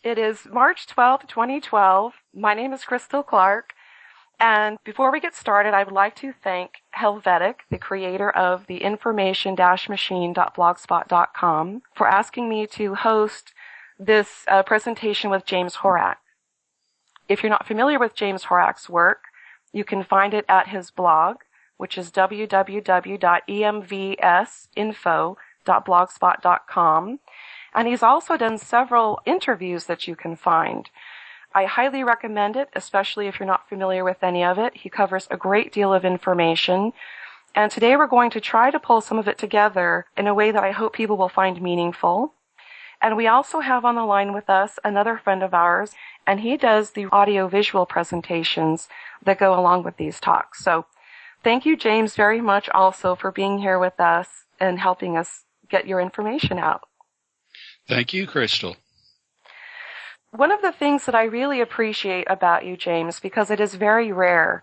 It is March 12th, 2012. My name is Crystal Clark. And before we get started, I would like to thank Helvetic, the creator of the information-machine.blogspot.com, for asking me to host this presentation with James Horak. If you're not familiar with James Horak's work, you can find it at his blog, which is www.emvsinfo.blogspot.com. And he's also done several interviews that you can find. I highly recommend it, especially if you're not familiar with any of it. He covers a great deal of information. And today we're going to try to pull some of it together in a way that I hope people will find meaningful. And we also have on the line with us another friend of ours, and he does the audio-visual presentations that go along with these talks. So thank you, James, very much also for being here with us and helping us get your information out. Thank you, Crystal. One of the things that I really appreciate about you, James, because it is very rare,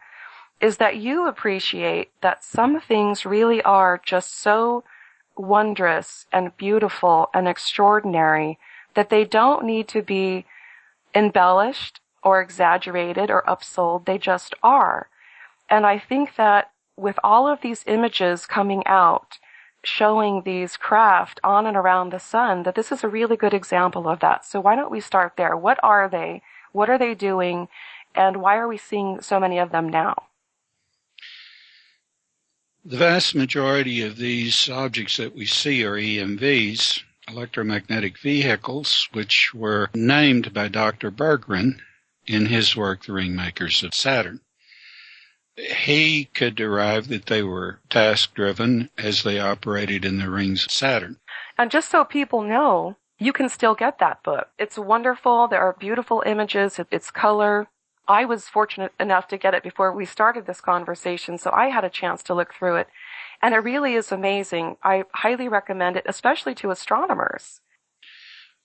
is that you appreciate that some things really are just so wondrous and beautiful and extraordinary that they don't need to be embellished or exaggerated or upsold. They just are. And I think that with all of these images coming out, showing these craft on and around the sun, that this is a really good example of that. So why don't we start there? What are they? What are they doing? And why are we seeing so many of them now? The vast majority of these objects that we see are EMVs, electromagnetic vehicles, which were named by Dr. Berggren in his work, The Ringmakers of Saturn. He could derive that they were task-driven as they operated in the rings of Saturn. And just so people know, you can still get that book. It's wonderful. There are beautiful images. It's color. I was fortunate enough to get it before we started this conversation, so I had a chance to look through it. And it really is amazing. I highly recommend it, especially to astronomers.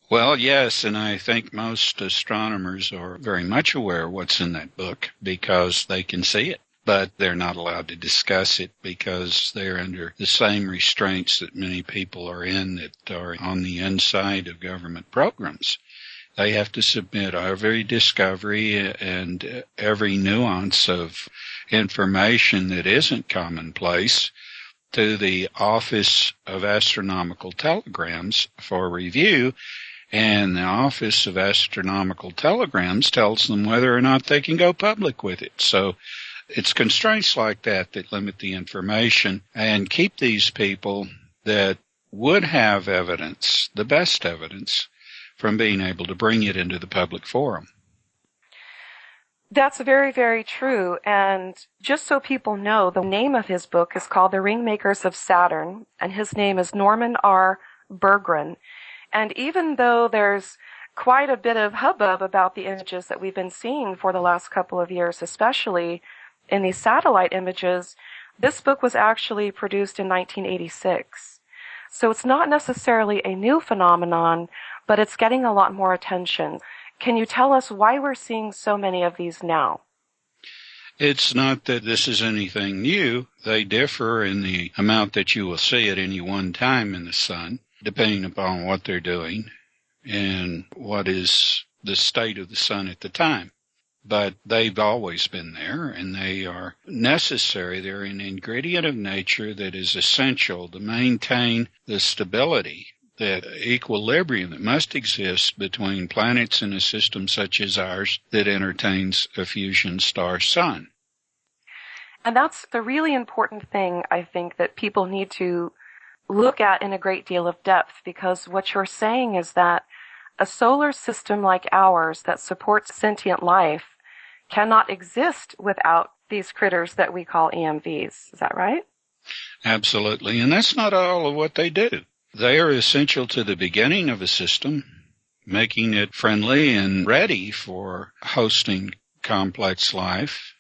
Well, yes, and I think most astronomers are very much aware of what's in that book because they can see it. But they're not allowed to discuss it because they're under the same restraints that many people are in that are on the inside of government programs. They have to submit every discovery and every nuance of information that isn't commonplace to the Office of Astronomical Telegrams for review, and the Office of Astronomical Telegrams tells them whether or not they can go public with it. So it's constraints like that that limit the information and keep these people that would have evidence, the best evidence, from being able to bring it into the public forum. That's very, very true. And just so people know, the name of his book is called The Ringmakers of Saturn, and his name is Norman R. Berggren. And even though there's quite a bit of hubbub about the images that we've been seeing for the last couple of years, especially in these satellite images, this book was actually produced in 1986. So it's not necessarily a new phenomenon, but it's getting a lot more attention. Can you tell us why we're seeing so many of these now? It's not that this is anything new. They differ in the amount that you will see at any one time in the sun, depending upon what they're doing and what is the state of the sun at the time. But they've always been there, and they are necessary. They're an ingredient of nature that is essential to maintain the stability, that equilibrium that must exist between planets in a system such as ours that entertains a fusion star sun. And that's the really important thing, I think, that people need to look at in a great deal of depth, because what you're saying is that a solar system like ours that supports sentient life cannot exist without these critters that we call EMVs. Is that right? Absolutely. And that's not all of what they do. They are essential to the beginning of a system, making it friendly and ready for hosting complex life.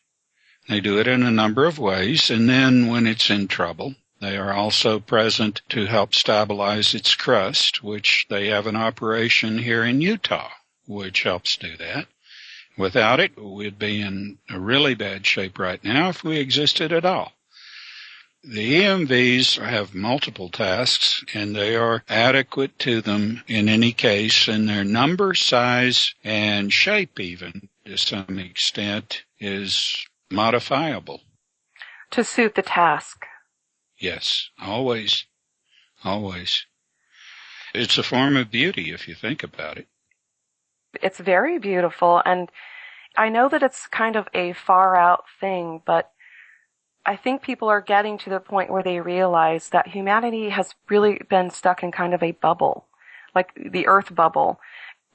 They do it in a number of ways. And then when it's in trouble, they are also present to help stabilize its crust, which they have an operation here in Utah, which helps do that. Without it, we'd be in a really bad shape right now if we existed at all. The EMVs have multiple tasks, and they are adequate to them in any case, and their number, size, and shape even, to some extent, is modifiable. To suit the task. Yes, always, always. It's a form of beauty if you think about it. It's very beautiful, and I know that it's kind of a far out thing, but I think people are getting to the point where they realize that humanity has really been stuck in kind of a bubble, like the Earth bubble.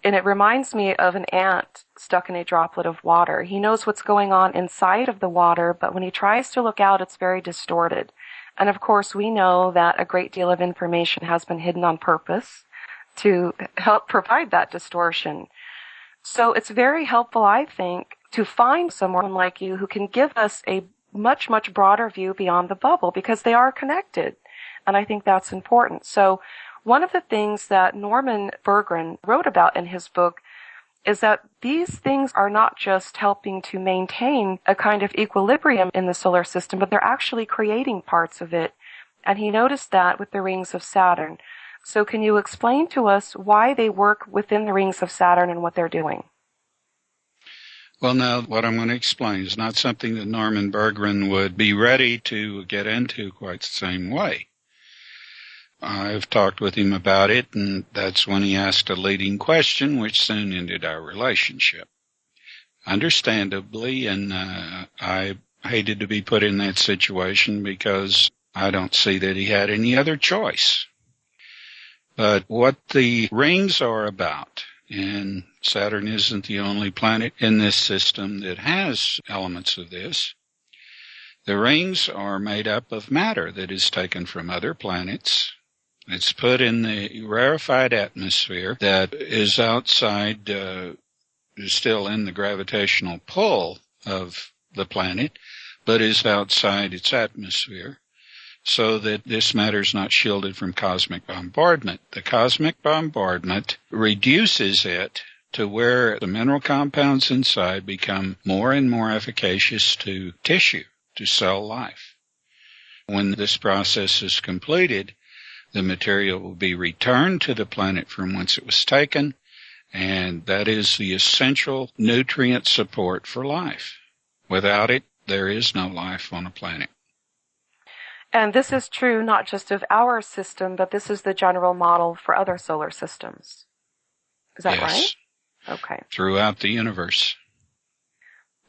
And it reminds me of an ant stuck in a droplet of water. He knows what's going on inside of the water, but when he tries to look out, it's very distorted. And of course, we know that a great deal of information has been hidden on purpose to help provide that distortion. So it's very helpful, I think, to find someone like you who can give us a much, much broader view beyond the bubble, because they are connected. And I think that's important. So one of the things that Norman Berggren wrote about in his book is that these things are not just helping to maintain a kind of equilibrium in the solar system, but they're actually creating parts of it. And he noticed that with the rings of Saturn. So can you explain to us why they work within the rings of Saturn and what they're doing? Well, now, what I'm going to explain is not something that Norman Berggren would be ready to get into quite the same way. I've talked with him about it, and that's when he asked a leading question, which soon ended our relationship. Understandably, and I hated to be put in that situation because I don't see that he had any other choice. But what the rings are about, and Saturn isn't the only planet in this system that has elements of this, the rings are made up of matter that is taken from other planets. It's put in the rarefied atmosphere that is outside, is still in the gravitational pull of the planet, but is outside its atmosphere, so that this matter is not shielded from cosmic bombardment. The cosmic bombardment reduces it to where the mineral compounds inside become more and more efficacious to tissue, to cell life. When this process is completed, the material will be returned to the planet from whence it was taken, and that is the essential nutrient support for life. Without it, there is no life on a planet. And this is true not just of our system, but this is the general model for other solar systems. Is that right? Okay. Throughout the universe.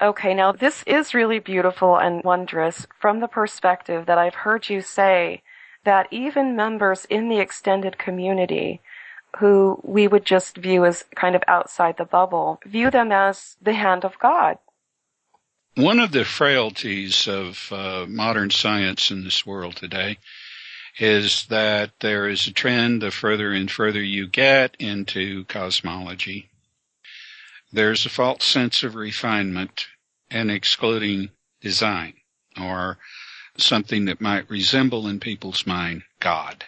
Okay, now this is really beautiful and wondrous from the perspective that I've heard you say that even members in the extended community who we would just view as kind of outside the bubble, view them as the hand of God. One of the frailties of modern science in this world today is that there is a trend the further and further you get into cosmology. There's a false sense of refinement and excluding design, or something that might resemble in people's mind God.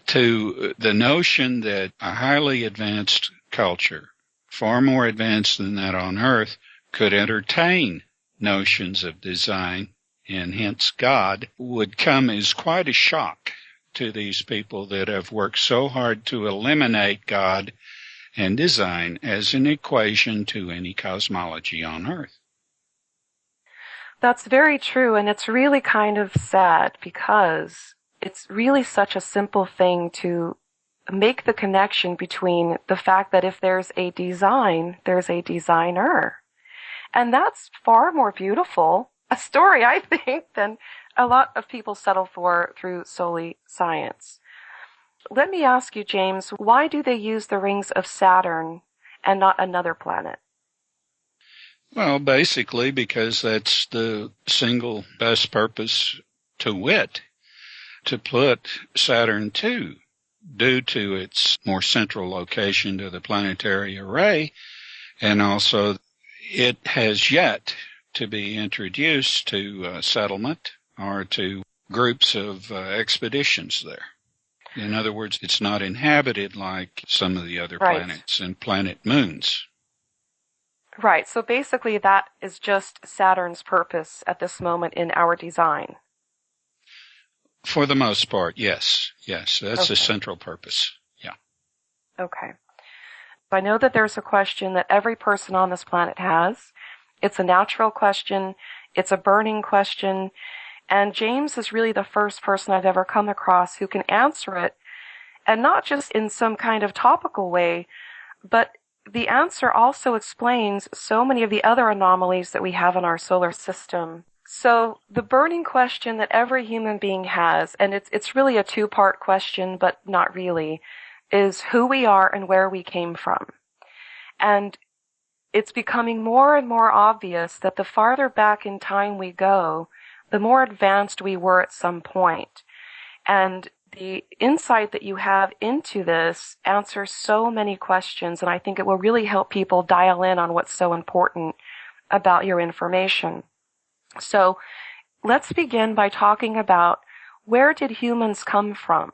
To the notion that a highly advanced culture, far more advanced than that on Earth, could entertain notions of design, and hence God, would come as quite a shock to these people that have worked so hard to eliminate God and design as an equation to any cosmology on Earth. That's very true, and it's really kind of sad because it's really such a simple thing to make the connection between the fact that if there's a design, there's a designer. And that's far more beautiful a story, I think, than a lot of people settle for through solely science. Let me ask you, James, why do they use the rings of Saturn and not another planet? Well, basically because that's the single best purpose, to wit, to put Saturn II, due to its more central location to the planetary array, and also it has yet to be introduced to settlement or to groups of expeditions there. In other words, it's not inhabited like some of the other planets and planet moons. Right. So basically that is just Saturn's purpose at this moment in our design. For the most part, yes. Yes, that's the Okay. central purpose. Yeah. Okay. I know that there's a question that every person on this planet has. It's a natural question. It's a burning question. And James is really the first person I've ever come across who can answer it, and not just in some kind of topical way, but the answer also explains so many of the other anomalies that we have in our solar system. So the burning question that every human being has, and it's really a two-part question, but not really, is who we are and where we came from. And it's becoming more and more obvious that the farther back in time we go, the more advanced we were at some point. And the insight that you have into this answers so many questions, and I think it will really help people dial in on what's so important about your information. So let's begin by talking about, where did humans come from?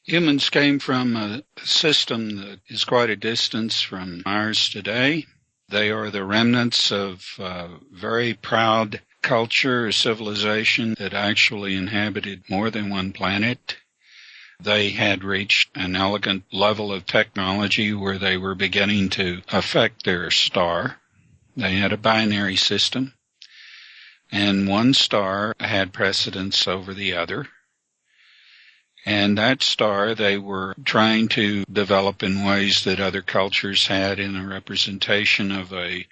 Humans came from a system that is quite a distance from ours today. They are the remnants of a very proud culture, a civilization that actually inhabited more than one planet. They had reached an elegant level of technology where they were beginning to affect their star. They had a binary system, and one star had precedence over the other. And that star they were trying to develop in ways that other cultures had in a representation of a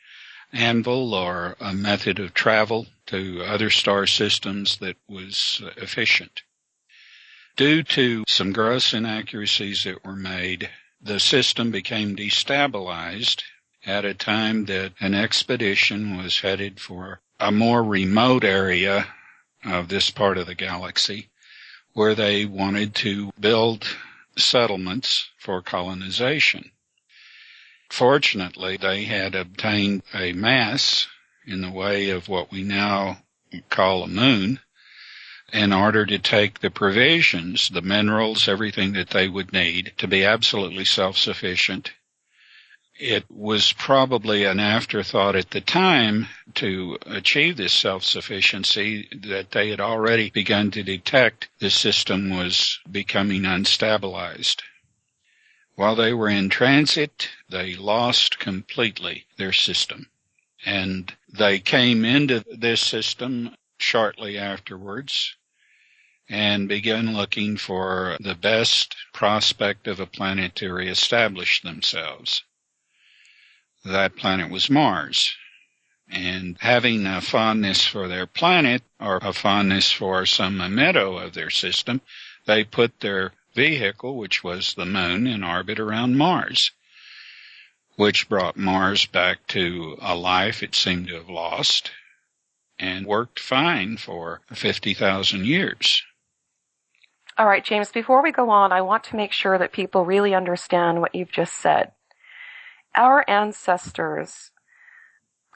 Anvil or a method of travel to other star systems that was efficient. Due to some gross inaccuracies that were made, the system became destabilized at a time that an expedition was headed for a more remote area of this part of the galaxy, where they wanted to build settlements for colonization. Fortunately, they had obtained a mass in the way of what we now call a moon in order to take the provisions, the minerals, everything that they would need to be absolutely self-sufficient. It was probably an afterthought at the time to achieve this self-sufficiency that they had already begun to detect the system was becoming unstabilized. While they were in transit, they lost completely their system. And they came into this system shortly afterwards and began looking for the best prospect of a planet to reestablish themselves. That planet was Mars. And having a fondness for their planet, or a fondness for some meadow of their system, they put their vehicle, which was the moon, in orbit around Mars, which brought Mars back to a life it seemed to have lost, and worked fine for 50,000 years. All right, James, before we go on, I want to make sure that people really understand what you've just said. Our ancestors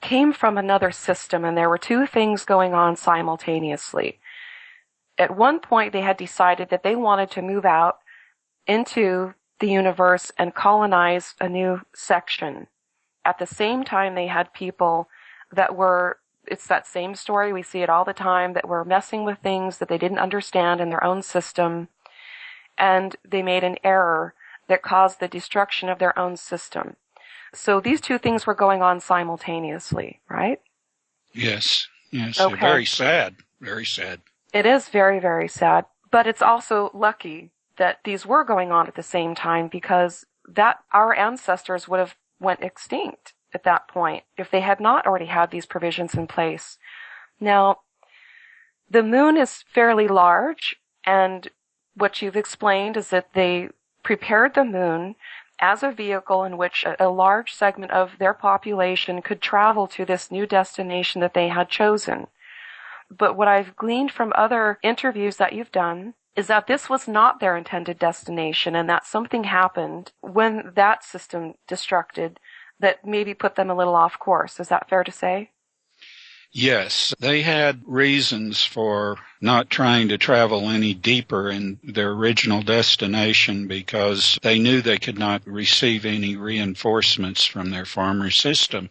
came from another system, and there were two things going on simultaneously. At one point, they had decided that they wanted to move out into the universe and colonize a new section. At the same time, they had people that were, it's that same story, we see it all the time, that were messing with things that they didn't understand in their own system, and they made an error that caused the destruction of their own system. So these two things were going on simultaneously, right? Yes, yes. Okay. Very sad, very sad. It is very, very sad, but it's also lucky that these were going on at the same time, because that our ancestors would have went extinct at that point if they had not already had these provisions in place. Now, the moon is fairly large, and what you've explained is that they prepared the moon as a vehicle in which a large segment of their population could travel to this new destination that they had chosen. But what I've gleaned from other interviews that you've done is that this was not their intended destination, and that something happened when that system destructed that maybe put them a little off course. Is that fair to say? Yes, they had reasons for not trying to travel any deeper in their original destination, because they knew they could not receive any reinforcements from their former system.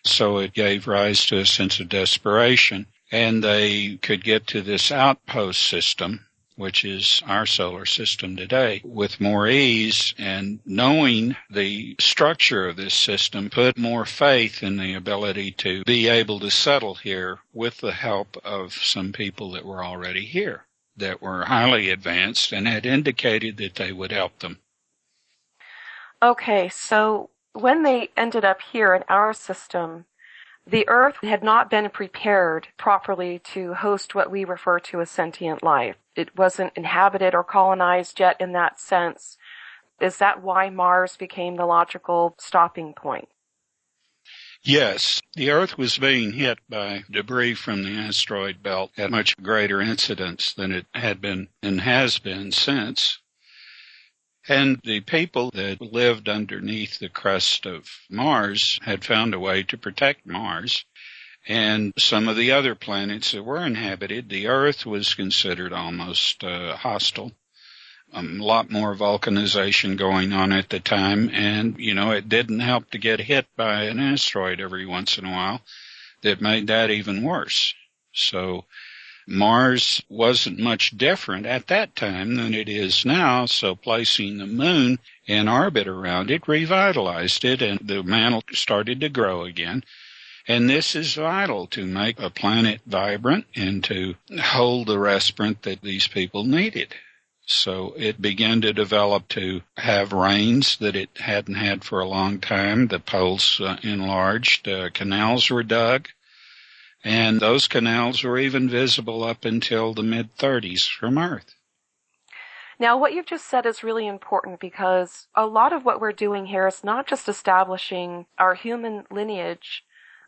So it gave rise to a sense of desperation. And they could get to this outpost system, which is our solar system today, with more ease, and knowing the structure of this system put more faith in the ability to be able to settle here with the help of some people that were already here, that were highly advanced and had indicated that they would help them. Okay, so when they ended up here in our system, the Earth had not been prepared properly to host what we refer to as sentient life. It wasn't inhabited or colonized yet in that sense. Is that why Mars became the logical stopping point? Yes, the Earth was being hit by debris from the asteroid belt at much greater incidence than it had been and has been since. And the people that lived underneath the crust of Mars had found a way to protect Mars. And some of the other planets that were inhabited, the Earth was considered almost hostile. A lot more vulcanization going on at the time. And, it didn't help to get hit by an asteroid every once in a while. That made that even worse. So Mars wasn't much different at that time than it is now, so placing the moon in orbit around it revitalized it, and the mantle started to grow again. And this is vital to make a planet vibrant and to hold the respirant that these people needed. So it began to develop to have rains that it hadn't had for a long time. The poles enlarged, canals were dug. And those canals were even visible up until the mid-30s from Earth. Now, what you've just said is really important because a lot of what we're doing here is not just establishing our human lineage,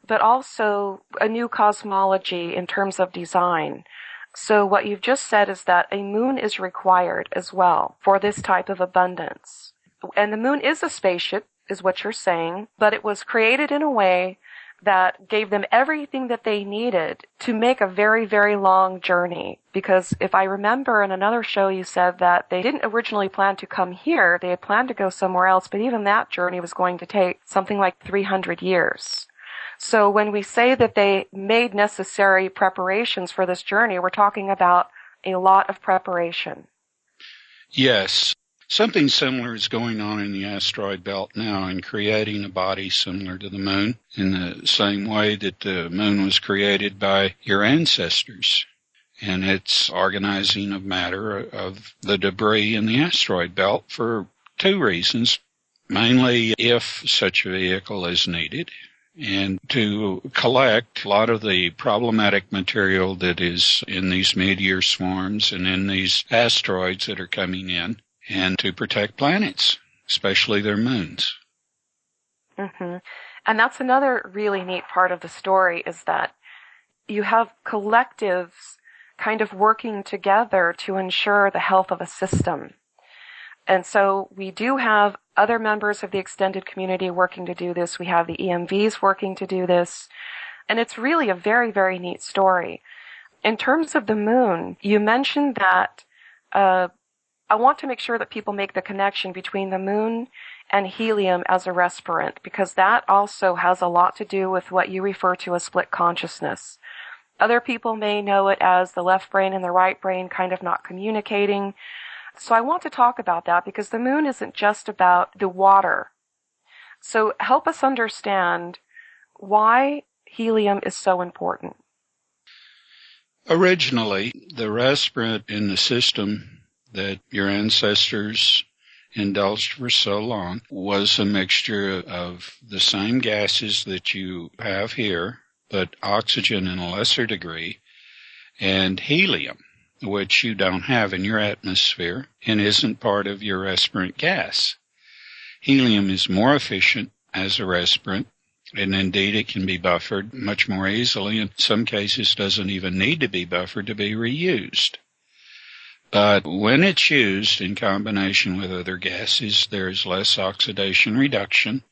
but also a new cosmology in terms of design. So what you've just said is that a moon is required as well for this type of abundance. And the moon is a spaceship, is what you're saying, but it was created in a way that gave them everything that they needed to make a very, very long journey. Because if I remember in another show you said that they didn't originally plan to come here, they had planned to go somewhere else, but even that journey was going to take something like 300 years. So when we say that they made necessary preparations for this journey, we're talking about a lot of preparation. Yes. Something similar is going on in the asteroid belt now in creating a body similar to the moon in the same way that the moon was created by your ancestors. And it's organizing of matter of the debris in the asteroid belt for two reasons. Mainly if such a vehicle is needed, and to collect a lot of the problematic material that is in these meteor swarms and in these asteroids that are coming in, and to protect planets, especially their moons. Mm-hmm. And that's another really neat part of the story is that you have collectives kind of working together to ensure the health of a system. And so we do have other members of the extended community working to do this. We have the EMVs working to do this. And it's really a very, very neat story. In terms of the moon, you mentioned that I want to make sure that people make the connection between the moon and helium as a respirant, because that also has a lot to do with what you refer to as split consciousness. Other people may know it as the left brain and the right brain kind of not communicating. So I want to talk about that because the moon isn't just about the water. So help us understand why helium is so important. Originally, the respirant in the system that your ancestors indulged for so long was a mixture of the same gases that you have here, but oxygen in a lesser degree, and helium, which you don't have in your atmosphere and isn't part of your respirant gas. Helium is more efficient as a respirant, and indeed it can be buffered much more easily. In some cases, doesn't even need to be buffered to be reused. But when it's used in combination with other gases, there's less oxidation reduction.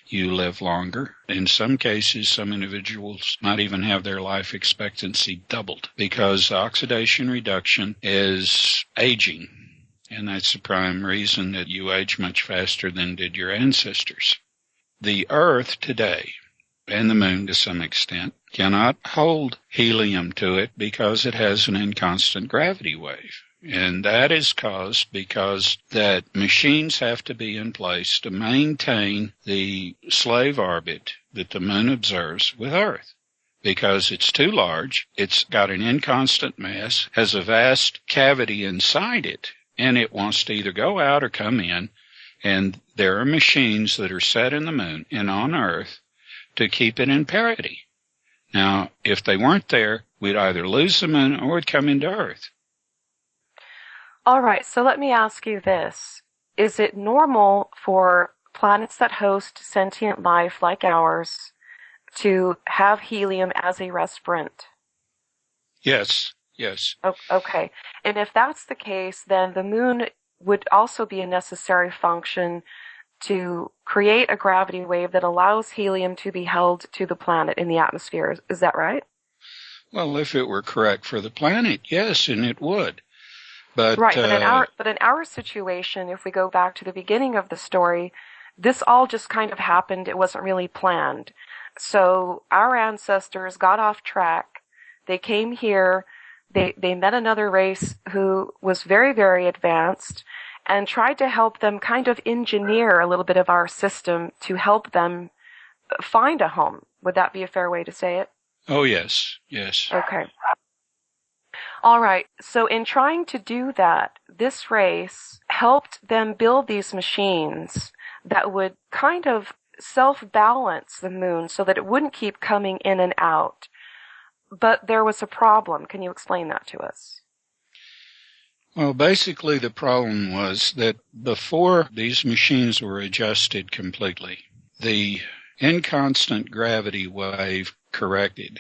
You live longer. In some cases, some individuals might even have their life expectancy doubled because oxidation reduction is aging. And that's the prime reason that you age much faster than did your ancestors. The Earth today, and the moon to some extent, cannot hold helium to it because it has an inconstant gravity wave. And that is caused because that machines have to be in place to maintain the slave orbit that the moon observes with Earth. Because it's too large, it's got an inconstant mass, has a vast cavity inside it, and it wants to either go out or come in. And there are machines that are set in the moon and on Earth to keep it in parity. Now, if they weren't there, we'd either lose the moon or it'd come into Earth. All right, so let me ask you this. Is it normal for planets that host sentient life like ours to have helium as a respirant? Yes. Okay. And if that's the case, then the moon would also be a necessary function to create a gravity wave that allows helium to be held to the planet in the atmosphere. Is that right? Well, if it were correct for the planet, yes, and it would. But, right, but in our situation, if we go back to the beginning of the story, this all just kind of happened. It wasn't really planned. So our ancestors got off track. They came here. They met another race who was very, very advanced and tried to help them kind of engineer a little bit of our system to help them find a home. Would that be a fair way to say it? Oh, yes. Okay. All right. So in trying to do that, this race helped them build these machines that would kind of self-balance the moon so that it wouldn't keep coming in and out. But there was a problem. Can you explain that to us? Well, basically the problem was that before these machines were adjusted completely, the inconstant gravity wave corrected.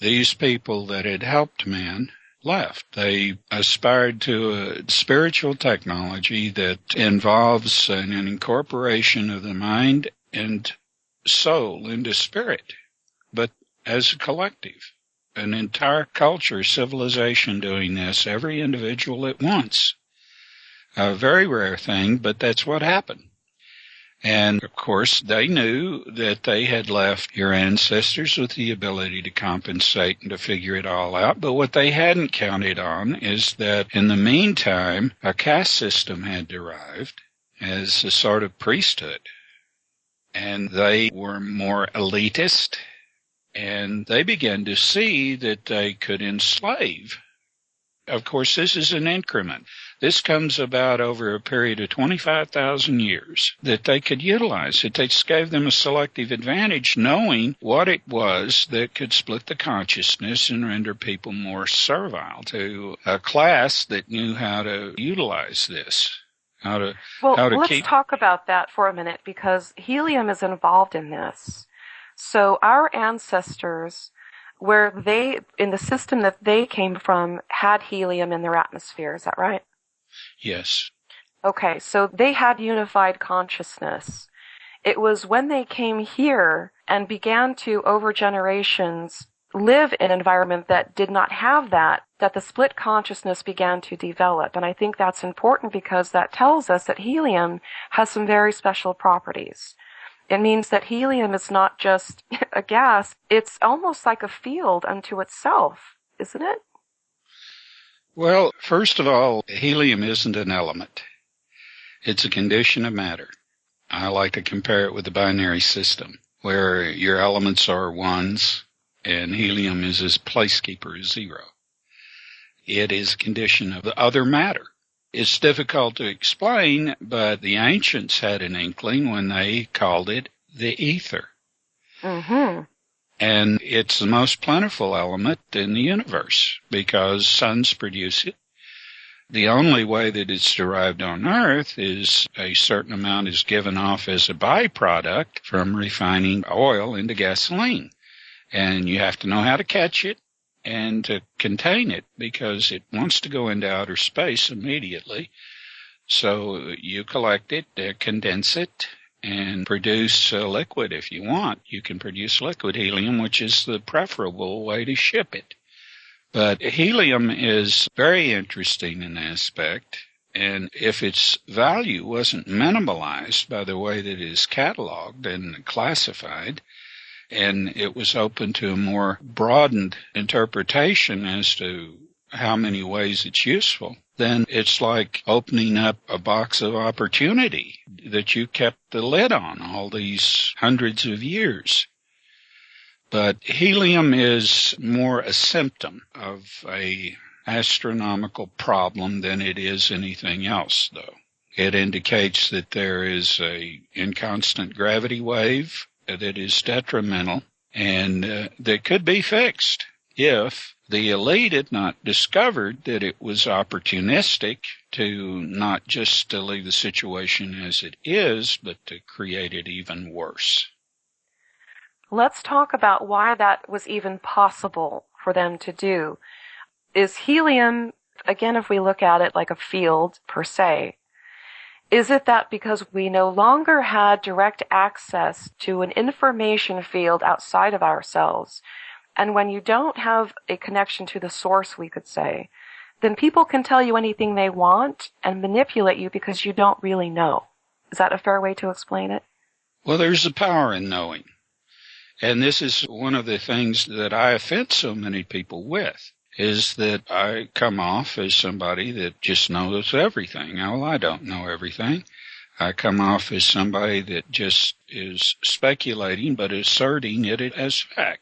These people that had helped man left. They aspired to a spiritual technology that involves an incorporation of the mind and soul into spirit, but as a collective. An entire culture, civilization doing this, every individual at once. A very rare thing, but that's what happened. And, of course, they knew that they had left your ancestors with the ability to compensate and to figure it all out. But what they hadn't counted on is that in the meantime, a caste system had derived as a sort of priesthood. And they were more elitist, and they began to see that they could enslave. Of course, this is an increment. This comes about over a period of 25,000 years that they could utilize. It just gave them a selective advantage, knowing what it was that could split the consciousness and render people more servile to a class that knew how to utilize this. Let's talk about that for a minute, because helium is involved in this. So our ancestors, in the system that they came from, had helium in their atmosphere. Is that right? Yes. Okay, so they had unified consciousness. It was when they came here and began to, over generations, live in an environment that did not have that the split consciousness began to develop. And I think that's important because that tells us that helium has some very special properties. It means that helium is not just a gas, it's almost like a field unto itself, isn't it? Well, first of all, helium isn't an element. It's a condition of matter. I like to compare it with the binary system, where your elements are ones and helium is its placekeeper, zero. It is a condition of the other matter. It's difficult to explain, but the ancients had an inkling when they called it the ether. Mm-hmm. And it's the most plentiful element in the universe because suns produce it. The only way that it's derived on Earth is a certain amount is given off as a byproduct from refining oil into gasoline. And you have to know how to catch it and to contain it because it wants to go into outer space immediately. So you collect it, condense it, and produce liquid if you want. You can produce liquid helium, which is the preferable way to ship it. But helium is very interesting in aspect, and if its value wasn't minimalized by the way that it is cataloged and classified, and it was open to a more broadened interpretation as to how many ways it's useful, then it's like opening up a box of opportunity that you kept the lid on all these hundreds of years. But helium is more a symptom of a astronomical problem than it is anything else, though. It indicates that there is a inconstant gravity wave that is detrimental and that could be fixed if the elite had not discovered that it was opportunistic to not just to leave the situation as it is, but to create it even worse. Let's talk about why that was even possible for them to do. Is helium, again, if we look at it like a field per se, is it that because we no longer had direct access to an information field outside of ourselves, and when you don't have a connection to the source, we could say, then people can tell you anything they want and manipulate you because you don't really know. Is that a fair way to explain it? Well, there's a power in knowing. And this is one of the things that I offend so many people with, is that I come off as somebody that just knows everything. Well, I don't know everything. I come off as somebody that just is speculating but asserting it as fact.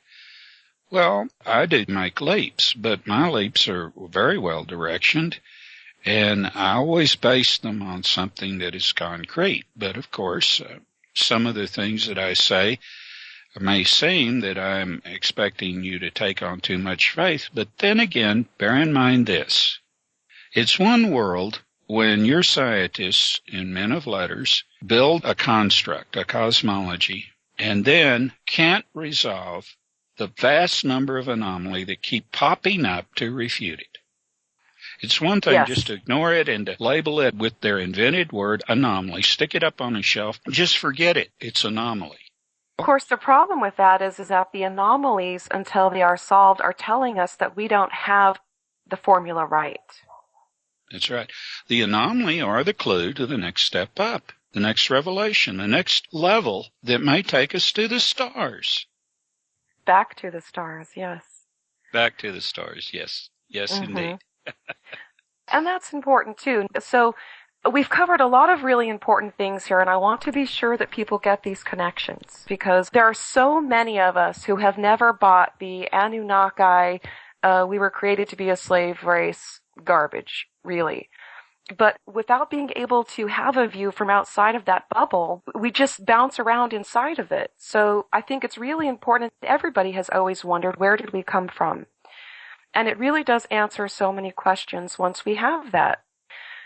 Well, I do make leaps, but my leaps are very well directioned, and I always base them on something that is concrete. But, of course, some of the things that I say may seem that I'm expecting you to take on too much faith, but then again, bear in mind this. It's one world when your scientists and men of letters build a construct, a cosmology, and then can't resolve the vast number of anomaly that keep popping up to refute it. It's one thing just to ignore it and to label it with their invented word, anomaly, stick it up on a shelf, just forget it. It's anomaly. Of course, the problem with that is that the anomalies, until they are solved, are telling us that we don't have the formula right. That's right. The anomaly are the clue to the next step up, the next revelation, the next level that may take us to the stars. Back to the stars, yes. Back to the stars, yes. Yes, indeed. And that's important, too. So we've covered a lot of really important things here, and I want to be sure that people get these connections, because there are so many of us who have never bought the Anunnaki, we were created to be a slave race garbage, really. But without being able to have a view from outside of that bubble, we just bounce around inside of it. So I think it's really important. Everybody has always wondered, where did we come from? And it really does answer so many questions once we have that.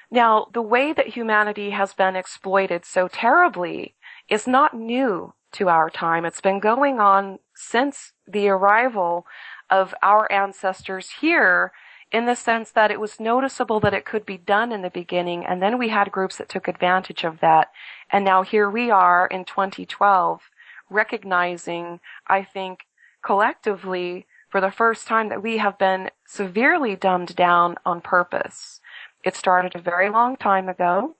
Now, the way that humanity has been exploited so terribly is not new to our time. It's been going on since the arrival of our ancestors here, in the sense that it was noticeable that it could be done in the beginning, and then we had groups that took advantage of that. And now here we are in 2012, recognizing, I think, collectively, for the first time, that we have been severely dumbed down on purpose. It started a very long time ago.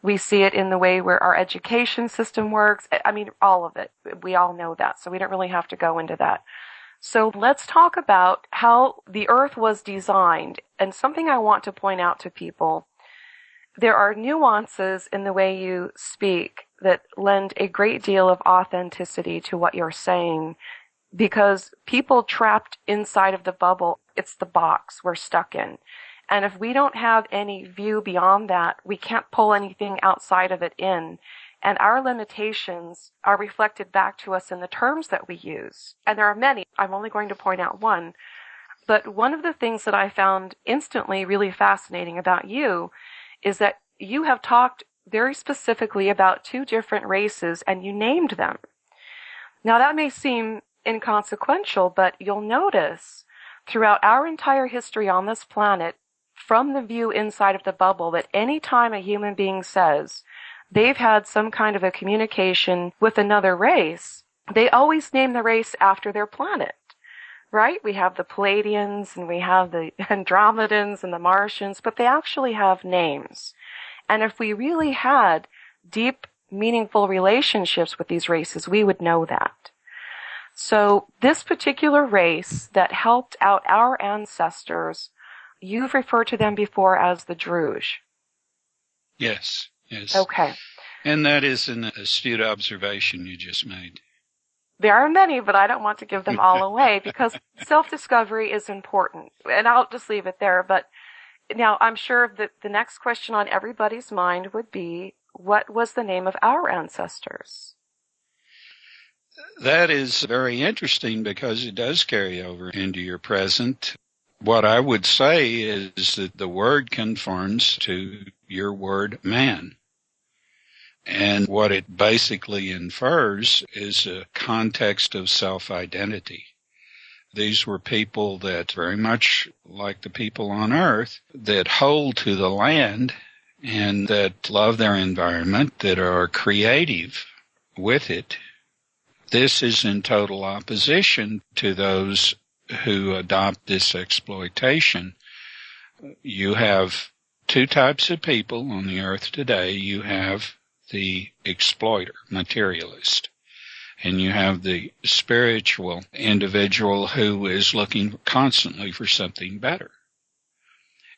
We see it in the way where our education system works. I mean, all of it. We all know that, so we don't really have to go into that. So let's talk about how the Earth was designed. And something I want to point out to people, there are nuances in the way you speak that lend a great deal of authenticity to what you're saying, because people trapped inside of the bubble, it's the box we're stuck in. And if we don't have any view beyond that, we can't pull anything outside of it in. And our limitations are reflected back to us in the terms that we use. And there are many. I'm only going to point out one. But one of the things that I found instantly really fascinating about you is that you have talked very specifically about two different races, and you named them. Now, that may seem inconsequential, but you'll notice throughout our entire history on this planet, from the view inside of the bubble, that any time a human being says they've had some kind of a communication with another race, they always name the race after their planet, right? We have the Palladians and we have the Andromedans and the Martians, but they actually have names. And if we really had deep, meaningful relationships with these races, we would know that. So this particular race that helped out our ancestors, you've referred to them before as the Duge. Yes, yes. Okay. And that is an astute observation you just made. There are many, but I don't want to give them all away because self-discovery is important. And I'll just leave it there. But now I'm sure that the next question on everybody's mind would be, what was the name of our ancestors? That is very interesting because it does carry over into your present. What I would say is that the word conforms to your word man. And what it basically infers is a context of self-identity. These were people that, very much like the people on Earth, that hold to the land and that love their environment, that are creative with it. This is in total opposition to those who adopt this exploitation. You have two types of people on the Earth today. You have the exploiter, materialist, and you have the spiritual individual who is looking constantly for something better.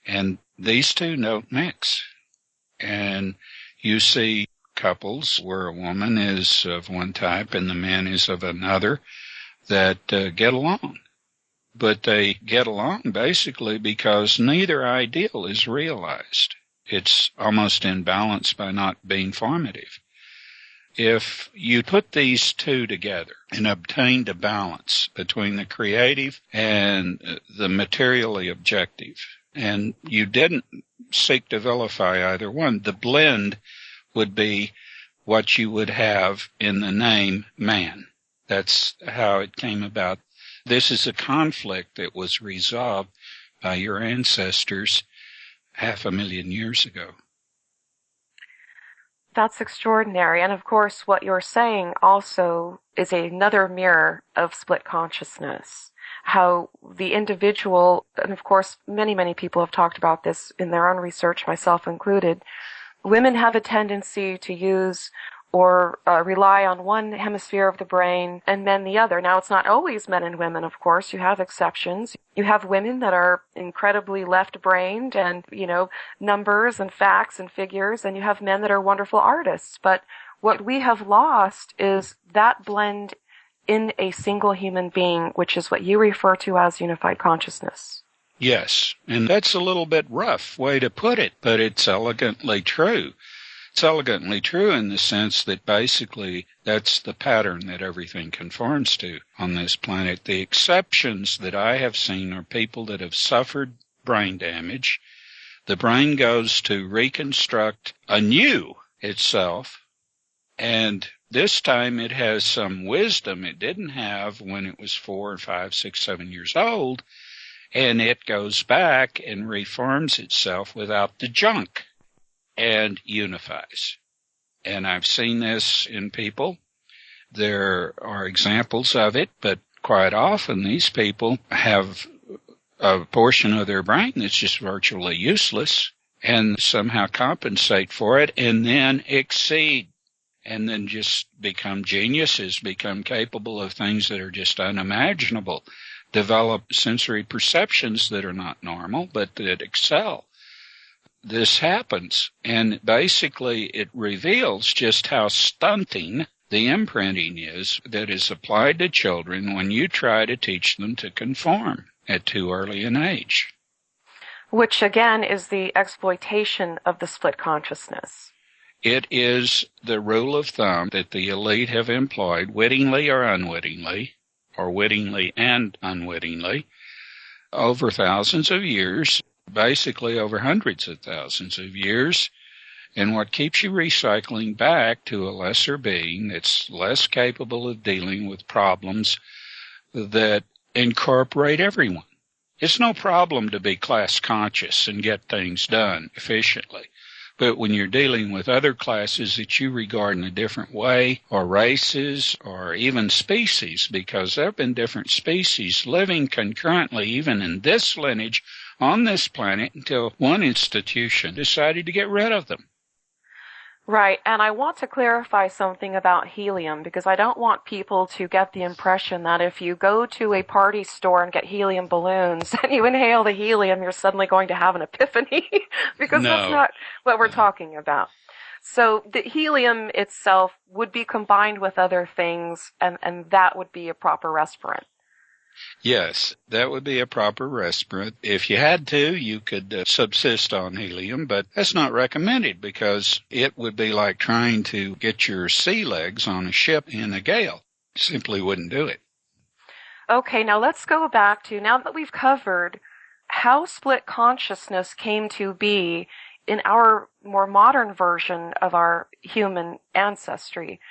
And these two don't mix. And you see couples where a woman is of one type and the man is of another that get along. But they get along basically because neither ideal is realized. It's almost in balance by not being formative. If you put these two together and obtained a balance between the creative and the materially objective, and you didn't seek to vilify either one, the blend would be what you would have in the name man. That's how it came about. This is a conflict that was resolved by your ancestors 500,000 years ago. That's extraordinary. And of course, what you're saying also is another mirror of split consciousness. How the individual, and of course, many people have talked about this in their own research, myself included, women have a tendency to use or rely on one hemisphere of the brain and men the other. Now, it's not always men and women, of course. You have exceptions. You have women that are incredibly left-brained and, numbers and facts and figures, and you have men that are wonderful artists. But what we have lost is that blend in a single human being, which is what you refer to as unified consciousness. Yes, and that's a little bit rough way to put it, but it's elegantly true. It's elegantly true in the sense that basically that's the pattern that everything conforms to on this planet. The exceptions that I have seen are people that have suffered brain damage. The brain goes to reconstruct anew itself, and this time it has some wisdom it didn't have when it was 4, 5, 6, 7 years old, and it goes back and reforms itself without the junk and unifies. And I've seen this in people. There are examples of it, but quite often these people have a portion of their brain that's just virtually useless and somehow compensate for it and then exceed and then just become geniuses, become capable of things that are just unimaginable, develop sensory perceptions that are not normal but that excel. This happens, and basically it reveals just how stunting the imprinting is that is applied to children when you try to teach them to conform at too early an age. Which, again, is the exploitation of the split consciousness. It is the rule of thumb that the elite have employed, wittingly or wittingly and unwittingly, over thousands of years, basically over hundreds of thousands of years, and what keeps you recycling back to a lesser being that's less capable of dealing with problems that incorporate everyone. It's no problem to be class conscious and get things done efficiently. But when you're dealing with other classes that you regard in a different way, or races, or even species, because there have been different species living concurrently, even in this lineage, on this planet, until one institution decided to get rid of them. Right, and I want to clarify something about helium because I don't want people to get the impression that if you go to a party store and get helium balloons and you inhale the helium, you're suddenly going to have an epiphany because that's No. not what we're talking about. So the helium itself would be combined with other things and that would be a proper respirant. Yes, that would be a proper respirant. If you had to, you could subsist on helium, but that's not recommended because it would be like trying to get your sea legs on a ship in a gale. Simply wouldn't do it. Okay, now let's go back to, now that we've covered how split consciousness came to be in our more modern version of our human ancestry,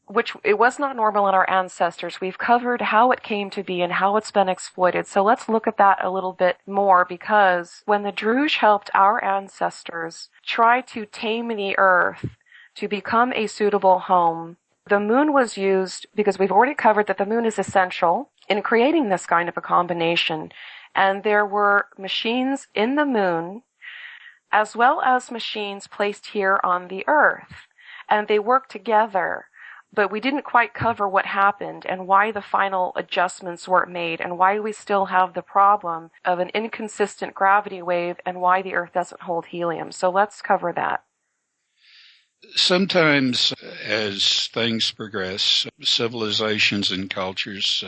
which it was not normal in our ancestors. We've covered how it came to be and how it's been exploited. So let's look at that a little bit more because when the Duge helped our ancestors try to tame the earth to become a suitable home, the moon was used because we've already covered that the moon is essential in creating this kind of a combination. And there were machines in the moon as well as machines placed here on the earth. And they worked together. But we didn't quite cover what happened and why the final adjustments weren't made and why we still have the problem of an inconsistent gravity wave and why the Earth doesn't hold helium. So let's cover that. Sometimes as things progress, civilizations and cultures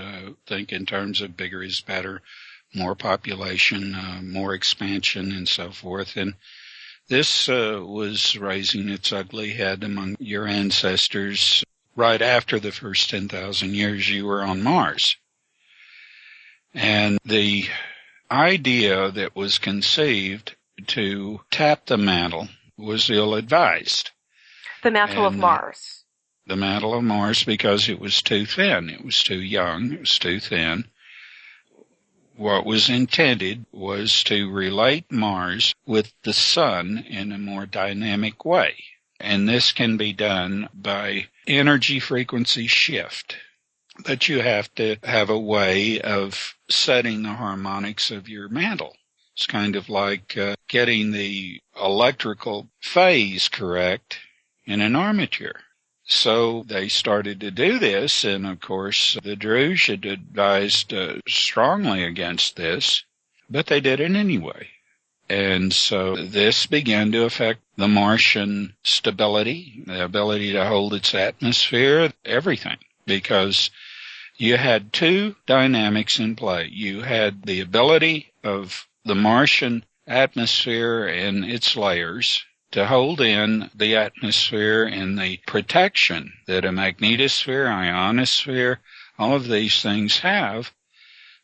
think in terms of bigger is better, more population, more expansion, and so forth. And this was raising its ugly head among your ancestors. Right after the first 10,000 years, you were on Mars. And the idea that was conceived to tap the mantle was ill-advised. The mantle of Mars. The mantle of Mars because it was too thin. It was too young. It was too thin. What was intended was to relate Mars with the sun in a more dynamic way. And this can be done by energy frequency shift. But you have to have a way of setting the harmonics of your mantle. It's kind of like getting the electrical phase correct in an armature. So they started to do this, and of course the Duge had advised strongly against this, but they did it anyway. And so this began to affect the Martian stability, the ability to hold its atmosphere, everything, because you had two dynamics in play. You had the ability of the Martian atmosphere and its layers to hold in the atmosphere and the protection that a magnetosphere, ionosphere, all of these things have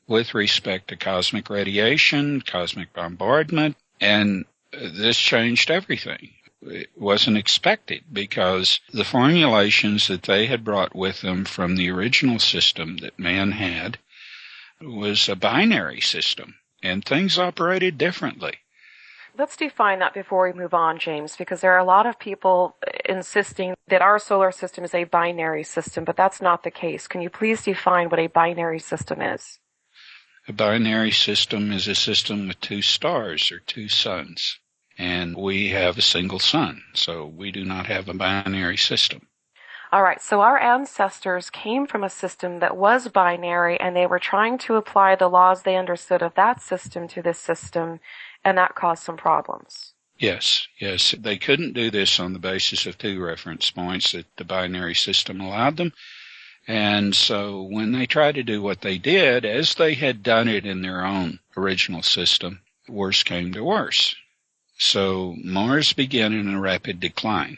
with respect to cosmic radiation, cosmic bombardment, and this changed everything. It wasn't expected because the formulations that they had brought with them from the original system that man had was a binary system, and things operated differently. Let's define that before we move on, James, because there are a lot of people insisting that our solar system is a binary system, but that's not the case. Can you please define what a binary system is? A binary system is a system with two stars or two suns, and we have a single sun, so we do not have a binary system. All right, so our ancestors came from a system that was binary, and they were trying to apply the laws they understood of that system to this system, and that caused some problems. Yes. They couldn't do this on the basis of two reference points that the binary system allowed them. And so when they tried to do what they did, as they had done it in their own original system, worse came to worse. So Mars began in a rapid decline.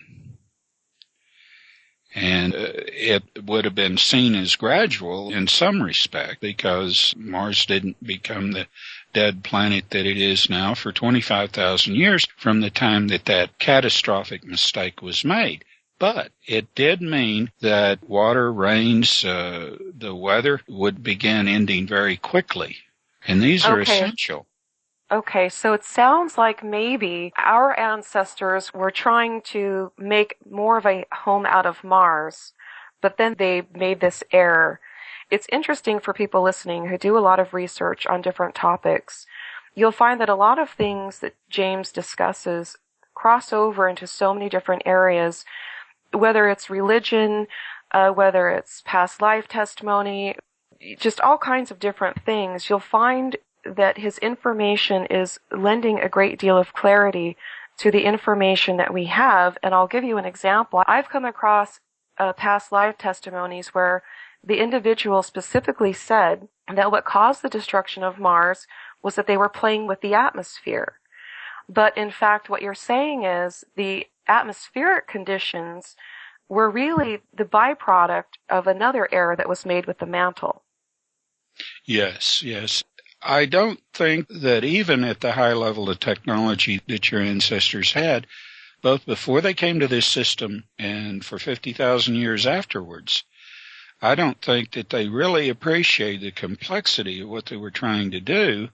And it would have been seen as gradual in some respect because Mars didn't become the dead planet that it is now for 25,000 years from the time that that catastrophic mistake was made. But it did mean that water, rains, the weather would begin ending very quickly. And these are essential. Okay, so it sounds like maybe our ancestors were trying to make more of a home out of Mars, but then they made this error. It's interesting for people listening who do a lot of research on different topics. You'll find that a lot of things that James discusses cross over into so many different areas, whether it's religion, whether it's past life testimony, just all kinds of different things. You'll find that his information is lending a great deal of clarity to the information that we have. And I'll give you an example. I've come across past life testimonies where the individual specifically said that what caused the destruction of Mars was that they were playing with the atmosphere. But in fact, what you're saying is the atmospheric conditions were really the byproduct of another error that was made with the mantle. Yes, yes. I don't think that even at the high level of technology that your ancestors had, both before they came to this system and for 50,000 years afterwards, I don't think that they really appreciate the complexity of what they were trying to do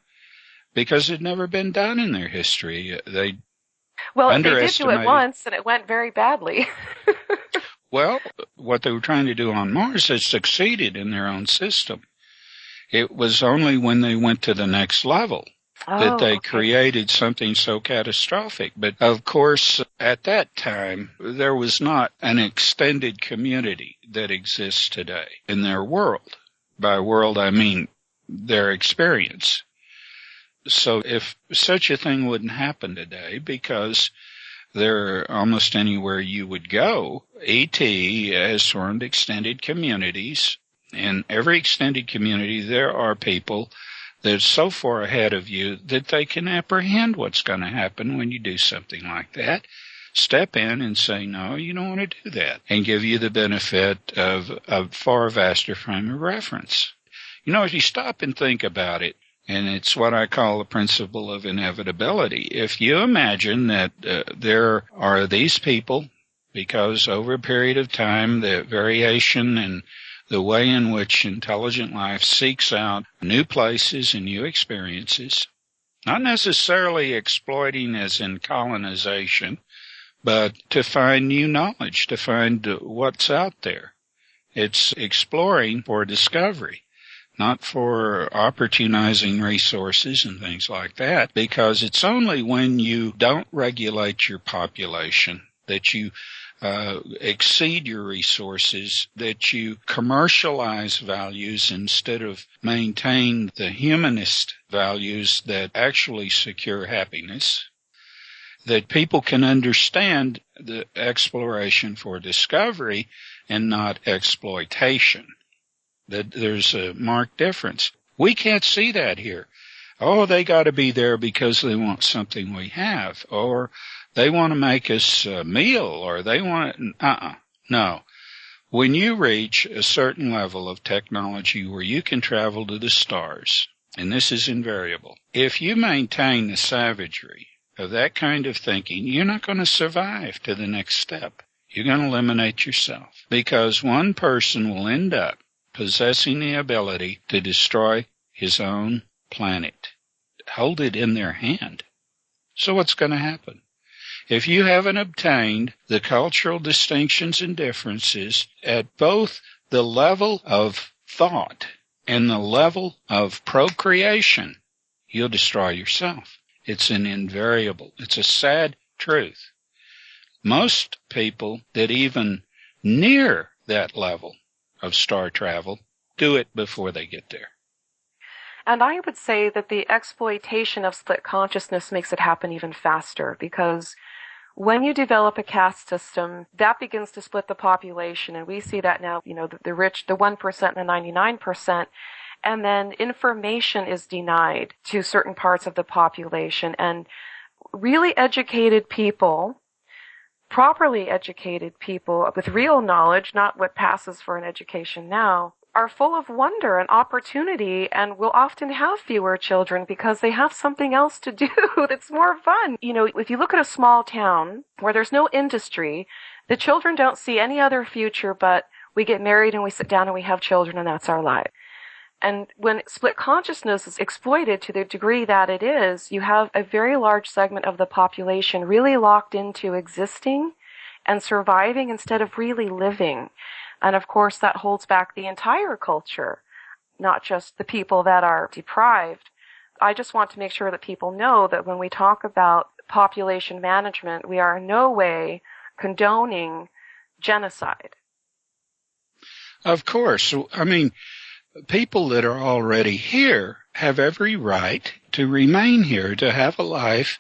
because it had never been done in their history. They did do it once and it went very badly. Well, what they were trying to do on Mars has succeeded in their own system. It was only when they went to the next level that they created something so catastrophic. But of course, at that time, there was not an extended community that exists today in their world. By world, I mean their experience. So if such a thing wouldn't happen today, because there, almost anywhere you would go, ET has formed extended communities. In every extended community, there are people that are so far ahead of you that they can apprehend what's going to happen when you do something like that. Step in and say, no, you don't want to do that, and give you the benefit of a far vaster frame of reference. You know, if you stop and think about it, and it's what I call the principle of inevitability. If you imagine that there are these people, because over a period of time, the variation and the way in which intelligent life seeks out new places and new experiences, not necessarily exploiting as in colonization, but to find new knowledge, to find what's out there. It's exploring for discovery, not for opportunizing resources and things like that, because it's only when you don't regulate your population that you exceed your resources, that you commercialize values instead of maintain the humanist values that actually secure happiness, that people can understand the exploration for discovery and not exploitation. That there's a marked difference. We can't see that here. Oh, they got to be there because they want something we have, or they want to make us a meal, or they want no. When you reach a certain level of technology where you can travel to the stars, and this is invariable, if you maintain the savagery of that kind of thinking, you're not going to survive to the next step. You're going to eliminate yourself, because one person will end up possessing the ability to destroy his own planet, hold it in their hand. So what's going to happen? If you haven't obtained the cultural distinctions and differences at both the level of thought and the level of procreation, you'll destroy yourself. It's an invariable, it's a sad truth. Most people that even near that level of star travel do it before they get there. And I would say that the exploitation of split consciousness makes it happen even faster, because when you develop a caste system, that begins to split the population, and we see that now, the rich, the 1% and the 99%, and then information is denied to certain parts of the population, and really educated people, properly educated people with real knowledge, not what passes for an education now, are full of wonder and opportunity and will often have fewer children because they have something else to do that's more fun. If you look at a small town where there's no industry, the children don't see any other future but we get married and we sit down and we have children and that's our life. And when split consciousness is exploited to the degree that it is, you have a very large segment of the population really locked into existing and surviving instead of really living. And of course, that holds back the entire culture, not just the people that are deprived. I just want to make sure that people know that when we talk about population management, we are in no way condoning genocide. Of course. I mean, people that are already here have every right to remain here, to have a life,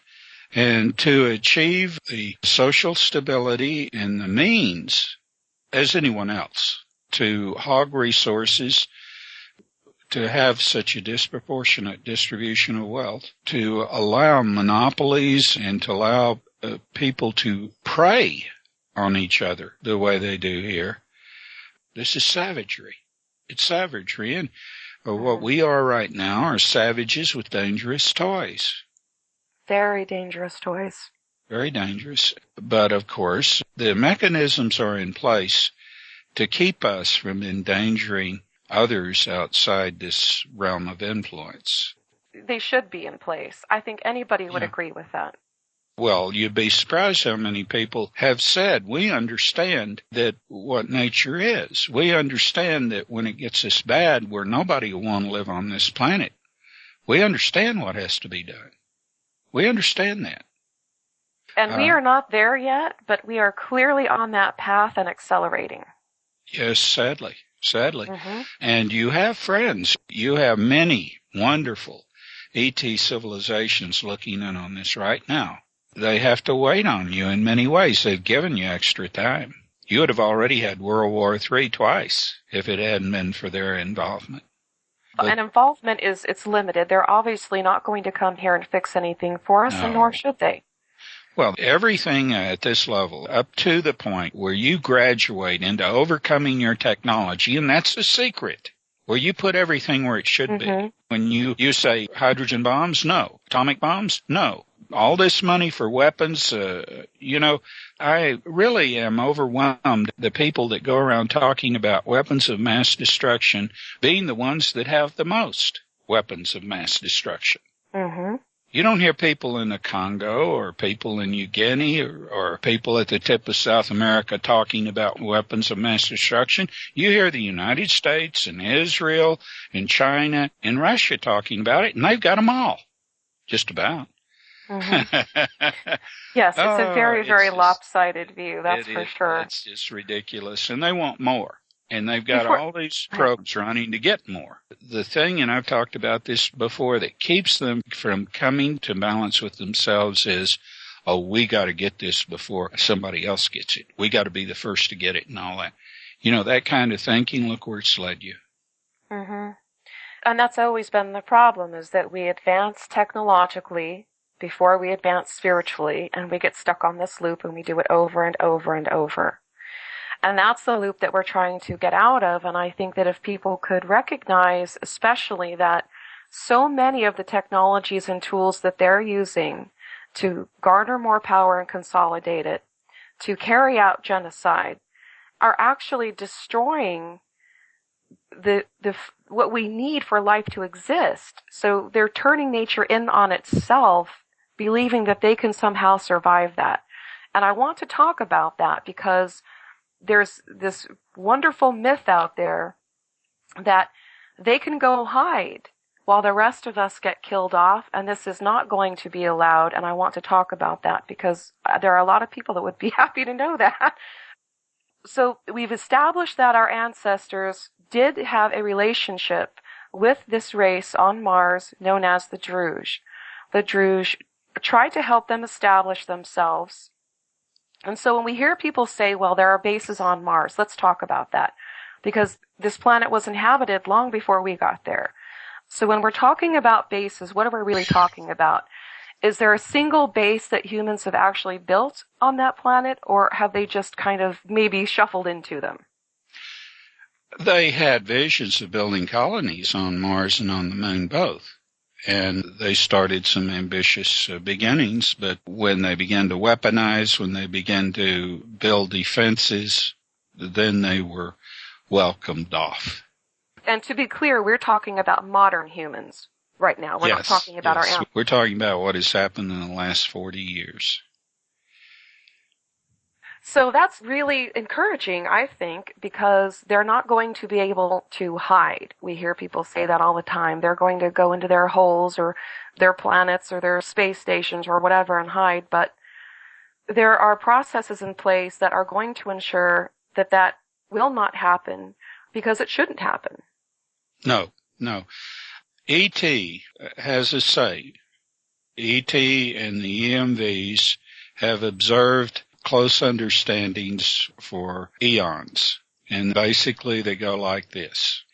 and to achieve the social stability and the means as anyone else, to hog resources, to have such a disproportionate distribution of wealth, to allow monopolies and to allow people to prey on each other the way they do here. This is savagery. It's savagery. And what we are right now are savages with dangerous toys. Very dangerous toys. Very dangerous. But, of course, the mechanisms are in place to keep us from endangering others outside this realm of influence. They should be in place. I think anybody would agree with that. Well, you'd be surprised how many people have said, we understand that what nature is. We understand that when it gets this bad, where nobody will want to live on this planet. We understand what has to be done. We understand that. And we are not there yet, but we are clearly on that path and accelerating. Yes, sadly. And you have friends. You have many wonderful ET civilizations looking in on this right now. They have to wait on you in many ways. They've given you extra time. You would have already had World War III twice if it hadn't been for their involvement. And involvement it's limited. They're obviously not going to come here and fix anything for us, and nor should they. Well, everything at this level, up to the point where you graduate into overcoming your technology, and that's the secret, where you put everything where it should be. When you say hydrogen bombs, no. Atomic bombs, no. All this money for weapons, I really am overwhelmed. The people that go around talking about weapons of mass destruction being the ones that have the most weapons of mass destruction. You don't hear people in the Congo or people in New Guinea or people at the tip of South America talking about weapons of mass destruction. You hear the United States and Israel and China and Russia talking about it, and they've got them all. Just about. Yes, it's a very, very lopsided view, that's for sure. It's just ridiculous, and they want more. And they've got all these programs running to get more. The thing, and I've talked about this before, that keeps them from coming to balance with themselves is, we got to get this before somebody else gets it. We got to be the first to get it and all that. That kind of thinking, look where it's led you. And that's always been the problem, is that we advance technologically before we advance spiritually, and we get stuck on this loop, and we do it over and over and over. And that's the loop that we're trying to get out of. And I think that if people could recognize, especially that so many of the technologies and tools that they're using to garner more power and consolidate it, to carry out genocide, are actually destroying what we need for life to exist. So they're turning nature in on itself, believing that they can somehow survive that. And I want to talk about that because there's this wonderful myth out there that they can go hide while the rest of us get killed off, and this is not going to be allowed, and I want to talk about that because there are a lot of people that would be happy to know that. So we've established that our ancestors did have a relationship with this race on Mars known as the Duge. The Duge tried to help them establish themselves. And so when we hear people say, well, there are bases on Mars, let's talk about that. Because this planet was inhabited long before we got there. So when we're talking about bases, what are we really talking about? Is there a single base that humans have actually built on that planet, or have they just kind of maybe shuffled into them? They had visions of building colonies on Mars and on the Moon both. And they started some ambitious beginnings, but when they began to weaponize, when they began to build defenses, then they were welcomed off. And to be clear, we're talking about modern humans right now. We're not talking about our ancestors. We're talking about what has happened in the last 40 years. So that's really encouraging, I think, because they're not going to be able to hide. We hear people say that all the time. They're going to go into their holes or their planets or their space stations or whatever and hide, but there are processes in place that are going to ensure that that will not happen because it shouldn't happen. No. ET has a say. ET and the EMVs have observed close understandings for eons. And basically they go like this.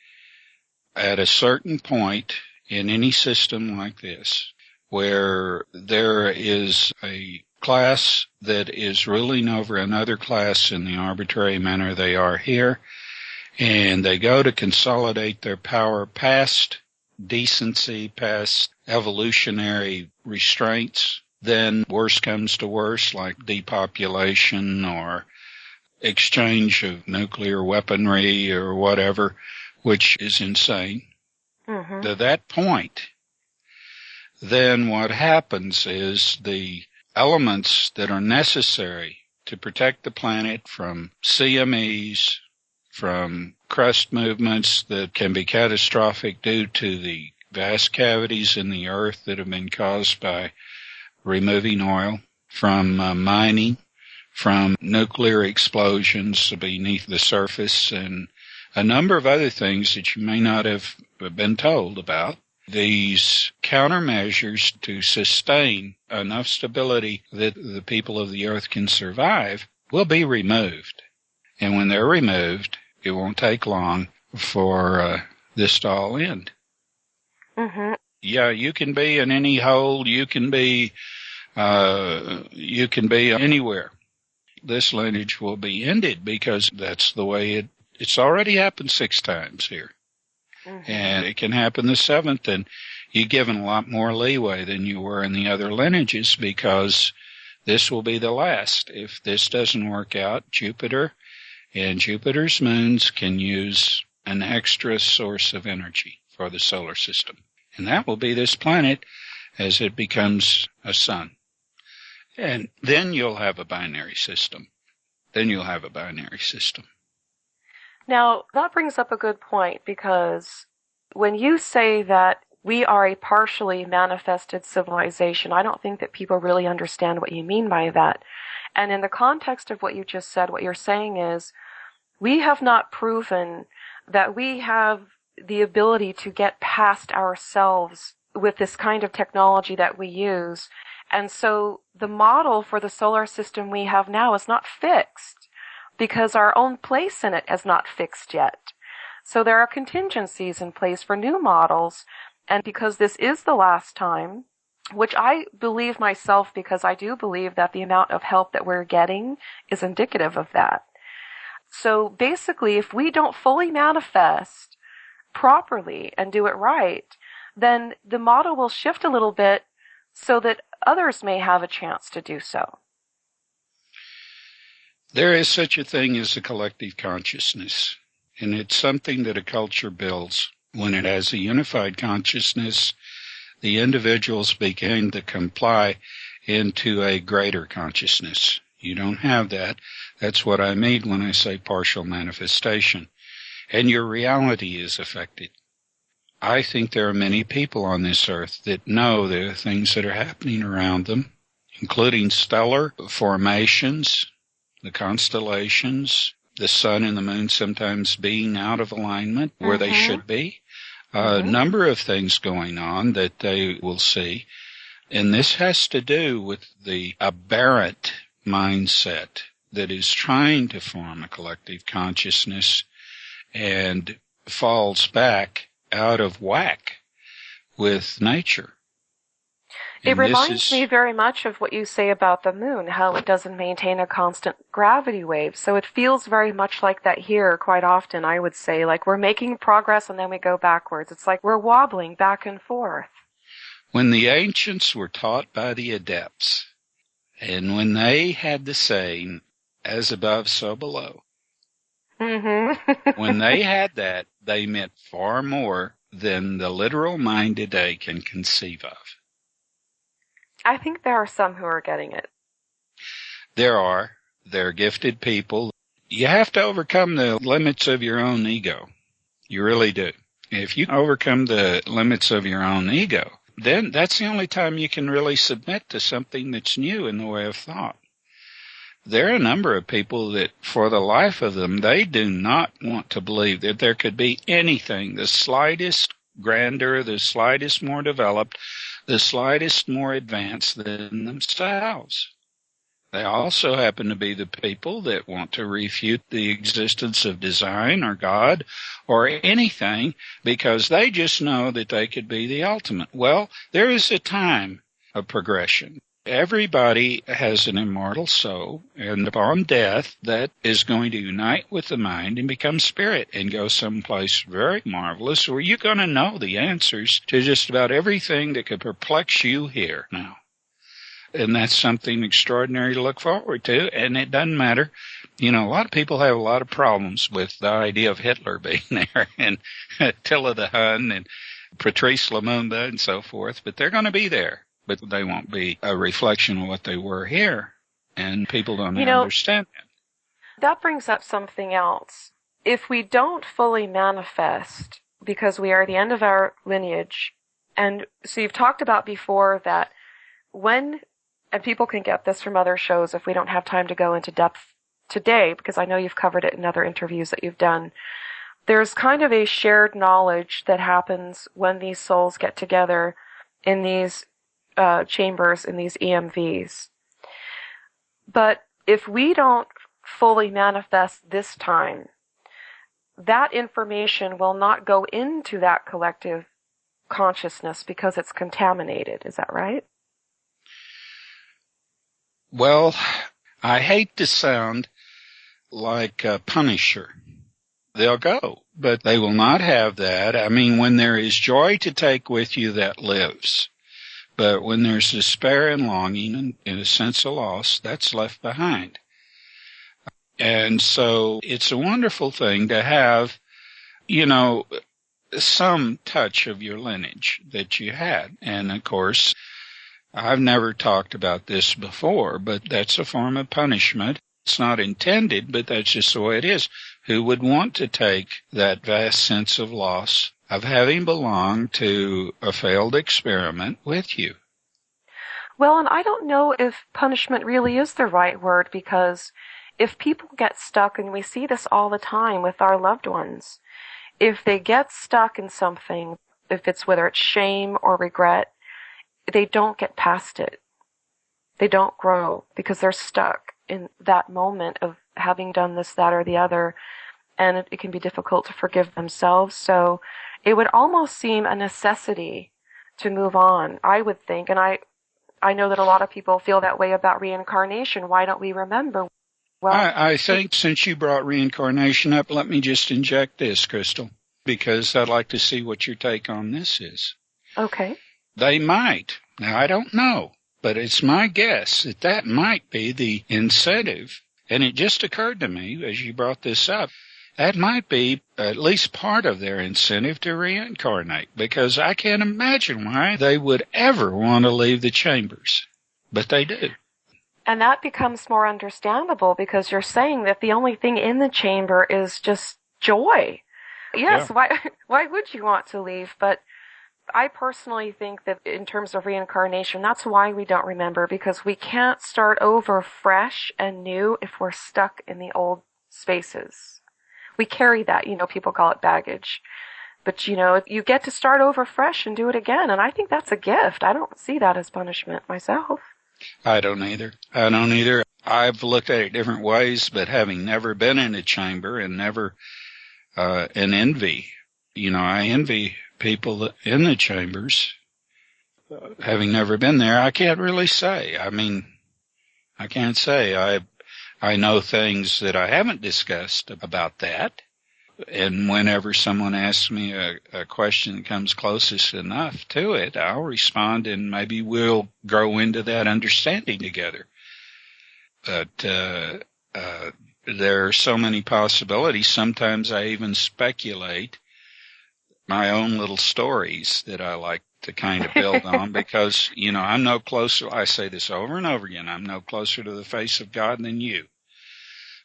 At a certain point in any system like this, where there is a class that is ruling over another class in the arbitrary manner they are here, and they go to consolidate their power past decency, past evolutionary restraints, then worse comes to worse, like depopulation or exchange of nuclear weaponry or whatever, which is insane. Mm-hmm. To that point, then what happens is the elements that are necessary to protect the planet from CMEs, from crust movements that can be catastrophic due to the vast cavities in the earth that have been caused by removing oil, from mining, from nuclear explosions beneath the surface, and a number of other things that you may not have been told about. These countermeasures to sustain enough stability that the people of the earth can survive will be removed. And when they're removed, it won't take long for this to all end. Mm-hmm. Yeah, you can be in any hole. You can be anywhere. This lineage will be ended because that's the way it's already happened 6 times here. Mm-hmm. And it can happen the 7th, and you're given a lot more leeway than you were in the other lineages because this will be the last. If this doesn't work out, Jupiter and Jupiter's moons can use an extra source of energy for the solar system. And that will be this planet as it becomes a sun. And then you'll have a binary system. Now, that brings up a good point because when you say that we are a partially manifested civilization, I don't think that people really understand what you mean by that. And in the context of what you just said, what you're saying is we have not proven that we have the ability to get past ourselves with this kind of technology that we use. And so the model for the solar system we have now is not fixed because our own place in it is not fixed yet. So there are contingencies in place for new models. And because this is the last time, which I believe myself because I do believe that the amount of help that we're getting is indicative of that. So basically, if we don't fully manifest properly and do it right, then the model will shift a little bit so that others may have a chance to do so. There is such a thing as a collective consciousness, and it's something that a culture builds. When it has a unified consciousness, the individuals begin to comply into a greater consciousness. You don't have that. That's what I mean when I say partial manifestation. And your reality is affected. I think there are many people on this earth that know there are things that are happening around them, including stellar formations, the constellations, the sun and the moon sometimes being out of alignment where they should be. A number of things going on that they will see. And this has to do with the aberrant mindset that is trying to form a collective consciousness and falls back out of whack with nature. It reminds me very much of what you say about the moon, how it doesn't maintain a constant gravity wave. So it feels very much like that here quite often, I would say. Like we're making progress and then we go backwards. It's like we're wobbling back and forth. When the ancients were taught by the adepts, and when they had the saying, as above, so below, when they had that, they meant far more than the literal mind today can conceive of. I think there are some who are getting it. There are. They're gifted people. You have to overcome the limits of your own ego. You really do. If you overcome the limits of your own ego, then that's the only time you can really submit to something that's new in the way of thought. There are a number of people that, for the life of them, they do not want to believe that there could be anything, the slightest grander, the slightest more developed, the slightest more advanced than themselves. They also happen to be the people that want to refute the existence of design or God or anything because they just know that they could be the ultimate. Well, there is a time of progression. Everybody has an immortal soul, and upon death, that is going to unite with the mind and become spirit and go someplace very marvelous where you're going to know the answers to just about everything that could perplex you here now. And that's something extraordinary to look forward to, and it doesn't matter. You know, a lot of people have a lot of problems with the idea of Hitler being there, and Attila the Hun, and Patrice Lumumba, and so forth, but they're going to be there. But they won't be a reflection of what they were here, and people don't understand that. That brings up something else. If we don't fully manifest, because we are at the end of our lineage, and so you've talked about before that when, and people can get this from other shows if we don't have time to go into depth today, because I know you've covered it in other interviews that you've done, there's kind of a shared knowledge that happens when these souls get together in these chambers, in these EMVs. But if we don't fully manifest this time, that information will not go into that collective consciousness because it's contaminated. Is that right? Well, I hate to sound like a punisher. They'll go, but they will not have that. I mean, when there is joy to take with you, that lives. But when there's despair and longing and a sense of loss, that's left behind. And so it's a wonderful thing to have, some touch of your lineage that you had. And of course, I've never talked about this before, but that's a form of punishment. It's not intended, but that's just the way it is. Who would want to take that vast sense of loss of having belonged to a failed experiment with you? Well, and I don't know if punishment really is the right word, because if people get stuck, and we see this all the time with our loved ones, if they get stuck in something, if it's whether it's shame or regret, they don't get past it. They don't grow because they're stuck in that moment of having done this, that, or the other, and it can be difficult to forgive themselves. So it would almost seem a necessity to move on, I would think. And I know that a lot of people feel that way about reincarnation. Why don't we remember? Well, I think since you brought reincarnation up, let me just inject this, Crystal, because I'd like to see what your take on this is. Okay. They might. Now, I don't know, but it's my guess that that might be the incentive. And it just occurred to me as you brought this up, that might be at least part of their incentive to reincarnate, because I can't imagine why they would ever want to leave the chambers. But they do. And that becomes more understandable because you're saying that the only thing in the chamber is just joy. Yes, yeah. Why would you want to leave? But I personally think that in terms of reincarnation, that's why we don't remember, because we can't start over fresh and new if we're stuck in the old spaces. We carry that, people call it baggage. But, you get to start over fresh and do it again. And I think that's a gift. I don't see that as punishment myself. I don't either. I've looked at it different ways, but having never been in a chamber and never an envy, I envy people in the chambers. Having never been there, I can't really say. I can't say. I know things that I haven't discussed about that. And whenever someone asks me a question that comes closest enough to it, I'll respond, and maybe we'll grow into that understanding together. But there are so many possibilities. Sometimes I even speculate my own little stories that I like to kind of build on because, I'm no closer. I say this over and over again. I'm no closer to the face of God than you.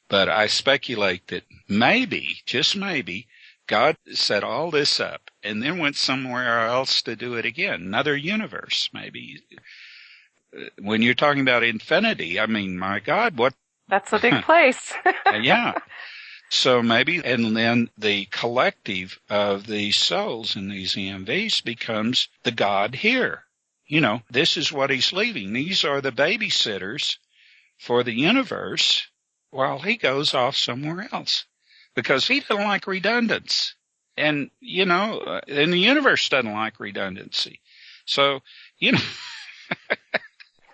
But I speculate that maybe, just maybe, God set all this up and then went somewhere else to do it again. Another universe, maybe. When you're talking about infinity, I mean, my God, what? That's a big place. Yeah. So maybe, and then the collective of these souls in these EMVs becomes the God here. You know, this is what he's leaving. These are the babysitters for the universe while he goes off somewhere else because he doesn't like redundance. And, you know, and the universe doesn't like redundancy. So, you know,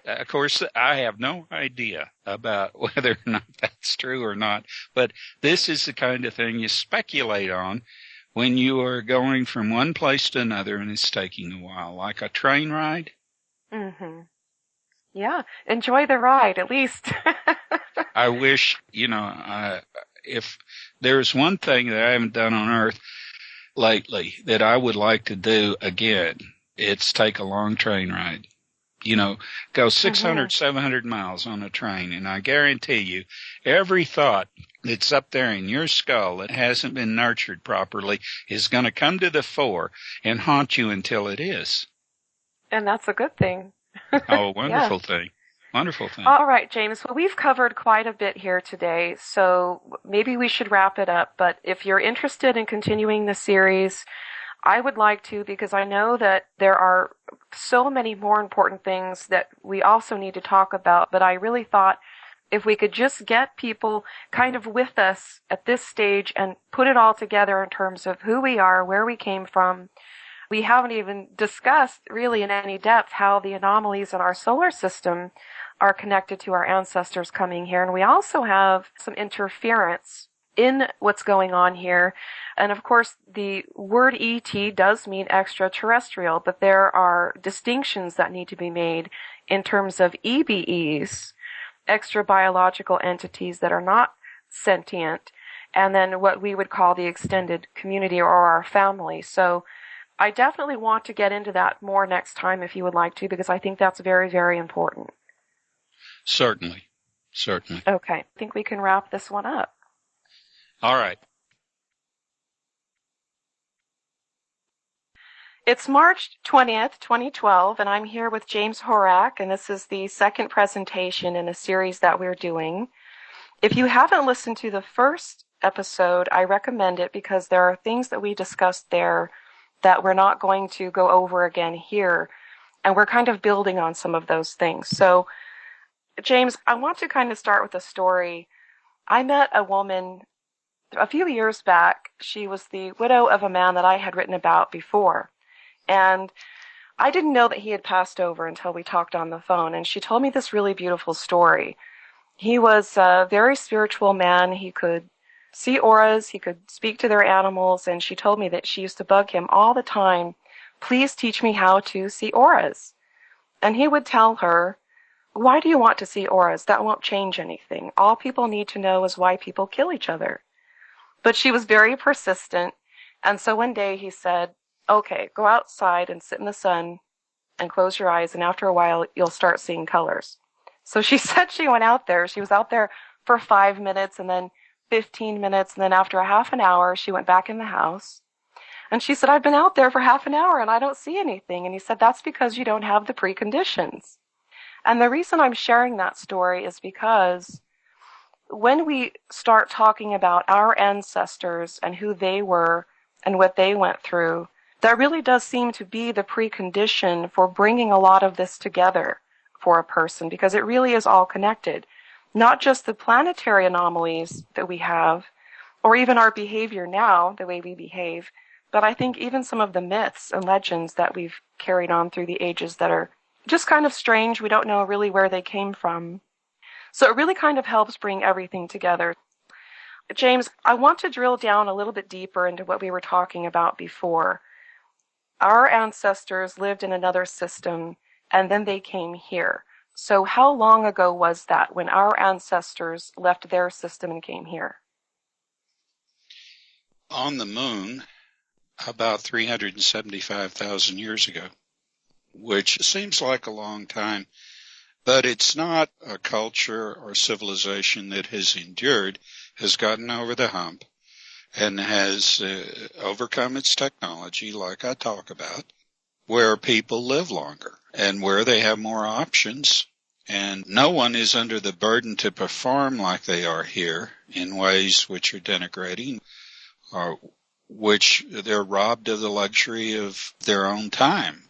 of course, I have no idea about whether or not that's true or not, but this is the kind of thing you speculate on when you are going from one place to another and it's taking a while, like a train ride. Mm-hmm. Yeah, enjoy the ride, at least. I wish, you know, if there's one thing that I haven't done on Earth lately that I would like to do again, it's take a long train ride. You know, go 600, 700 miles on a train, and I guarantee you, every thought that's up there in your skull that hasn't been nurtured properly is going to come to the fore and haunt you until it is. And that's a good thing. Oh, wonderful thing. Wonderful thing. All right, James. Well, we've covered quite a bit here today, so maybe we should wrap it up. But if you're interested in continuing the series, I would like to, because I know that there are so many more important things that we also need to talk about, but I really thought if we could just get people kind of with us at this stage and put it all together in terms of who we are, where we came from. We haven't even discussed really in any depth how the anomalies in our solar system are connected to our ancestors coming here. And we also have some interference in what's going on here. And of course, the word ET does mean extraterrestrial, but there are distinctions that need to be made in terms of EBEs, extra biological entities that are not sentient, and then what we would call the extended community or our family. So I definitely want to get into that more next time if you would like to, because I think that's very, very important. Certainly. Certainly. Okay. I think we can wrap this one up. All right. It's March 20th, 2012, and I'm here with James Horak, and this is the second presentation in a series that we're doing. If you haven't listened to the first episode, I recommend it because there are things that we discussed there that we're not going to go over again here, and we're kind of building on some of those things. So, James, I want to kind of start with a story. I met a woman a few years back. She was the widow of a man that I had written about before. And I didn't know that he had passed over until we talked on the phone. And she told me this really beautiful story. He was a very spiritual man. He could see auras. He could speak to their animals. And she told me that she used to bug him all the time, please teach me how to see auras. And he would tell her, why do you want to see auras? That won't change anything. All people need to know is why people kill each other. But she was very persistent. And so one day he said, okay, go outside and sit in the sun and close your eyes, and after a while, you'll start seeing colors. So she said she went out there. She was out there for 5 minutes, and then 15 minutes, and then after a half an hour, she went back in the house. And she said, I've been out there for half an hour, and I don't see anything. And he said, that's because you don't have the preconditions. And the reason I'm sharing that story is because when we start talking about our ancestors and who they were and what they went through, that really does seem to be the precondition for bringing a lot of this together for a person, because it really is all connected. Not just the planetary anomalies that we have, or even our behavior now, the way we behave, but I think even some of the myths and legends that we've carried on through the ages that are just kind of strange. We don't know really where they came from. So it really kind of helps bring everything together. James, I want to drill down a little bit deeper into what we were talking about before. Our ancestors lived in another system, and then they came here. So how long ago was that when our ancestors left their system and came here? On the moon, about 375,000 years ago, which seems like a long time, But it's not a culture or civilization that has endured, has gotten over the hump, and has overcome its technology, like I talk about, where people live longer and where they have more options. And no one is under the burden to perform like they are here in ways which are denigrating, or which they're robbed of the luxury of their own time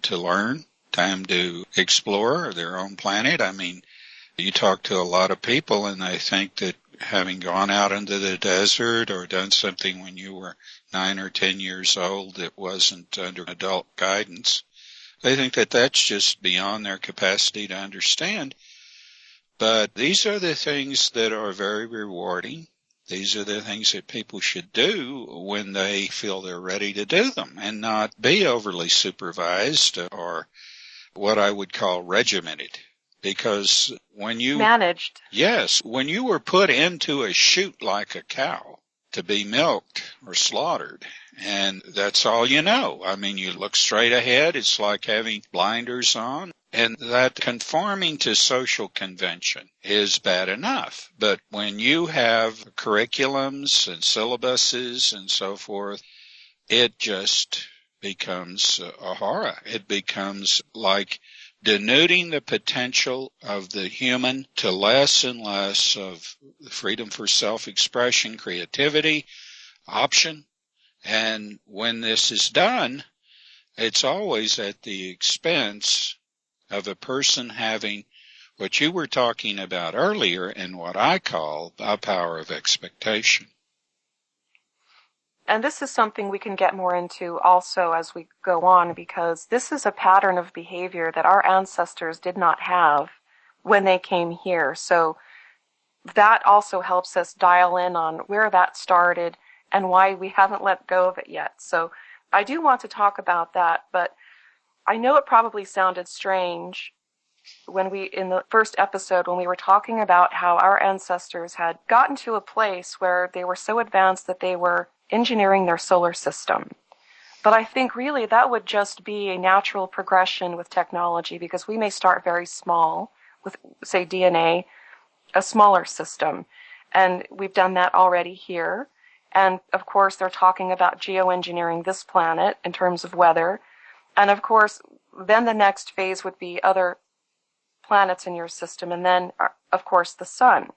to learn, time to explore their own planet. I mean, you talk to a lot of people and they think that having gone out into the desert or done something when you were 9 or 10 years old that wasn't under adult guidance, they think that that's just beyond their capacity to understand. But these are the things that are very rewarding. These are the things that people should do when they feel they're ready to do them, and not be overly supervised or what I would call regimented. Because when you... Managed. Yes, when you were put into a chute like a cow to be milked or slaughtered, and that's all you know. I mean, you look straight ahead. It's like having blinders on. And that conforming to social convention is bad enough. But when you have curriculums and syllabuses and so forth, it just becomes a horror. It becomes like denuding the potential of the human to less and less of freedom for self-expression, creativity, option. And when this is done, it's always at the expense of a person having what you were talking about earlier and what I call a power of expectation. And this is something we can get more into also as we go on, because this is a pattern of behavior that our ancestors did not have when they came here. So that also helps us dial in on where that started and why we haven't let go of it yet. So I do want to talk about that, but I know it probably sounded strange when in the first episode, when we were talking about how our ancestors had gotten to a place where they were so advanced that they were engineering their solar system. But I think really that would just be a natural progression with technology, because we may start very small with, say, DNA, a smaller system. And we've done that already here. And of course, they're talking about geoengineering this planet in terms of weather. And of course, then the next phase would be other planets in your system, and then, of course, the sun.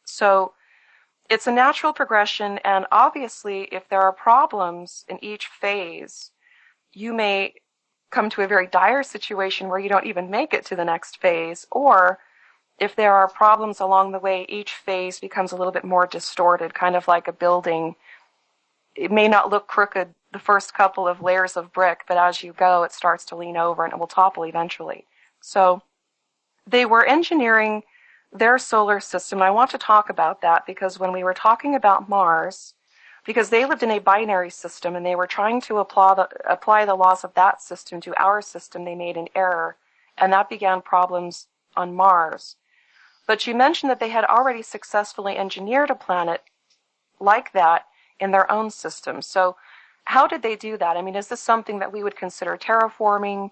So it's a natural progression, and obviously, if there are problems in each phase, you may come to a very dire situation where you don't even make it to the next phase, or if there are problems along the way, each phase becomes a little bit more distorted, kind of like a building. It may not look crooked the first couple of layers of brick, but as you go, it starts to lean over and it will topple eventually. So they were engineering their solar system. I want to talk about that because when we were talking about Mars, because they lived in a binary system and they were trying to apply the laws of that system to our system, they made an error, and that began problems on Mars. But you mentioned that they had already successfully engineered a planet like that in their own system. So how did they do that? I mean, is this something that we would consider terraforming?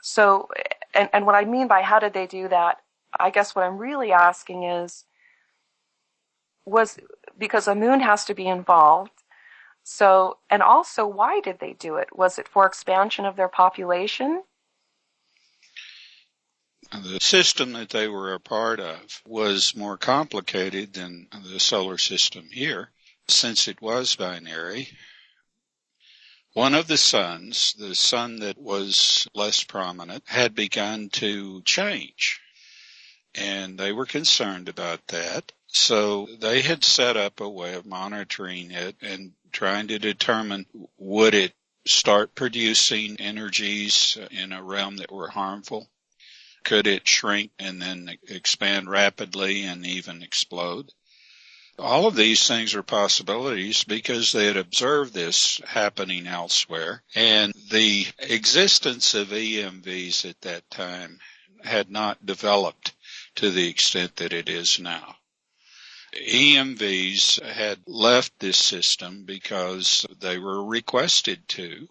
So, and what I mean by how did they do that, I guess what I'm really asking is, was because a moon has to be involved. So, and also, why did they do it? Was it for expansion of their population? The system that they were a part of was more complicated than the solar system here, since it was binary. One of the suns, the sun that was less prominent, had begun to change, and they were concerned about that. So they had set up a way of monitoring it and trying to determine, would it start producing energies in a realm that were harmful? Could it shrink and then expand rapidly and even explode? All of these things are possibilities because they had observed this happening elsewhere. And the existence of EMVs at that time had not developed to the extent that it is now. EMVs had left this system because they were requested to.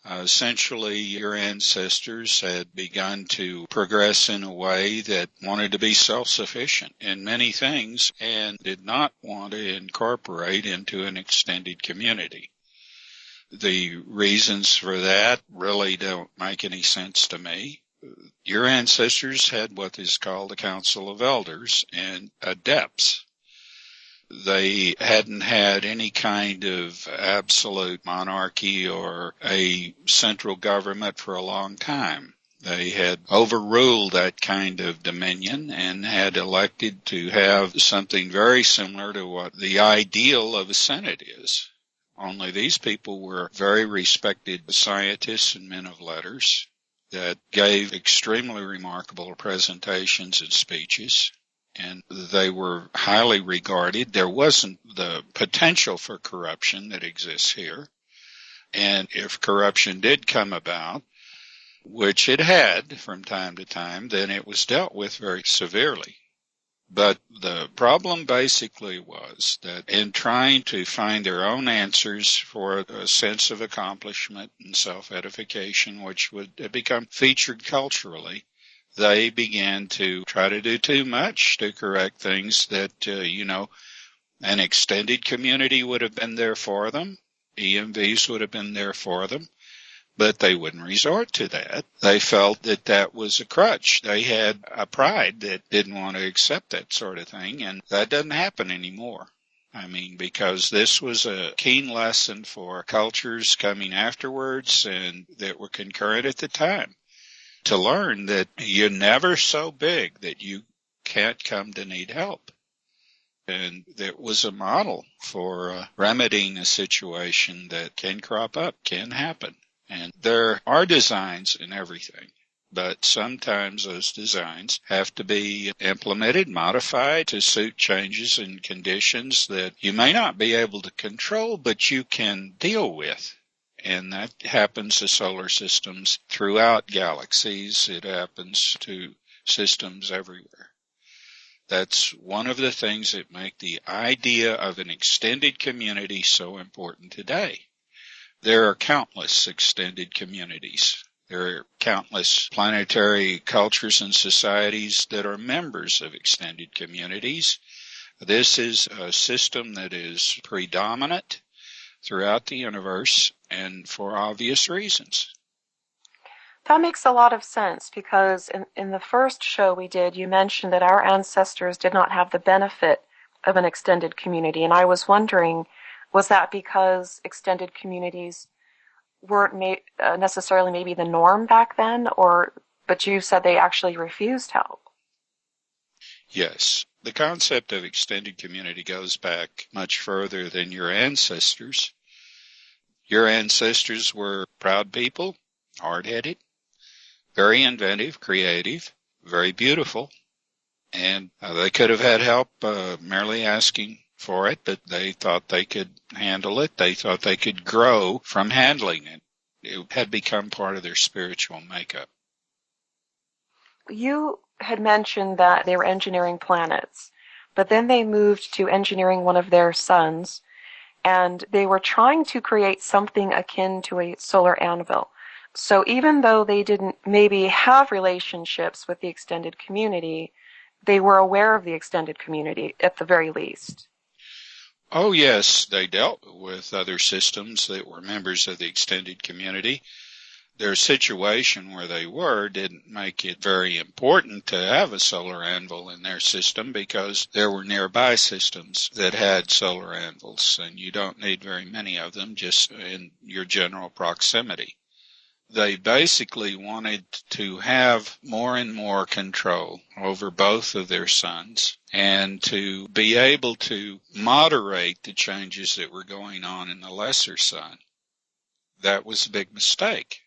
Essentially, your ancestors had begun to progress in a way that wanted to be self-sufficient in many things and did not want to incorporate into an extended community. The reasons for that really don't make any sense to me. Your ancestors had what is called a council of elders and adepts. They hadn't had any kind of absolute monarchy or a central government for a long time. They had overruled that kind of dominion and had elected to have something very similar to what the ideal of a Senate is. Only these people were very respected scientists and men of letters that gave extremely remarkable presentations and speeches. And they were highly regarded. There wasn't the potential for corruption that exists here. And if corruption did come about, which it had from time to time, then it was dealt with very severely. But the problem basically was that in trying to find their own answers for a sense of accomplishment and self-edification, which would become featured culturally, they began to try to do too much to correct things that, an extended community would have been there for them. EMVs would have been there for them. But they wouldn't resort to that. They felt that that was a crutch. They had a pride that didn't want to accept that sort of thing, and that doesn't happen anymore. Because this was a keen lesson for cultures coming afterwards and that were concurrent at the time, to learn that you're never so big that you can't come to need help. And that was a model for remedying a situation that can crop up, can happen. And there are designs in everything, but sometimes those designs have to be implemented, modified to suit changes in conditions that you may not be able to control, but you can deal with. And that happens to solar systems throughout galaxies. It happens to systems everywhere. That's one of the things that make the idea of an extended community so important today. There are countless extended communities. There are countless planetary cultures and societies that are members of extended communities. This is a system that is predominant throughout the universe, and for obvious reasons. That makes a lot of sense because in the first show we did, you mentioned that our ancestors did not have the benefit of an extended community, and I was wondering, was that because extended communities weren't necessarily maybe the norm back then, but you said they actually refused help? Yes. The concept of extended community goes back much further than your ancestors. Your ancestors were proud people, hard-headed, very inventive, creative, very beautiful, and they could have had help merely asking for it, but they thought they could handle it. They thought they could grow from handling it. It had become part of their spiritual makeup. You had mentioned that they were engineering planets, but then they moved to engineering one of their suns, and they were trying to create something akin to a solar anvil. So even though they didn't maybe have relationships with the extended community, they were aware of the extended community at the very least. Oh, yes, they dealt with other systems that were members of the extended community. Their situation where they were didn't make it very important to have a solar anvil in their system because there were nearby systems that had solar anvils, and you don't need very many of them just in your general proximity. They basically wanted to have more and more control over both of their suns and to be able to moderate the changes that were going on in the lesser sun. That was a big mistake.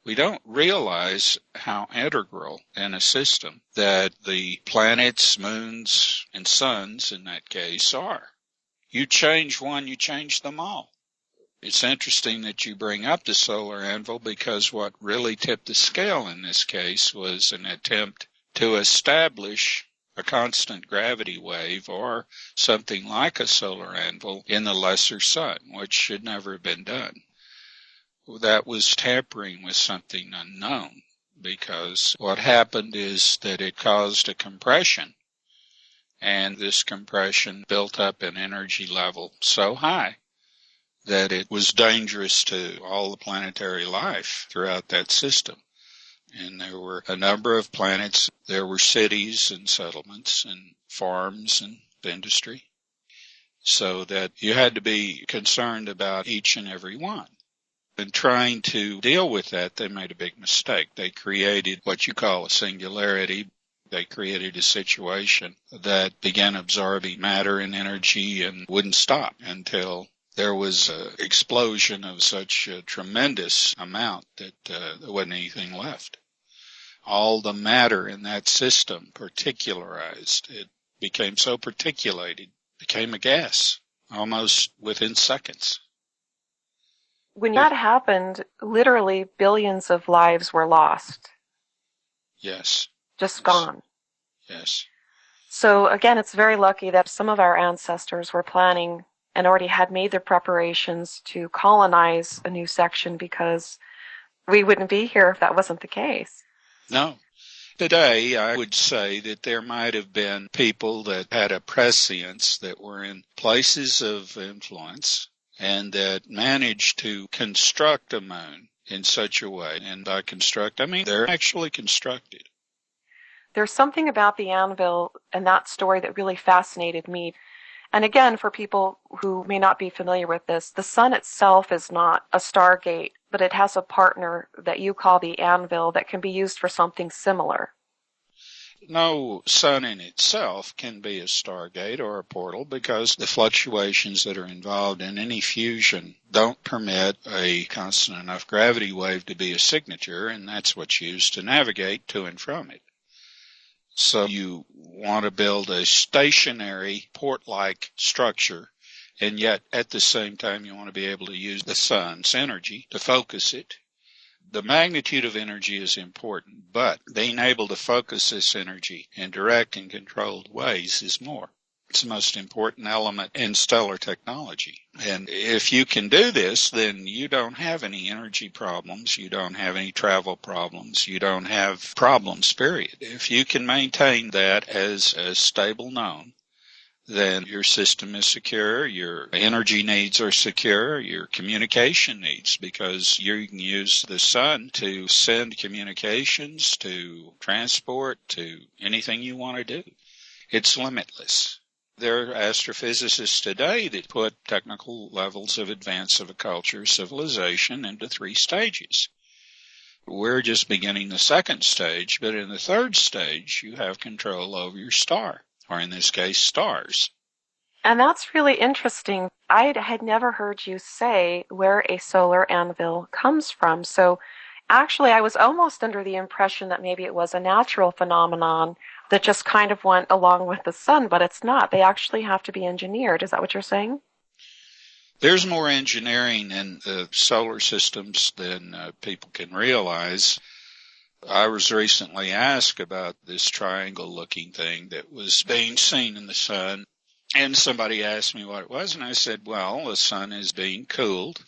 We don't realize how integral in a system that the planets, moons, and suns, in that case, are. You change one, you change them all. It's interesting that you bring up the solar anvil because what really tipped the scale in this case was an attempt to establish a constant gravity wave or something like a solar anvil in the lesser sun, which should never have been done. that was tampering with something unknown, because what happened is that it caused a compression, and this compression built up an energy level so high that it was dangerous to all the planetary life throughout that system. And there were a number of planets. There were cities and settlements and farms and industry, so that you had to be concerned about each and every one. In trying to deal with that, they made a big mistake. They created what you call a singularity. They created a situation that began absorbing matter and energy and wouldn't stop until there was an explosion of such a tremendous amount that there wasn't anything left. All the matter in that system particularized. It became so particulated, became a gas, almost within seconds. When that happened, literally billions of lives were lost. Yes. Just gone. Yes. So again, it's very lucky that some of our ancestors were planning and already had made their preparations to colonize a new section, because we wouldn't be here if that wasn't the case. No. Today, I would say that there might have been people that had a prescience that were in places of influence and that managed to construct a moon in such a way. And by construct, I mean they're actually constructed. There's something about the Anvil and that story that really fascinated me. And again, for people who may not be familiar with this, the sun itself is not a stargate, but it has a partner that you call the Anvil that can be used for something similar. No sun in itself can be a stargate or a portal, because the fluctuations that are involved in any fusion don't permit a constant enough gravity wave to be a signature, and that's what's used to navigate to and from it. So you want to build a stationary port-like structure, and yet at the same time you want to be able to use the sun's energy to focus it. The magnitude of energy is important, but being able to focus this energy in direct and controlled ways is more. It's the most important element in stellar technology. And if you can do this, then you don't have any energy problems. You don't have any travel problems. You don't have problems, period. If you can maintain that as a stable known, then your system is secure, your energy needs are secure, your communication needs, because you can use the sun to send communications, to transport, to anything you want to do. It's limitless. There are astrophysicists today that put technical levels of advance of a culture, civilization, into 3 stages. We're just beginning the 2nd stage, but in the 3rd stage, you have control over your star, or in this case, stars. And that's really interesting. I had never heard you say where a solar anvil comes from. So actually, I was almost under the impression that maybe it was a natural phenomenon that just kind of went along with the sun, but it's not. They actually have to be engineered. Is that what you're saying? There's more engineering in the solar systems than people can realize. I was recently asked about this triangle-looking thing that was being seen in the sun, and somebody asked me what it was, and I said, well, the sun is being cooled.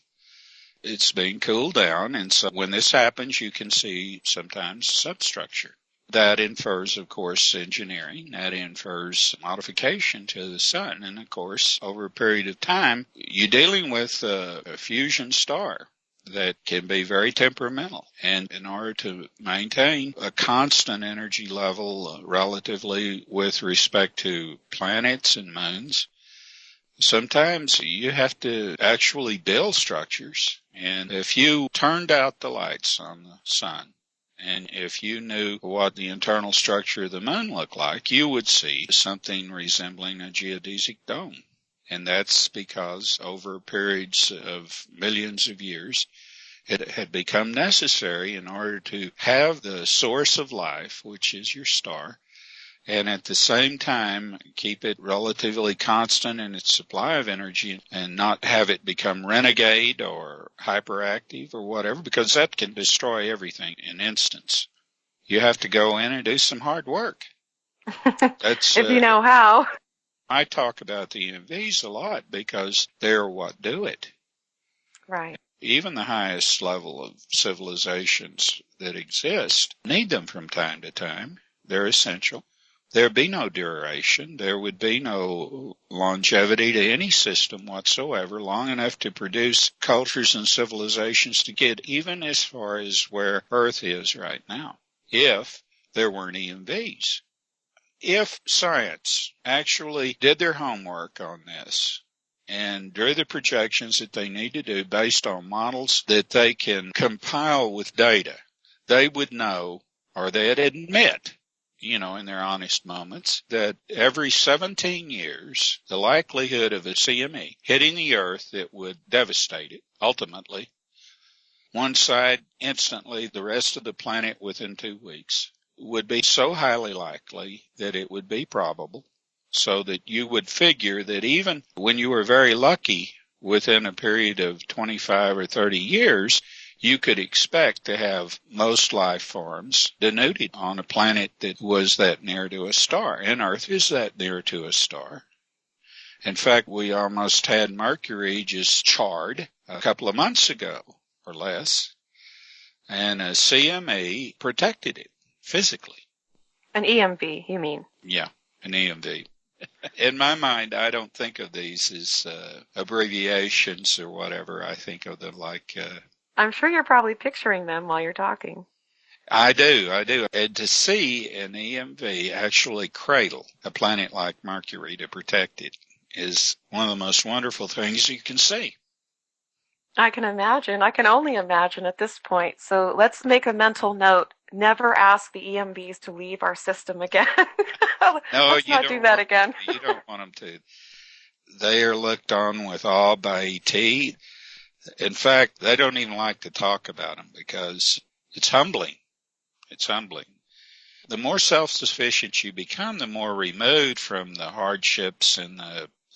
It's being cooled down, and so when this happens, you can see sometimes substructure. That infers, of course, engineering. That infers modification to the sun. And, of course, over a period of time, you're dealing with a fusion star that can be very temperamental. And in order to maintain a constant energy level relatively with respect to planets and moons, sometimes you have to actually build structures. And if you turned out the lights on the sun, and if you knew what the internal structure of the moon looked like, you would see something resembling a geodesic dome. And that's because over periods of millions of years, it had become necessary in order to have the source of life, which is your star, and at the same time keep it relatively constant in its supply of energy and not have it become renegade or hyperactive or whatever, because that can destroy everything in instants. You have to go in and do some hard work. That's if you know how. I talk about the EMVs a lot because they're what do it. Right. Even the highest level of civilizations that exist need them from time to time. They're essential. There'd be no duration. There would be no longevity to any system whatsoever, long enough to produce cultures and civilizations to get even as far as where Earth is right now, if there weren't EMVs. If science actually did their homework on this and drew the projections that they need to do based on models that they can compile with data, they would know, or they'd admit, in their honest moments, that every 17 years, the likelihood of a CME hitting the Earth that would devastate it, ultimately, one side instantly, the rest of the planet within 2 weeks, would be so highly likely that it would be probable, so that you would figure that even when you were very lucky within a period of 25 or 30 years, you could expect to have most life forms denuded on a planet that was that near to a star. And Earth is that near to a star. In fact, we almost had Mercury just charred a couple of months ago or less, and a CME protected it physically. An EMV, you mean? Yeah, an EMV. In my mind, I don't think of these as abbreviations or whatever. I think of them like... I'm sure you're probably picturing them while you're talking. I do. And to see an EMV actually cradle a planet like Mercury to protect it is one of the most wonderful things you can see. I can imagine. I can only imagine at this point. So let's make a mental note. Never ask the EMVs to leave our system again. No, let's not do that again. You don't want them to. They are looked on with awe by ET. In fact, they don't even like to talk about them because it's humbling. It's humbling. The more self-sufficient you become, the more removed from the hardships and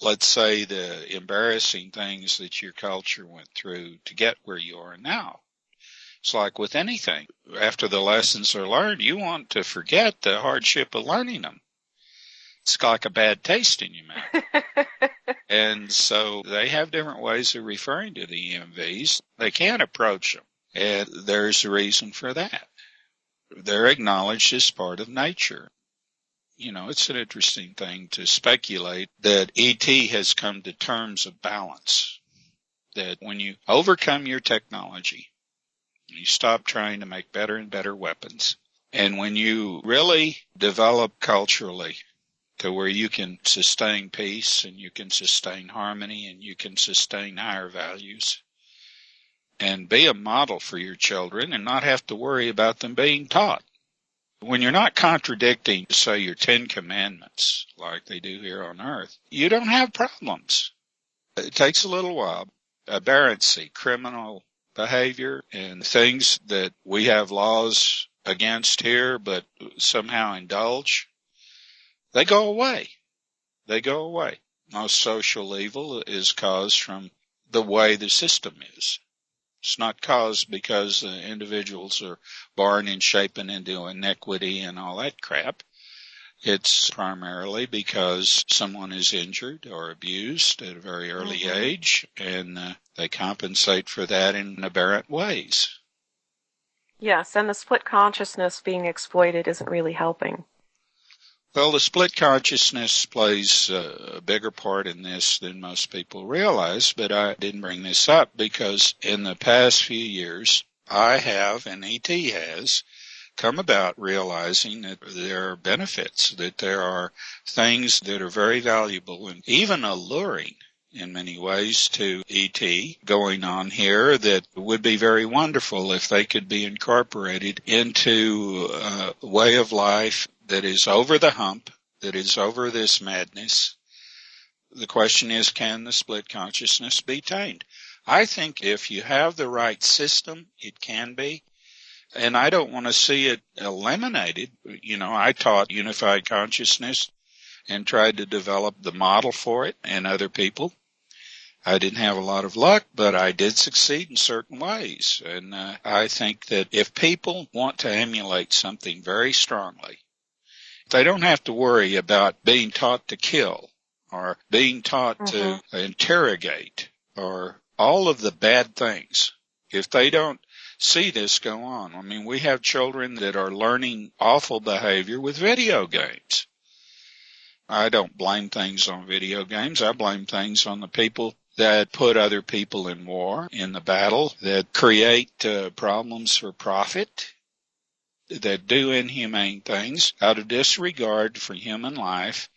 let's say, the embarrassing things that your culture went through to get where you are now. It's like with anything. After the lessons are learned, you want to forget the hardship of learning them. It's like a bad taste in your mouth. And so they have different ways of referring to the EMVs. They can't approach them. And there's a reason for that. They're acknowledged as part of nature. It's an interesting thing to speculate that ET has come to terms of balance. That when you overcome your technology, you stop trying to make better and better weapons. And when you really develop culturally to where you can sustain peace and you can sustain harmony and you can sustain higher values and be a model for your children and not have to worry about them being taught. When you're not contradicting, say, your 10 Commandments like they do here on Earth, you don't have problems. It takes a little while. Aberrancy, criminal behavior, and things that we have laws against here but somehow indulge, they go away. They go away. Most social evil is caused from the way the system is. It's not caused because individuals are born and shapen into inequity and all that crap. It's primarily because someone is injured or abused at a very early age, and they compensate for that in aberrant ways. Yes, and the split consciousness being exploited isn't really helping. Well, the split consciousness plays a bigger part in this than most people realize, but I didn't bring this up because in the past few years, I have, and ET has, come about realizing that there are benefits, that there are things that are very valuable and even alluring in many ways to ET going on here that would be very wonderful if they could be incorporated into a way of life that is over the hump, that is over this madness. The question is, can the split consciousness be tamed? I think if you have the right system, it can be. And I don't want to see it eliminated. I taught unified consciousness and tried to develop the model for it and other people. I didn't have a lot of luck, but I did succeed in certain ways. And I think that if people want to emulate something very strongly, they don't have to worry about being taught to kill or being taught to interrogate or all of the bad things, if they don't see this go on. I mean, we have children that are learning awful behavior with video games. I don't blame things on video games. I blame things on the people that put other people in war, in the battle, that create problems for profit, that do inhumane things out of disregard for human life,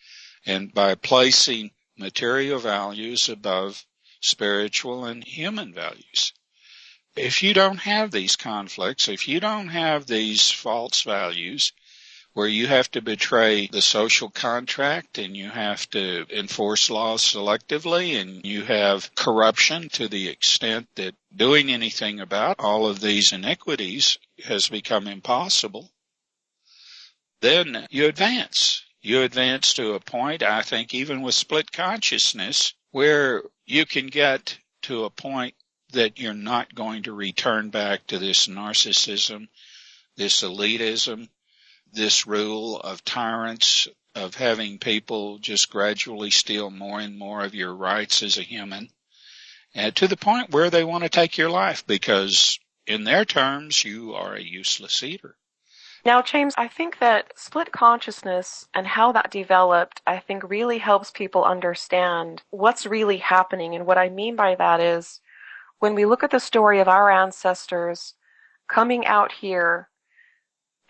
and by placing material values above spiritual and human values. If you don't have these conflicts, if you don't have these false values, where you have to betray the social contract and you have to enforce laws selectively and you have corruption to the extent that doing anything about all of these iniquities has become impossible, then you advance. You advance to a point, I think, even with split consciousness, where you can get to a point that you're not going to return back to this narcissism, this elitism, this rule of tyrants, of having people just gradually steal more and more of your rights as a human, and to the point where they want to take your life because, in their terms, you are a useless eater. Now, James, I think that split consciousness and how that developed, I think really helps people understand what's really happening. And what I mean by that is, when we look at the story of our ancestors coming out here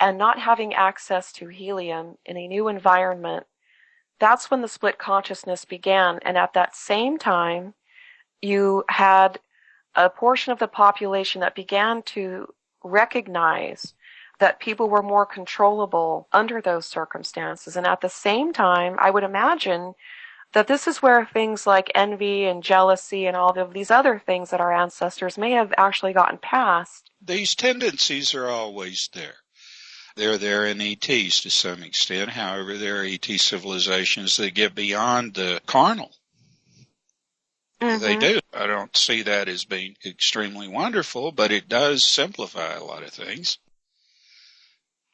and not having access to helium in a new environment, that's when the split consciousness began. And at that same time, you had a portion of the population that began to recognize that people were more controllable under those circumstances. And at the same time, I would imagine that this is where things like envy and jealousy and all of these other things that our ancestors may have actually gotten past. These tendencies are always there. They're there in ETs to some extent. However, there are ET civilizations that get beyond the carnal. Mm-hmm. They do. I don't see that as being extremely wonderful, but it does simplify a lot of things.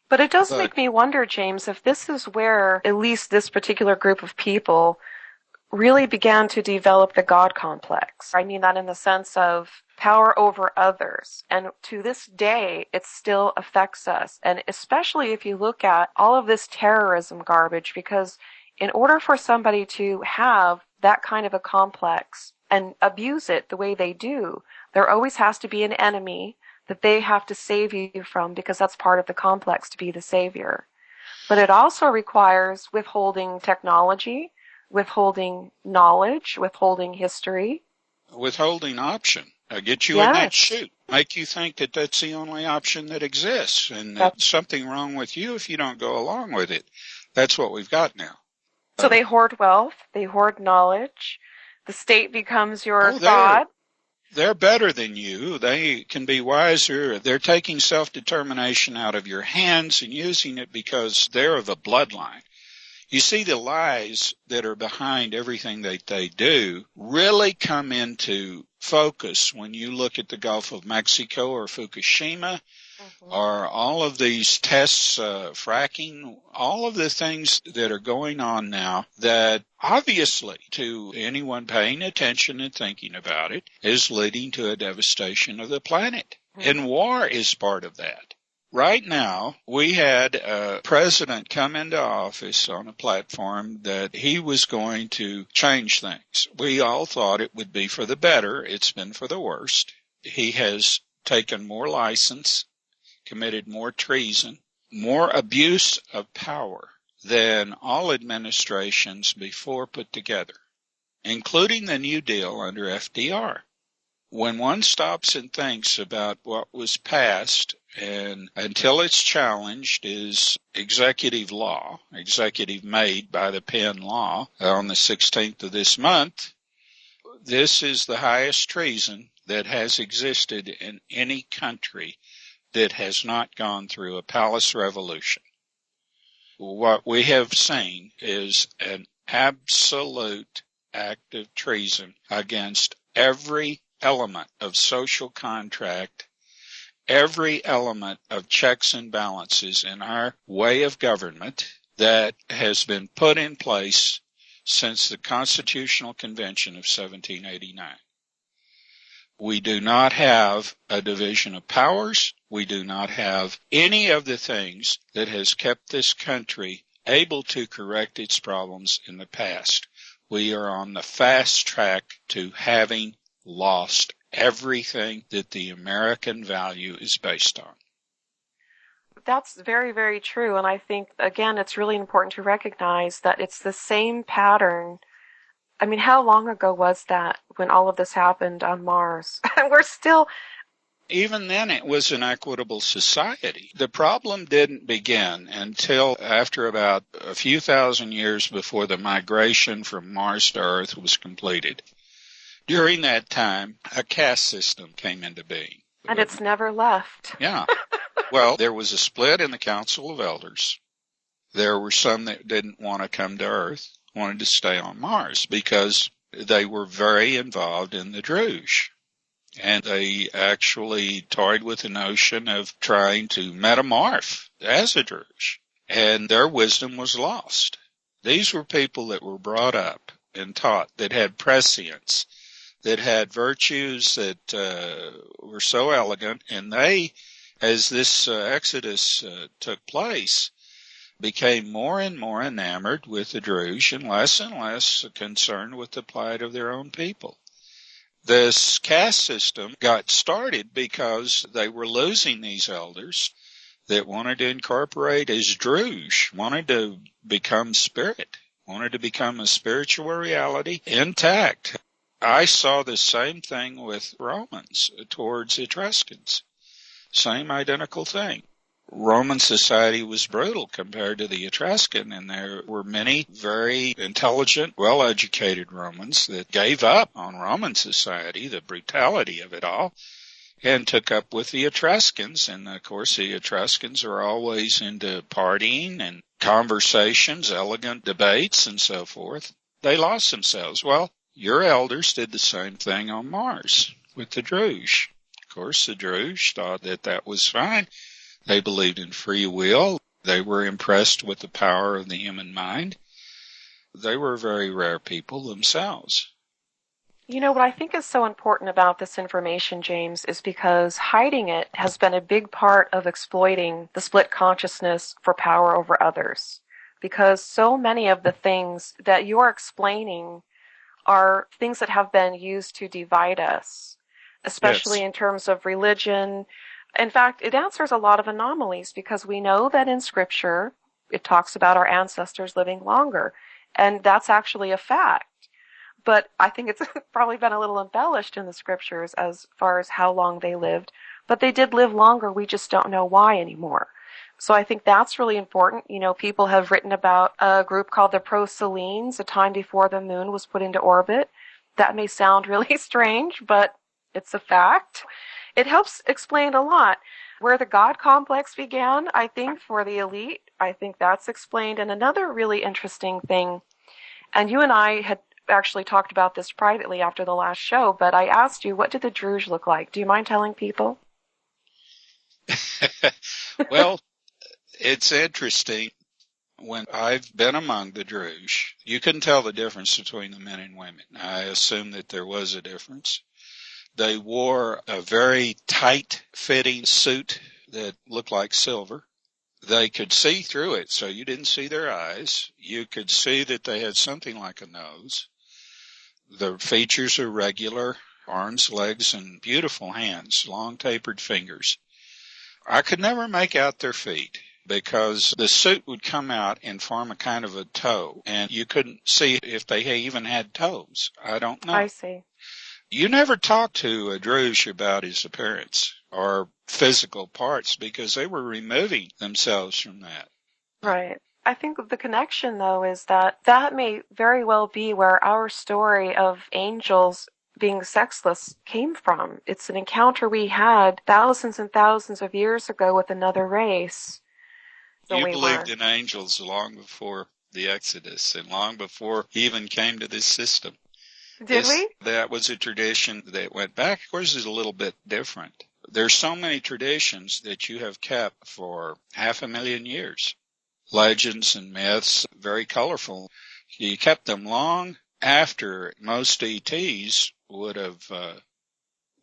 But it does make me wonder, James, if this is where at least this particular group of people really began to develop the God complex. I mean that in the sense of power over others. And to this day, it still affects us. And especially if you look at all of this terrorism garbage, because in order for somebody to have that kind of a complex and abuse it the way they do, there always has to be an enemy that they have to save you from, because that's part of the complex, to be the savior. But it also requires withholding technology, withholding knowledge, withholding history. Withholding option. Get you in that chute. Make you think that that's the only option that exists, and that's something wrong with you if you don't go along with it. That's what we've got now. So they hoard wealth, they hoard knowledge, the state becomes your god. They're better than you. They can be wiser. They're taking self-determination out of your hands and using it because they're of a bloodline. You see, the lies that are behind everything that they do really come into focus when you look at the Gulf of Mexico or Fukushima, or all of these tests, fracking, all of the things that are going on now that obviously, to anyone paying attention and thinking about it, is leading to a devastation of the planet. And war is part of that. Right now, we had a president come into office on a platform that he was going to change things. We all thought it would be for the better. It's been for the worst. He has taken more license, committed more treason, more abuse of power than all administrations before put together, including the New Deal under FDR. When one stops and thinks about what was passed, and until it's challenged, is executive law, executive made by the Penn Law on the 16th of this month, this is the highest treason that has existed in any country that has not gone through a palace revolution. What we have seen is an absolute act of treason against every element of social contract, every element of checks and balances in our way of government that has been put in place since the Constitutional Convention of 1789. We do not have a division of powers. We do not have any of the things that has kept this country able to correct its problems in the past. We are on the fast track to having lost everything that the American value is based on. That's very, very true. And I think, again, it's really important to recognize that it's the same pattern. I mean, how long ago was that when all of this happened on Mars? We're still... Even then, it was an equitable society. The problem didn't begin until after about a few thousand years before the migration from Mars to Earth was completed. During that time, a caste system came into being. And it's never left. Yeah. Well, there was a split in the Council of Elders. There were some that didn't want to come to Earth, wanted to stay on Mars because they were very involved in the Duge. And they actually toyed with the notion of trying to metamorph as a Duge. And their wisdom was lost. These were people that were brought up and taught that had prescience, that had virtues that were so elegant. And they, as this exodus took place, became more and more enamored with the Duge and less concerned with the plight of their own people. This caste system got started because they were losing these elders that wanted to incorporate as Duge, wanted to become spirit, wanted to become a spiritual reality intact. I saw the same thing with Romans towards Etruscans. Same identical thing. Roman society was brutal compared to the Etruscan, and there were many very intelligent, well-educated Romans that gave up on Roman society, the brutality of it all, and took up with the Etruscans. And, of course, the Etruscans are always into partying and conversations, elegant debates, and so forth. They lost themselves. Well, your elders did the same thing on Mars with the Duge. Of course, the Duge thought that that was fine. They believed in free will. They were impressed with the power of the human mind. They were very rare people themselves. You know, what I think is so important about this information, James, is because hiding it has been a big part of exploiting the split consciousness for power over others. Because so many of the things that you're explaining are things that have been used to divide us, especially in terms of religion. In fact, it answers a lot of anomalies because we know that in Scripture it talks about our ancestors living longer, and that's actually a fact. But I think it's probably been a little embellished in the Scriptures as far as how long they lived. But they did live longer, we just don't know why anymore. So I think that's really important. You know, people have written about a group called the Procelines, a time before the moon was put into orbit. That may sound really strange, but it's a fact. It helps explain a lot. Where the God complex began, I think, for the elite, I think that's explained. And another really interesting thing, and you and I had actually talked about this privately after the last show, but I asked you, what did the Duge look like? Do you mind telling people? Well, it's interesting. When I've been among the Duge, you couldn't tell the difference between the men and women. I assume that there was a difference. They wore a very tight-fitting suit that looked like silver. They could see through it, so you didn't see their eyes. You could see that they had something like a nose. The features are regular, arms, legs, and beautiful hands, long tapered fingers. I could never make out their feet because the suit would come out and form a kind of a toe, and you couldn't see if they even had toes. I don't know. I see. You never talked to a Duge about his appearance or physical parts because they were removing themselves from that. Right. I think the connection, though, is that that may very well be where our story of angels being sexless came from. It's an encounter we had thousands and thousands of years ago with another race. So You we believed weren't. in angels long before the Exodus and long before he even came to this system. Did we? That was a tradition that went back. Of course, it's a little bit different. There's so many traditions that you have kept for 500,000 years. Legends and myths, very colorful. You kept them long after most ETs would have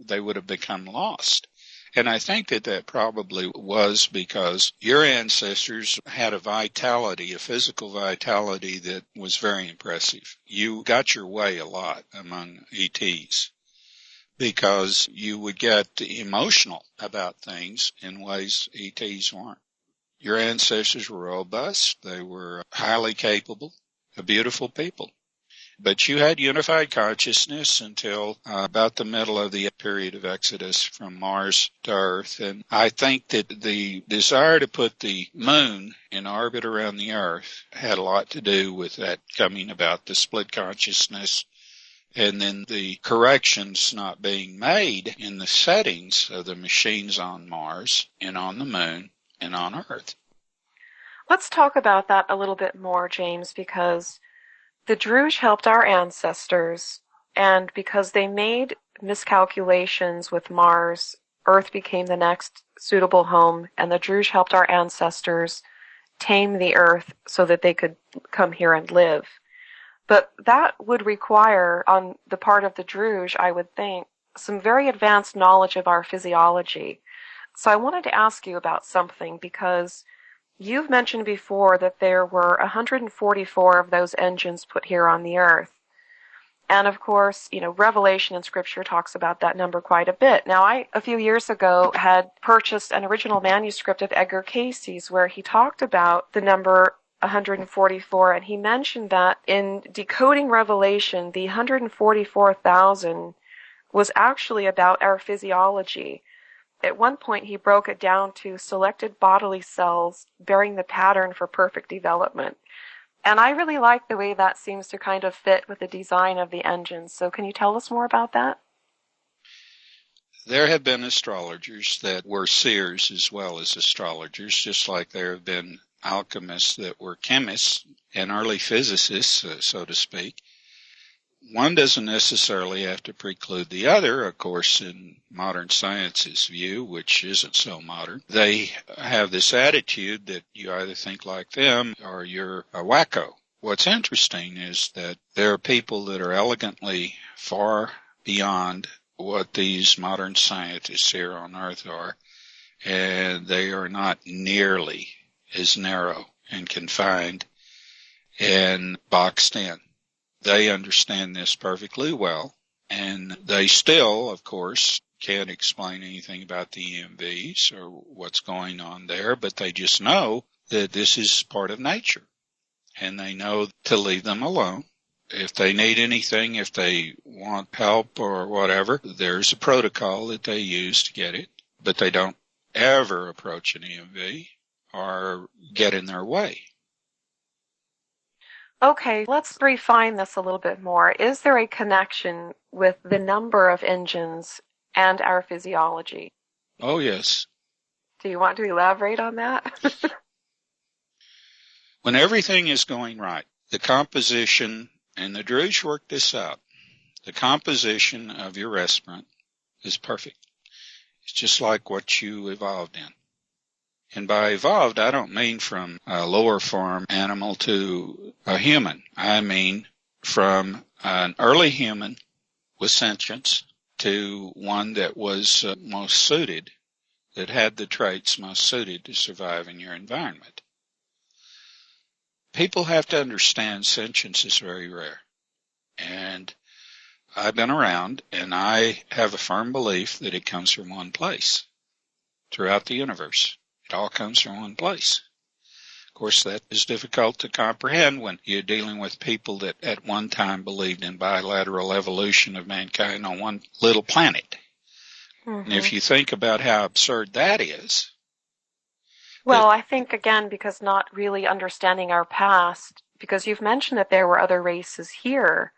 they would have become lost. And I think that probably was because your ancestors had a vitality, a physical vitality that was very impressive. You got your way a lot among ETs because you would get emotional about things in ways ETs weren't. Your ancestors were robust. They were highly capable, beautiful people. But you had unified consciousness until about the middle of the period of Exodus from Mars to Earth. And I think that the desire to put the moon in orbit around the Earth had a lot to do with that coming about, the split consciousness, and then the corrections not being made in the settings of the machines on Mars and on the moon and on Earth. Let's talk about that a little bit more, James, because the Duge helped our ancestors, and because they made miscalculations with Mars, Earth became the next suitable home, and the Duge helped our ancestors tame the Earth so that they could come here and live. But that would require, on the part of the Duge, I would think, some very advanced knowledge of our physiology. So I wanted to ask you about something, because you've mentioned before that there were 144 of those engines put here on the Earth. And of course, Revelation in Scripture talks about that number quite a bit. Now, I, a few years ago, had purchased an original manuscript of Edgar Cayce's where he talked about the number 144, and he mentioned that in decoding Revelation, the 144,000 was actually about our physiology. At one point, he broke it down to selected bodily cells bearing the pattern for perfect development. And I really like the way that seems to kind of fit with the design of the engines. So can you tell us more about that? There have been astrologers that were seers as well as astrologers, just like there have been alchemists that were chemists and early physicists, so to speak. One doesn't necessarily have to preclude the other, of course, in modern science's view, which isn't so modern. They have this attitude that you either think like them or you're a wacko. What's interesting is that there are people that are elegantly far beyond what these modern scientists here on Earth are, and they are not nearly as narrow and confined and boxed in. They understand this perfectly well, and they still, of course, can't explain anything about the EMVs or what's going on there, but they just know that this is part of nature, and they know to leave them alone. If they need anything, if they want help or whatever, there's a protocol that they use to get it, but they don't ever approach an EMV or get in their way. Okay, let's refine this a little bit more. Is there a connection with the number of engines and our physiology? Oh, yes. Do you want to elaborate on that? When everything is going right, the composition, and the Duge worked this out, the composition of your respirant is perfect. It's just like what you evolved in. And by evolved, I don't mean from a lower form animal to a human. I mean from an early human with sentience to one that was most suited, that had the traits most suited to survive in your environment. People have to understand sentience is very rare. And I've been around, and I have a firm belief that it comes from one place throughout the universe. It all comes from one place. Of course, that is difficult to comprehend when you're dealing with people that at one time believed in bilateral evolution of mankind on one little planet. Mm-hmm. And if you think about how absurd that is. Well, I think, again, because not really understanding our past, because you've mentioned that there were other races here,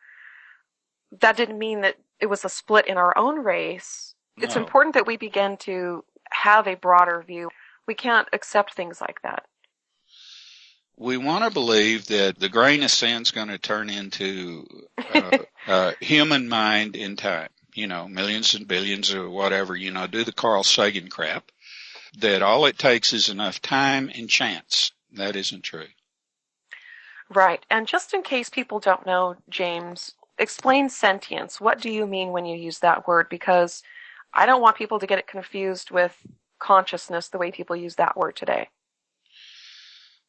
that didn't mean that it was a split in our own race. No. It's important that we begin to have a broader view. We can't accept things like that. We want to believe that the grain of sand is going to turn into human mind in time. Millions and billions or whatever, do the Carl Sagan crap. That all it takes is enough time and chance. That isn't true. Right. And just in case people don't know, James, explain sentience. What do you mean when you use that word? Because I don't want people to get it confused with consciousness the way people use that word today.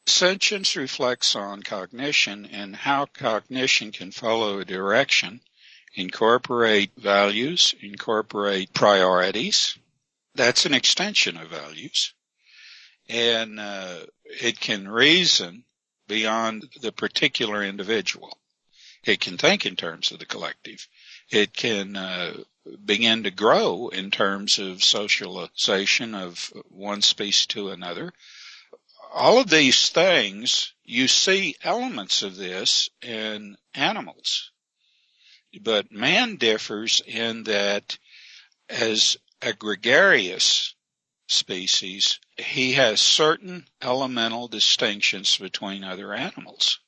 Sentience reflects on cognition and how cognition can follow a direction, incorporate values, incorporate priorities. That's an extension of values. And it can reason beyond the particular individual. It can think in terms of the collective. It can begin to grow in terms of socialization of one species to another. All of these things, you see elements of this in animals. But man differs in that as a gregarious species, he has certain elemental distinctions between other animals.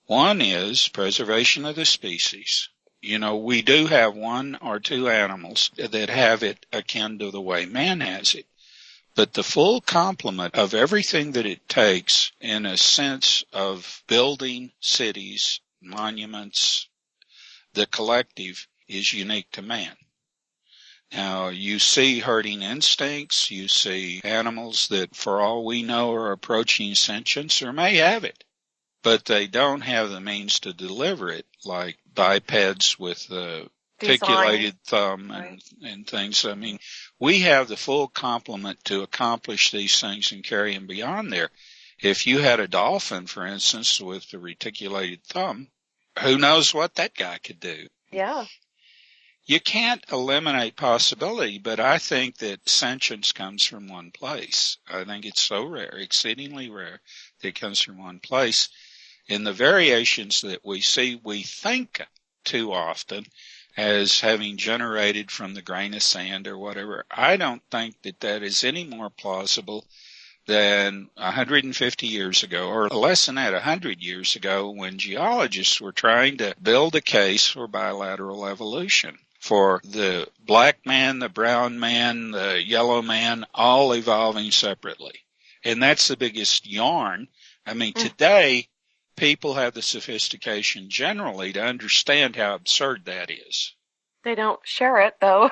One is preservation of the species. You know, we do have one or two animals that have it akin to the way man has it. But the full complement of everything that it takes in a sense of building cities, monuments, the collective is unique to man. Now, you see herding instincts, you see animals that for all we know are approaching sentience or may have it, but they don't have the means to deliver it, like bipeds with the articulated thumb and things. I mean, we have the full complement to accomplish these things and carry them beyond there. If you had a dolphin, for instance, with the reticulated thumb, who knows what that guy could do? Yeah. You can't eliminate possibility, but I think that sentience comes from one place. I think it's so rare, exceedingly rare, that it comes from one place. In the variations that we see, we think too often as having generated from the grain of sand or whatever. I don't think that that is any more plausible than 150 years ago, or less than that, 100 years ago, when geologists were trying to build a case for bilateral evolution, for the black man, the brown man, the yellow man, all evolving separately. And that's the biggest yarn. I mean, today, people have the sophistication generally to understand how absurd that is. They don't share it, though.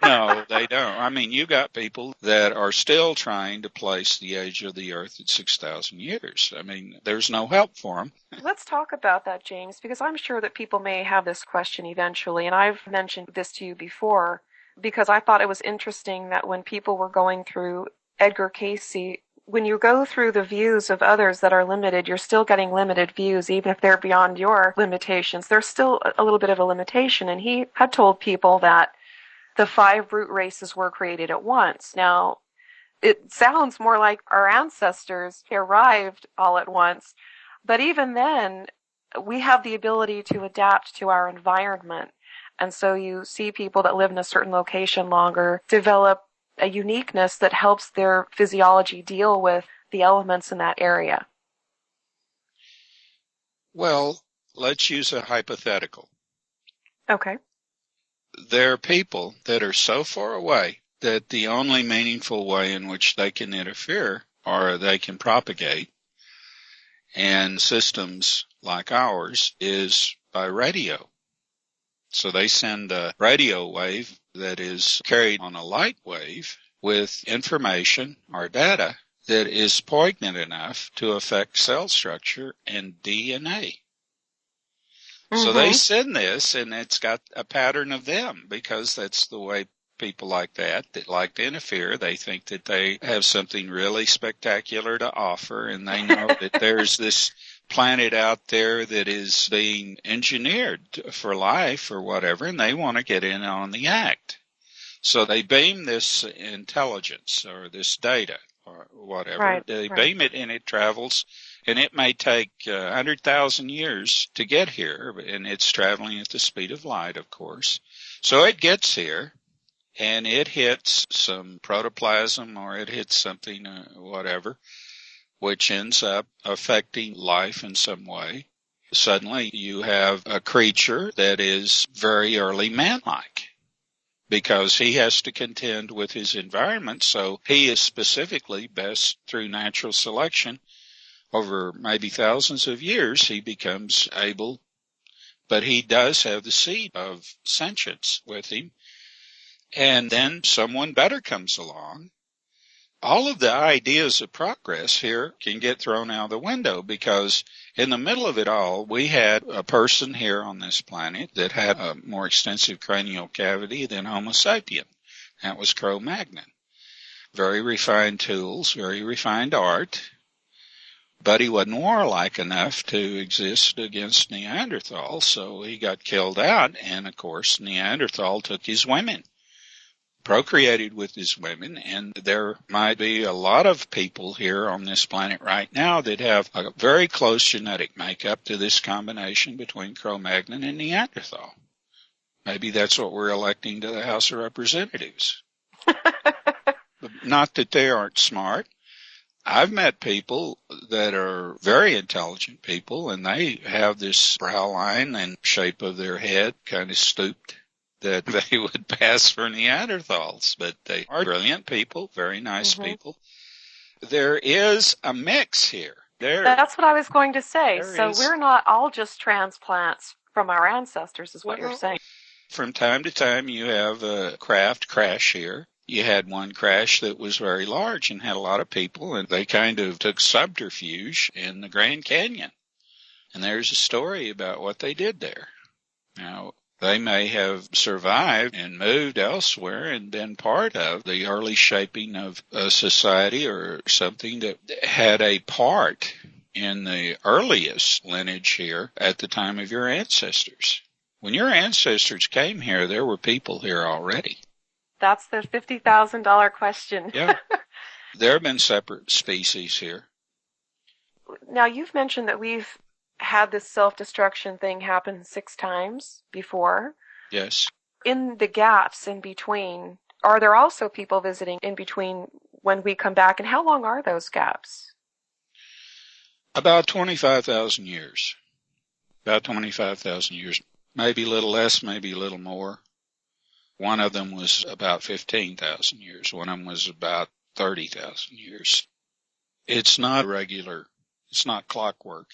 No, they don't. I mean, you got people that are still trying to place the age of the Earth at 6,000 years. I mean, there's no help for them. Let's talk about that, James, because I'm sure that people may have this question eventually, and I've mentioned this to you before, because I thought it was interesting that when people were going through Edgar Cayce, when you go through the views of others that are limited, you're still getting limited views, even if they're beyond your limitations. There's still a little bit of a limitation, and he had told people that the 5 root races were created at once. Now, it sounds more like our ancestors arrived all at once, but even then, we have the ability to adapt to our environment. And so you see people that live in a certain location longer develop a uniqueness that helps their physiology deal with the elements in that area. Well, let's use a hypothetical. Okay. There are people that are so far away that the only meaningful way in which they can interfere or they can propagate, and systems like ours, is by radio. So they send a radio wave that is carried on a light wave with information or data that is poignant enough to affect cell structure and DNA. So they send this, and it's got a pattern of them, because that's the way people like that like to interfere. They think that they have something really spectacular to offer, and they know that there's this planet out there that is being engineered for life or whatever, and they want to get in on the act. So they beam this intelligence or this data or whatever. Right, they beam it, and it travels. And it may take 100,000 years to get here, and it's traveling at the speed of light, of course. So it gets here, and it hits some protoplasm, or it hits something, whatever, which ends up affecting life in some way. Suddenly you have a creature that is very early man-like, because he has to contend with his environment. So he is specifically best through natural selection. Over maybe thousands of years, he becomes able, but he does have the seed of sentience with him. And then someone better comes along. All of the ideas of progress here can get thrown out the window because in the middle of it all, we had a person here on this planet that had a more extensive cranial cavity than Homo sapien. That was Cro-Magnon. Very refined tools, very refined art, but he wasn't warlike enough to exist against Neanderthal, so he got killed out, and of course Neanderthal took his women, procreated with his women, and there might be a lot of people here on this planet right now that have a very close genetic makeup to this combination between Cro-Magnon and Neanderthal. Maybe that's what we're electing to the House of Representatives. Not that they aren't smart. I've met people that are very intelligent people, and they have this brow line and shape of their head kind of stooped, that they would pass for Neanderthals, but they are brilliant people, very nice people. There is a mix here. That's what I was going to say. So we're not all just transplants from our ancestors, is what you're saying. From time to time, you have a craft crash here. You had one crash that was very large and had a lot of people, and they kind of took subterfuge in the Grand Canyon. And there's a story about what they did there. Now, they may have survived and moved elsewhere and been part of the early shaping of a society or something that had a part in the earliest lineage here at the time of your ancestors. When your ancestors came here, there were people here already. That's the $50,000 question. Yeah. There have been separate species here. Now, you've mentioned that we've had this self-destruction thing happen 6 times before. Yes. In the gaps in between, are there also people visiting in between when we come back? And how long are those gaps? About 25,000 years. About 25,000 years. Maybe a little less, maybe a little more. One of them was about 15,000 years. One of them was about 30,000 years. It's not regular. It's not clockwork.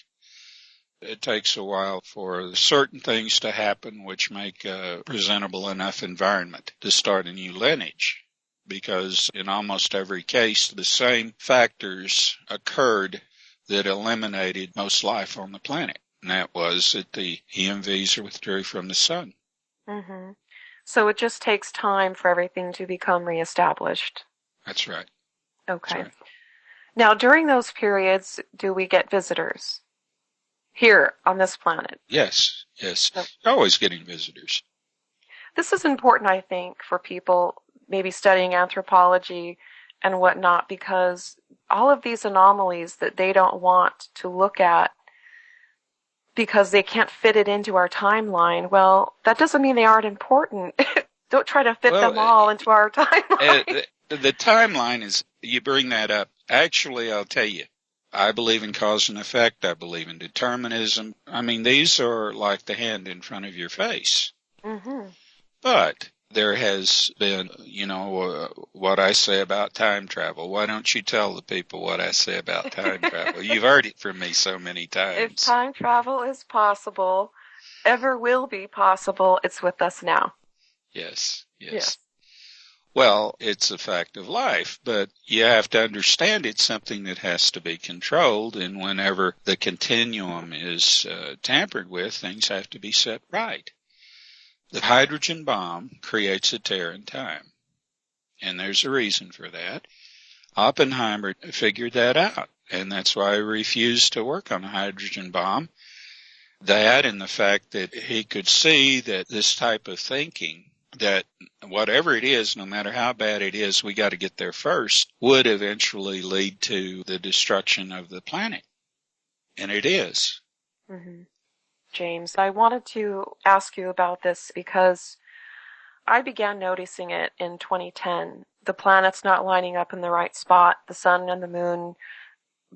It takes a while for certain things to happen which make a presentable enough environment to start a new lineage. Because in almost every case, the same factors occurred that eliminated most life on the planet. And that was that the EMVs withdrew from the sun. Mm-hmm. So it just takes time for everything to become reestablished. That's right. Okay. That's right. Now, during those periods, do we get visitors here on this planet? Yes. You're always getting visitors. This is important, I think, for people maybe studying anthropology and whatnot, because all of these anomalies that they don't want to look at because they can't fit it into our timeline, well, that doesn't mean they aren't important. Don't try to fit them all into our timeline. The timeline is, you bring that up. Actually, I'll tell you, I believe in cause and effect. I believe in determinism. I mean, these are like the hand in front of your face. Mm-hmm. But there has been, what I say about time travel. Why don't you tell the people what I say about time travel? You've heard it from me so many times. If time travel is possible, ever will be possible, it's with us now. Yes. Well, it's a fact of life, but you have to understand it's something that has to be controlled, and whenever the continuum is tampered with, things have to be set right. The hydrogen bomb creates a tear in time, and there's a reason for that. Oppenheimer figured that out, and that's why he refused to work on a hydrogen bomb. That and the fact that he could see that this type of thinking, that whatever it is, no matter how bad it is, we got to get there first, would eventually lead to the destruction of the planet. And it is. Mm-hmm. James, I wanted to ask you about this because I began noticing it in 2010. The planets not lining up in the right spot, the sun and the moon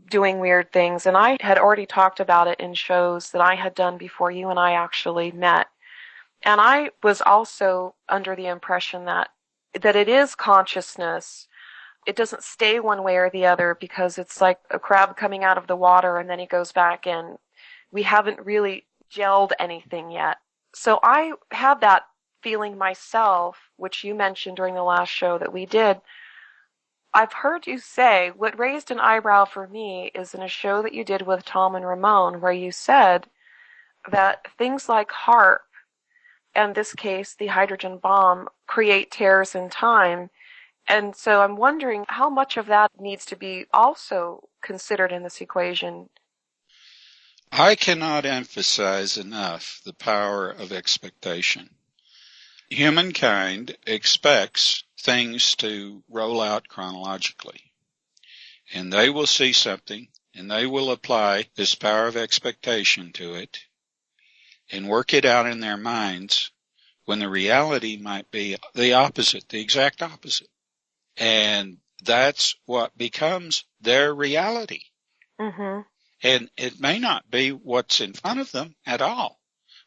doing weird things. And I had already talked about it in shows that I had done before you and I actually met. And I was also under the impression that it is consciousness. It doesn't stay one way or the other because it's like a crab coming out of the water and then he goes back in. We haven't really gelled anything yet. So I had that feeling myself, which you mentioned during the last show that we did, I've heard you say, what raised an eyebrow for me is in a show that you did with Tom and Ramon, where you said that things like HARP, and in this case, the hydrogen bomb, create tears in time. And so I'm wondering how much of that needs to be also considered in this equation. I cannot emphasize enough the power of expectation. Humankind expects things to roll out chronologically, and they will see something, and they will apply this power of expectation to it and work it out in their minds when the reality might be the opposite, the exact opposite. And that's what becomes their reality. Mm-hmm. And it may not be what's in front of them at all,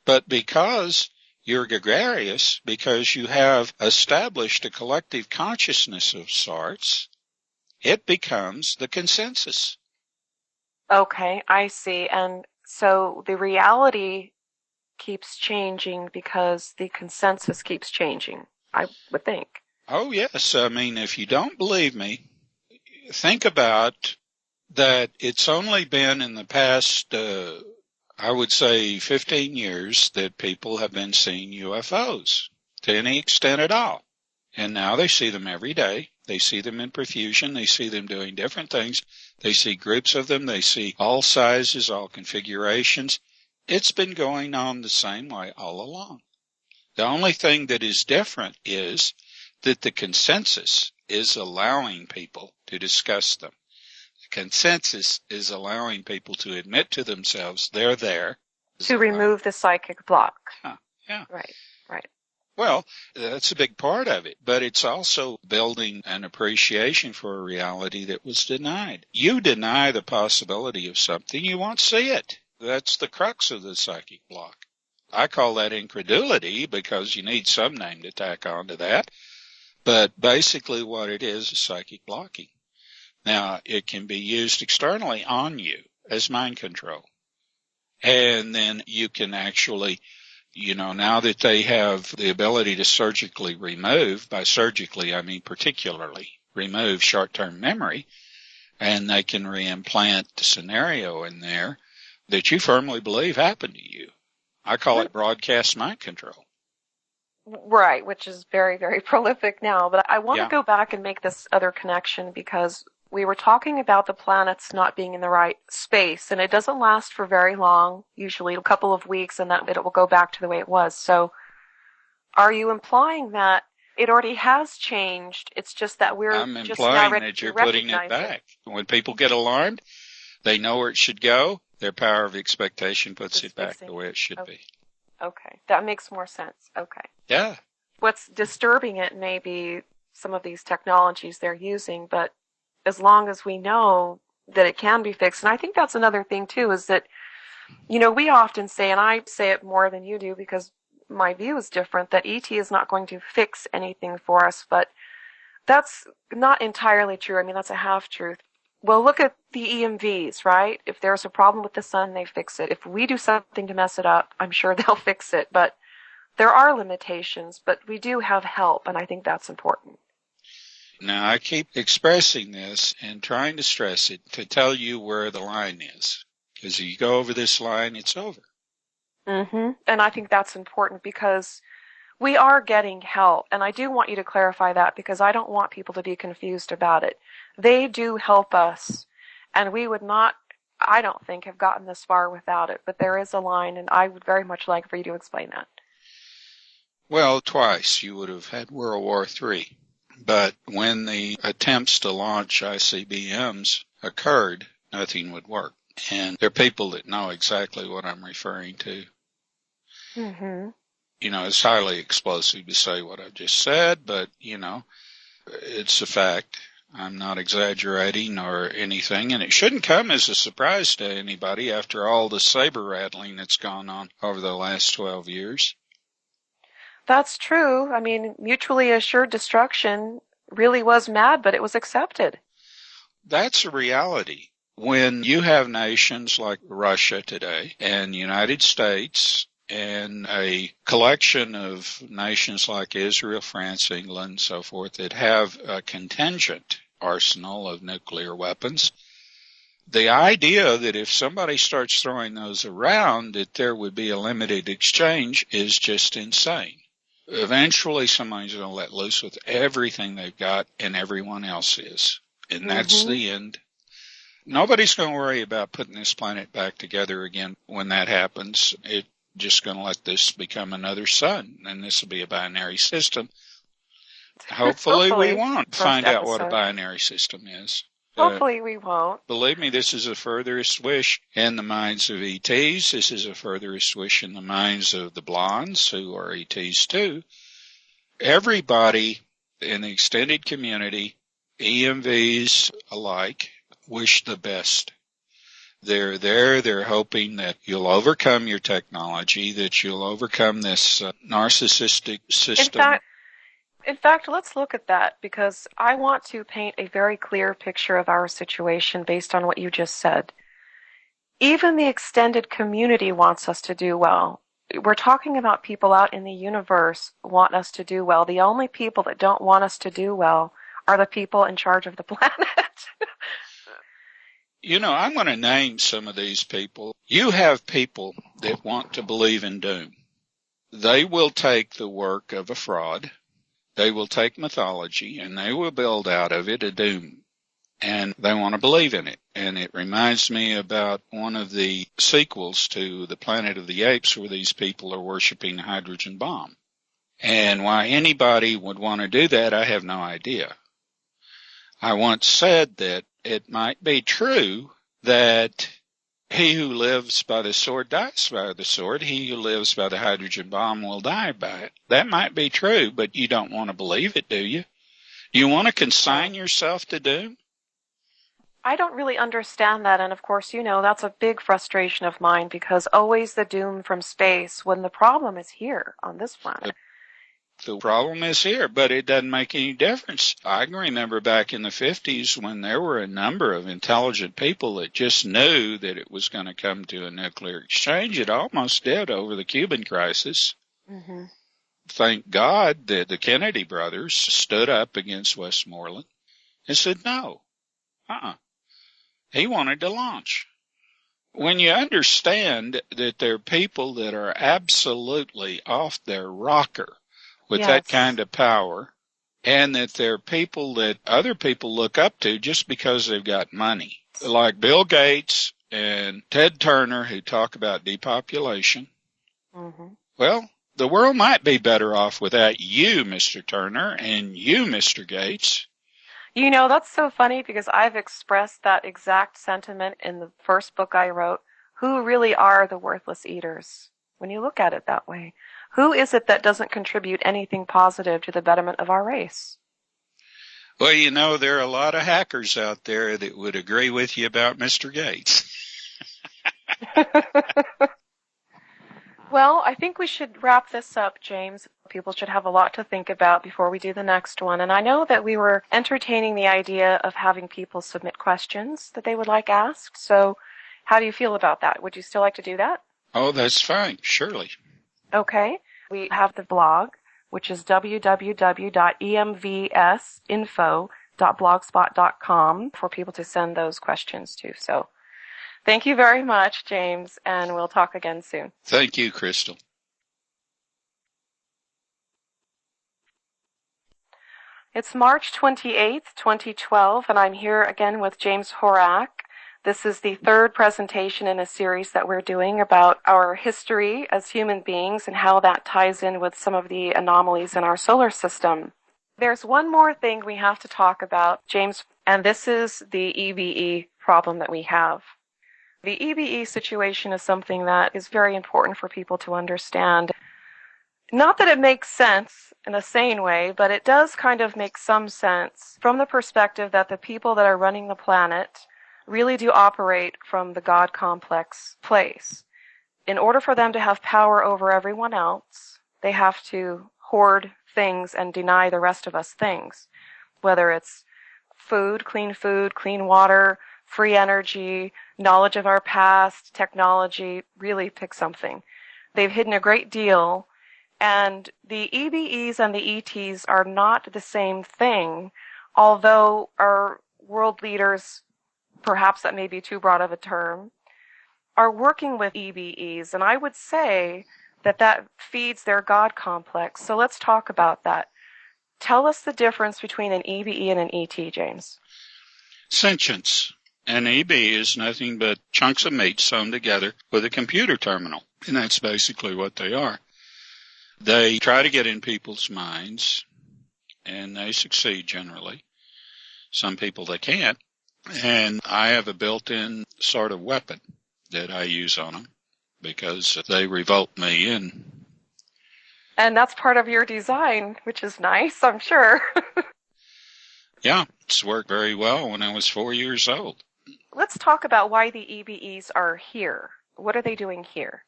but because you're gregarious, because you have established a collective consciousness of sorts, it becomes the consensus. Okay, I see. And so the reality keeps changing because the consensus keeps changing, I would think. Oh, yes. I mean, if you don't believe me, think about that it's only been in the past, I would say 15 years that people have been seeing UFOs to any extent at all. And now they see them every day. They see them in profusion. They see them doing different things. They see groups of them. They see all sizes, all configurations. It's been going on the same way all along. The only thing that is different is that the consensus is allowing people to discuss them. Consensus is allowing people to admit to themselves they're there. To remove the psychic block. Yeah. Right, right. Well, that's a big part of it, but it's also building an appreciation for a reality that was denied. You deny the possibility of something, you won't see it. That's the crux of the psychic block. I call that incredulity because you need some name to tack onto that, but basically what it is psychic blocking. Now, it can be used externally on you as mind control. And then you can actually, now that they have the ability to surgically remove, by surgically I mean particularly remove short-term memory, and they can reimplant the scenario in there that you firmly believe happened to you. I call it broadcast mind control. Right, which is very, very prolific now. But I want to go back and make this other connection because we were talking about the planets not being in the right space, and it doesn't last for very long, usually a couple of weeks, and then it will go back to the way it was. So are you implying that it already has changed? It's just that we're just now ready that to you're putting it back. When people get alarmed, they know where it should go. Their power of expectation puts it back the way it should be. Okay, that makes more sense. Okay. Yeah. What's disturbing it may be some of these technologies they're using, but as long as we know that it can be fixed, and I think that's another thing too, is that, we often say, and I say it more than you do because my view is different, that ET is not going to fix anything for us, but that's not entirely true. I mean, that's a half-truth. Well, look at the EMVs, right? If there's a problem with the sun, they fix it. If we do something to mess it up, I'm sure they'll fix it, but there are limitations, but we do have help, and I think that's important. Now, I keep expressing this and trying to stress it to tell you where the line is. Because if you go over this line, it's over. Mm-hmm. And I think that's important because we are getting help. And I do want you to clarify that because I don't want people to be confused about it. They do help us. And we would not, I don't think, have gotten this far without it. But there is a line, and I would very much like for you to explain that. Well, twice you would have had World War III. But when the attempts to launch ICBMs occurred, nothing would work. And there are people that know exactly what I'm referring to. Mm-hmm. It's highly explosive to say what I've just said, but, it's a fact. I'm not exaggerating or anything, and it shouldn't come as a surprise to anybody after all the saber rattling that's gone on over the last 12 years. That's true. I mean, mutually assured destruction really was mad, but it was accepted. That's a reality. When you have nations like Russia today and the United States and a collection of nations like Israel, France, England, and so forth that have a contingent arsenal of nuclear weapons. The idea that if somebody starts throwing those around, that there would be a limited exchange is just insane. Eventually, somebody's going to let loose with everything they've got, and everyone else is. And that's the end. Nobody's going to worry about putting this planet back together again when that happens. It's just going to let this become another sun, and this will be a binary system. Hopefully we won't find out what a binary system is. Hopefully we won't. Believe me, this is a furthest wish in the minds of ETs. This is a furthest wish in the minds of the blondes, who are ETs too. Everybody in the extended community, EMVs alike, wish the best. They're there, they're hoping that you'll overcome your technology, that you'll overcome this narcissistic system. In fact, let's look at that, because I want to paint a very clear picture of our situation based on what you just said. Even the extended community wants us to do well. We're talking about people out in the universe want us to do well. The only people that don't want us to do well are the people in charge of the planet. You know, I'm going to name some of these people. You have people that want to believe in doom. They will take the work of a fraud. They will take mythology and they will build out of it a doom. And they want to believe in it. And it reminds me about one of the sequels to The Planet of the Apes, where these people are worshiping the hydrogen bomb. And why anybody would want to do that, I have no idea. I once said that it might be true that he who lives by the sword dies by the sword. He who lives by the hydrogen bomb will die by it. That might be true, but you don't want to believe it, do you? You want to consign yourself to doom? I don't really understand that, and of course, you know, that's a big frustration of mine, because always the doom from space when the problem is here on this planet. The problem is here, but it doesn't make any difference. I can remember back in the 50s when there were a number of intelligent people that just knew that it was going to come to a nuclear exchange. It almost did over the Cuban crisis. Thank God that the Kennedy brothers stood up against Westmoreland and said, no, He wanted to launch. When you understand that there are people that are absolutely off their rocker with that kind of power, and that there are people that other people look up to just because they've got money, like Bill Gates and Ted Turner, who talk about depopulation. Well, the world might be better off without you, Mr. Turner, and you, Mr. Gates. You know, that's so funny, because I've expressed that exact sentiment in the first book I wrote. Who really are the worthless eaters, when you look at it that way? Who is it that doesn't contribute anything positive to the betterment of our race? Well, you know, there are a lot of hackers out there that would agree with you about Mr. Gates. Well, I think we should wrap this up, James. People should have a lot to think about before we do the next one. And I know that we were entertaining the idea of having people submit questions that they would like asked. So how do you feel about that? Would you still like to do that? Oh, that's fine. Surely. Okay. We have the blog, which is www.emvsinfo.blogspot.com for people to send those questions to. So thank you very much, James, and we'll talk again soon. Thank you, Crystal. It's March 28th, 2012, and I'm here again with James Horak. This is the third presentation in a series that we're doing about our history as human beings and how that ties in with some of the anomalies in our solar system. There's one more thing we have to talk about, James, and this is the EBE problem that we have. The EBE situation is something that is very important for people to understand. Not that it makes sense in a sane way, but it does kind of make some sense from the perspective that the people that are running the planet really do operate from the God complex place. In order for them to have power over everyone else, they have to hoard things and deny the rest of us things, whether it's food, clean water, free energy, knowledge of our past, technology, really pick something. They've hidden a great deal, and the EBEs and the ETs are not the same thing, although our world leaders, perhaps that may be too broad of a term, are working with EBEs, and I would say that that feeds their God complex. So let's talk about that. Tell us the difference between an EBE and an ET, James. Sentience. An EBE is nothing but chunks of meat sewn together with a computer terminal, and that's basically what they are. They try to get in people's minds, and they succeed generally. Some people they can't, and I have a built-in sort of weapon that I use on them because they revolt me in. And that's part of your design, which is nice, I'm sure. Yeah, it's worked very well when I was 4 years old. Let's talk about why the EBEs are here. What are they doing here?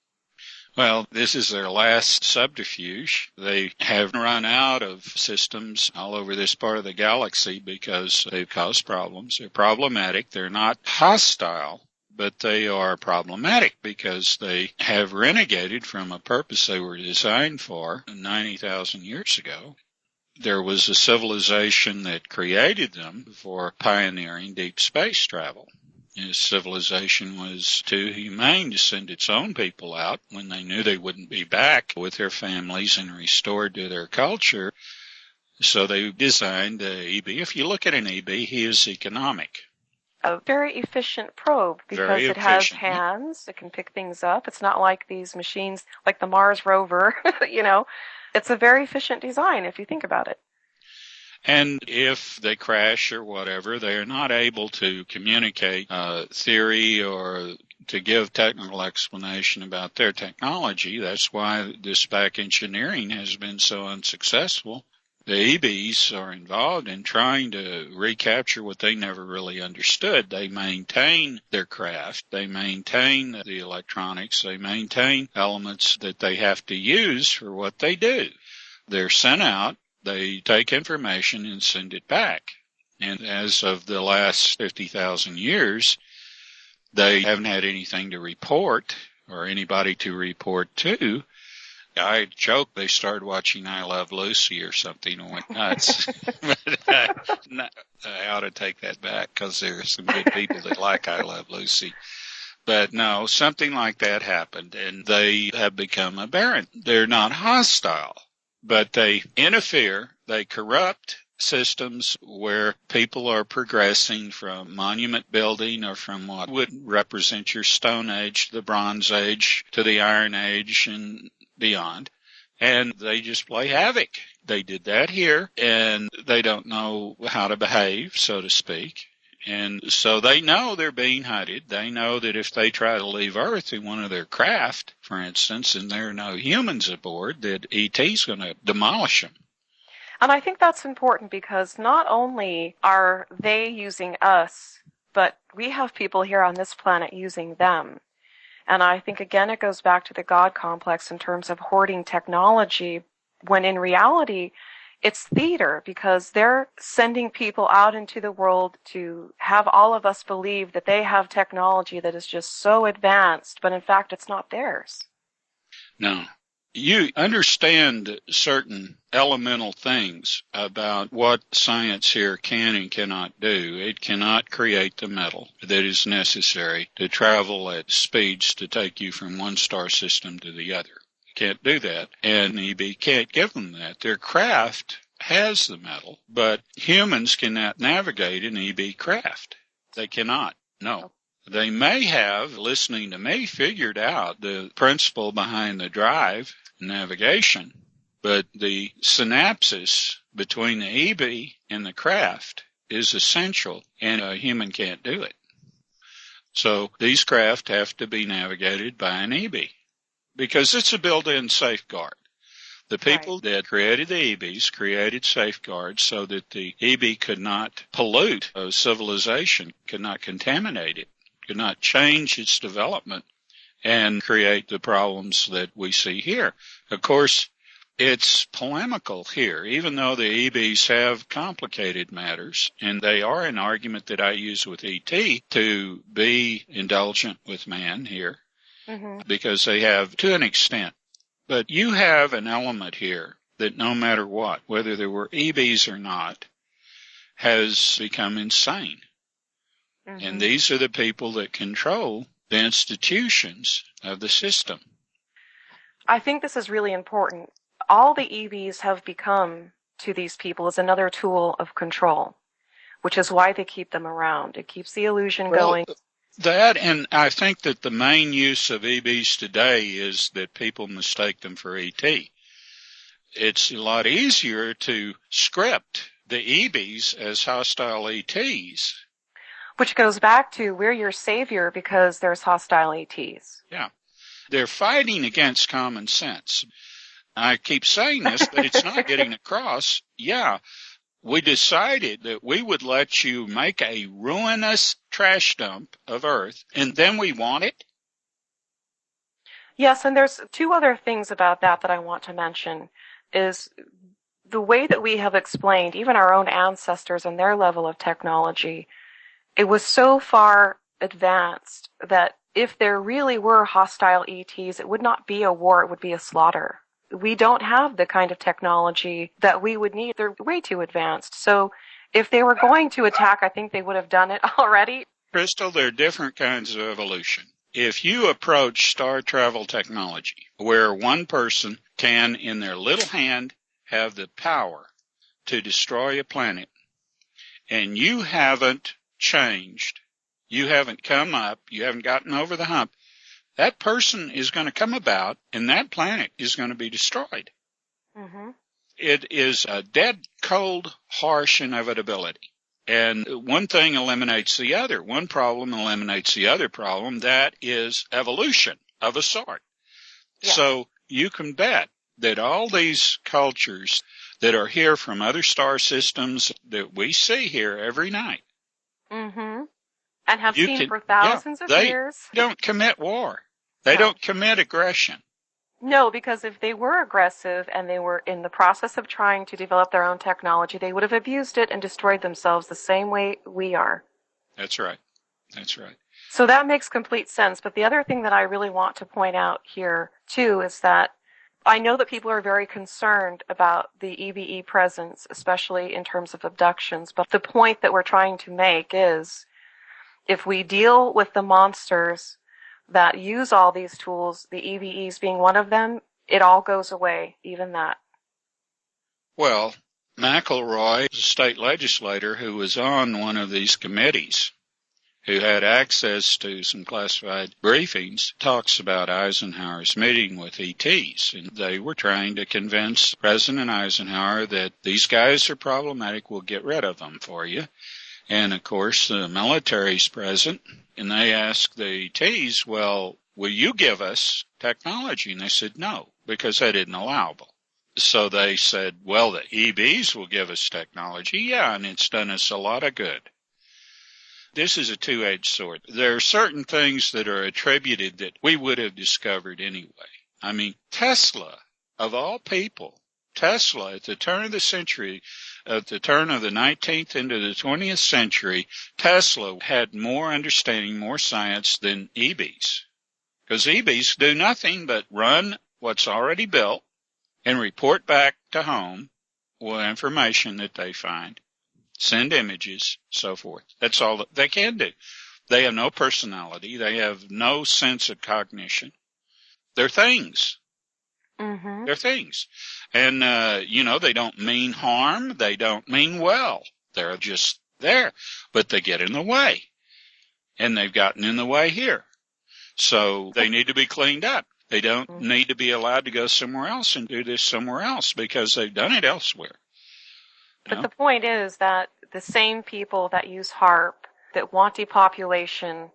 Well, this is their last subterfuge. They have run out of systems all over this part of the galaxy because they've caused problems. They're problematic. They're not hostile, but they are problematic because they have renegated from a purpose they were designed for 90,000 years ago. There was a civilization that created them for pioneering deep space travel. His civilization was too humane to send its own people out when they knew they wouldn't be back with their families and restored to their culture. So they designed the EBE. If you look at an EBE, he is economic. A very efficient probe because it has hands. It can pick things up. It's not like these machines like the Mars rover, It's a very efficient design if you think about it. And if they crash or whatever, they are not able to communicate theory or to give technical explanation about their technology. That's why this back engineering has been so unsuccessful. The EBs are involved in trying to recapture what they never really understood. They maintain their craft. They maintain the electronics. They maintain elements that they have to use for what they do. They're sent out. They take information and send it back. And as of the last 50,000 years, they haven't had anything to report or anybody to report to. I joke they started watching I Love Lucy or something and went nuts. But I ought to take that back because there are some good people that like I Love Lucy. But no, something like that happened, and they have become aberrant. They're not hostile, but they interfere, they corrupt systems where people are progressing from monument building or from what would represent your Stone Age, the Bronze Age, to the Iron Age and beyond. And they just play havoc. They did that here, and they don't know how to behave, so to speak. And so they know they're being hunted. They know that if they try to leave Earth in one of their craft, for instance, and there are no humans aboard, that ET's going to demolish them. And I think that's important because not only are they using us, but we have people here on this planet using them. And I think, again, it goes back to the God complex in terms of hoarding technology, when in reality, it's theater because they're sending people out into the world to have all of us believe that they have technology that is just so advanced, but in fact, it's not theirs. No. You understand certain elemental things about what science here can and cannot do. It cannot create the metal that is necessary to travel at speeds to take you from one star system to the other. It can't do that, and EB can't give them that. Their craft has the metal, but humans cannot navigate an EB craft. They cannot. No. They may have, listening to me, figured out the principle behind the drive navigation, but the synapses between the EB and the craft is essential, and a human can't do it. So these craft have to be navigated by an EB because it's a built-in safeguard. The people that created the EBs created safeguards so that the EB could not pollute a civilization, could not contaminate it, could not change its development and create the problems that we see here. Of course, it's polemical here, even though the EBs have complicated matters, and they are an argument that I use with ET to be indulgent with man here. Mm-hmm. because they have to an extent. But you have an element here that no matter what, whether there were EBs or not, has become insane. Mm-hmm. And these are the people that control the institutions of the system. I think this is really important. All the EVs have become to these people is another tool of control, which is why they keep them around. It keeps the illusion going. That, and I think that the main use of EBs today is that people mistake them for ET. It's a lot easier to script the EBs as hostile ETs. Which goes back to we're your savior because there's hostile ETs. Yeah. They're fighting against common sense. I keep saying this, but it's not getting across. Yeah, we decided that we would let you make a ruinous trash dump of Earth, and then we want it? Yes, and there's two other things about that I want to mention, is the way that we have explained, even our own ancestors and their level of technology, it was so far advanced that if there really were hostile ETs, it would not be a war, it would be a slaughter. We don't have the kind of technology that we would need. They're way too advanced. So if they were going to attack, I think they would have done it already. Crystal, there are different kinds of evolution. If you approach star travel technology, where one person can, in their little hand, have the power to destroy a planet, and you haven't changed, you haven't come up, you haven't gotten over the hump, that person is going to come about, and that planet is going to be destroyed. Mm-hmm. It is a dead, cold, harsh inevitability. And one thing eliminates the other. One problem eliminates the other problem. That is evolution of a sort. Yeah. So you can bet that all these cultures that are here from other star systems that we see here every night. Mm-hmm. And have seen for thousands of years. They don't commit war. They don't commit aggression. No, because if they were aggressive and they were in the process of trying to develop their own technology, they would have abused it and destroyed themselves the same way we are. That's right. That's right. So that makes complete sense. But the other thing that I really want to point out here, too, is that I know that people are very concerned about the EBE presence, especially in terms of abductions. But the point that we're trying to make is if we deal with the monsters that use all these tools, the EVEs being one of them, it all goes away, even that. Well, McElroy, a state legislator who was on one of these committees, who had access to some classified briefings, talks about Eisenhower's meeting with ETs. And they were trying to convince President Eisenhower that these guys are problematic, we'll get rid of them for you. And, of course, the military's present, and they asked the ETs, well, will you give us technology? And they said no, because that isn't allowable. So they said, well, the EBs will give us technology. Yeah, and it's done us a lot of good. This is a two-edged sword. There are certain things that are attributed that we would have discovered anyway. I mean, Tesla, of all people, Tesla, at the turn of the century, at the turn of the 19th into the 20th century, Tesla had more understanding, more science than EBs. Because EBs do nothing but run what's already built and report back to home with information that they find, send images, so forth. That's all that they can do. They have no personality. They have no sense of cognition. They're things. Mm-hmm. They're things. And, they don't mean harm. They don't mean well. They're just there. But they get in the way. And they've gotten in the way here. So they need to be cleaned up. They don't need to be allowed to go somewhere else and do this somewhere else because they've done it elsewhere. But the point is that the same people that use HARP, that want depopulation,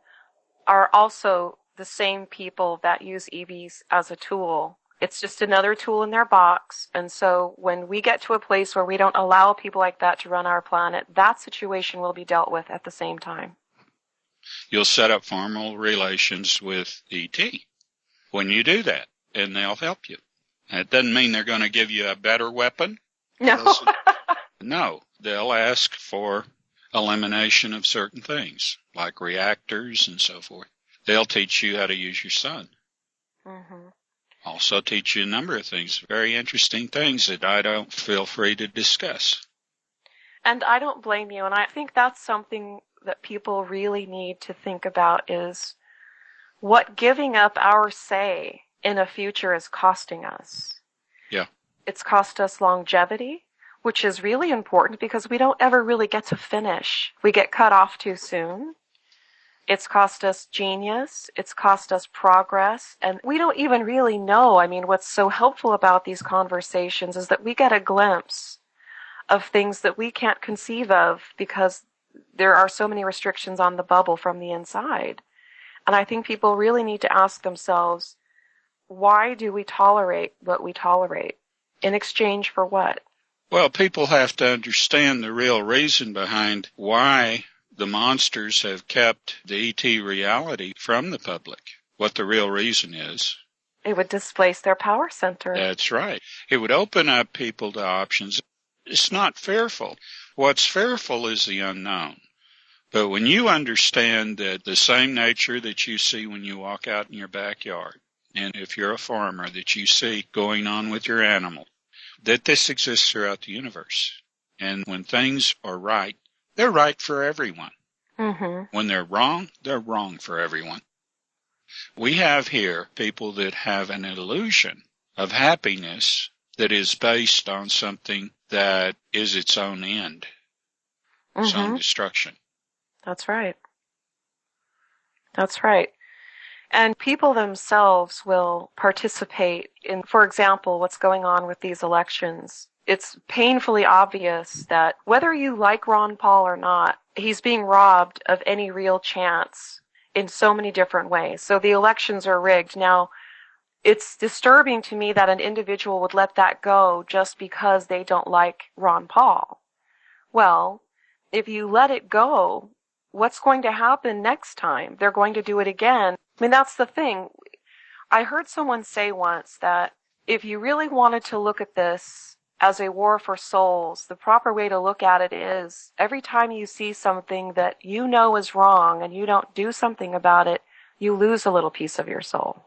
are also the same people that use EVs as a tool. It's just another tool in their box. And so when we get to a place where we don't allow people like that to run our planet, that situation will be dealt with at the same time. You'll set up formal relations with ET when you do that, and they'll help you. That doesn't mean they're going to give you a better weapon. No. No, they'll ask for elimination of certain things, like reactors and so forth. They'll teach you how to use your sun. Mm-hmm. Also teach you a number of things, very interesting things that I don't feel free to discuss. And I don't blame you, and I think that's something that people really need to think about is what giving up our say in a future is costing us. Yeah. It's cost us longevity, which is really important because we don't ever really get to finish. We get cut off too soon. It's cost us genius. It's cost us progress. And we don't even really know. I mean, what's so helpful about these conversations is that we get a glimpse of things that we can't conceive of because there are so many restrictions on the bubble from the inside. And I think people really need to ask themselves, why do we tolerate what we tolerate? In exchange for what? Well, people have to understand the real reason behind why the monsters have kept the ET reality from the public, what the real reason is. It would displace their power center. That's right. It would open up people to options. It's not fearful. What's fearful is the unknown. But when you understand that the same nature that you see when you walk out in your backyard, and if you're a farmer that you see going on with your animal, that this exists throughout the universe. And when things are right, they're right for everyone. Mm-hmm. When they're wrong for everyone. We have here people that have an illusion of happiness that is based on something that is its own end, its own destruction. That's right. That's right. And people themselves will participate in, for example, what's going on with these elections. It's painfully obvious that whether you like Ron Paul or not, he's being robbed of any real chance in so many different ways. So the elections are rigged. Now, it's disturbing to me that an individual would let that go just because they don't like Ron Paul. Well, if you let it go, what's going to happen next time? They're going to do it again. I mean, that's the thing. I heard someone say once that if you really wanted to look at this as a war for souls, the proper way to look at it is every time you see something that you know is wrong and you don't do something about it, you lose a little piece of your soul.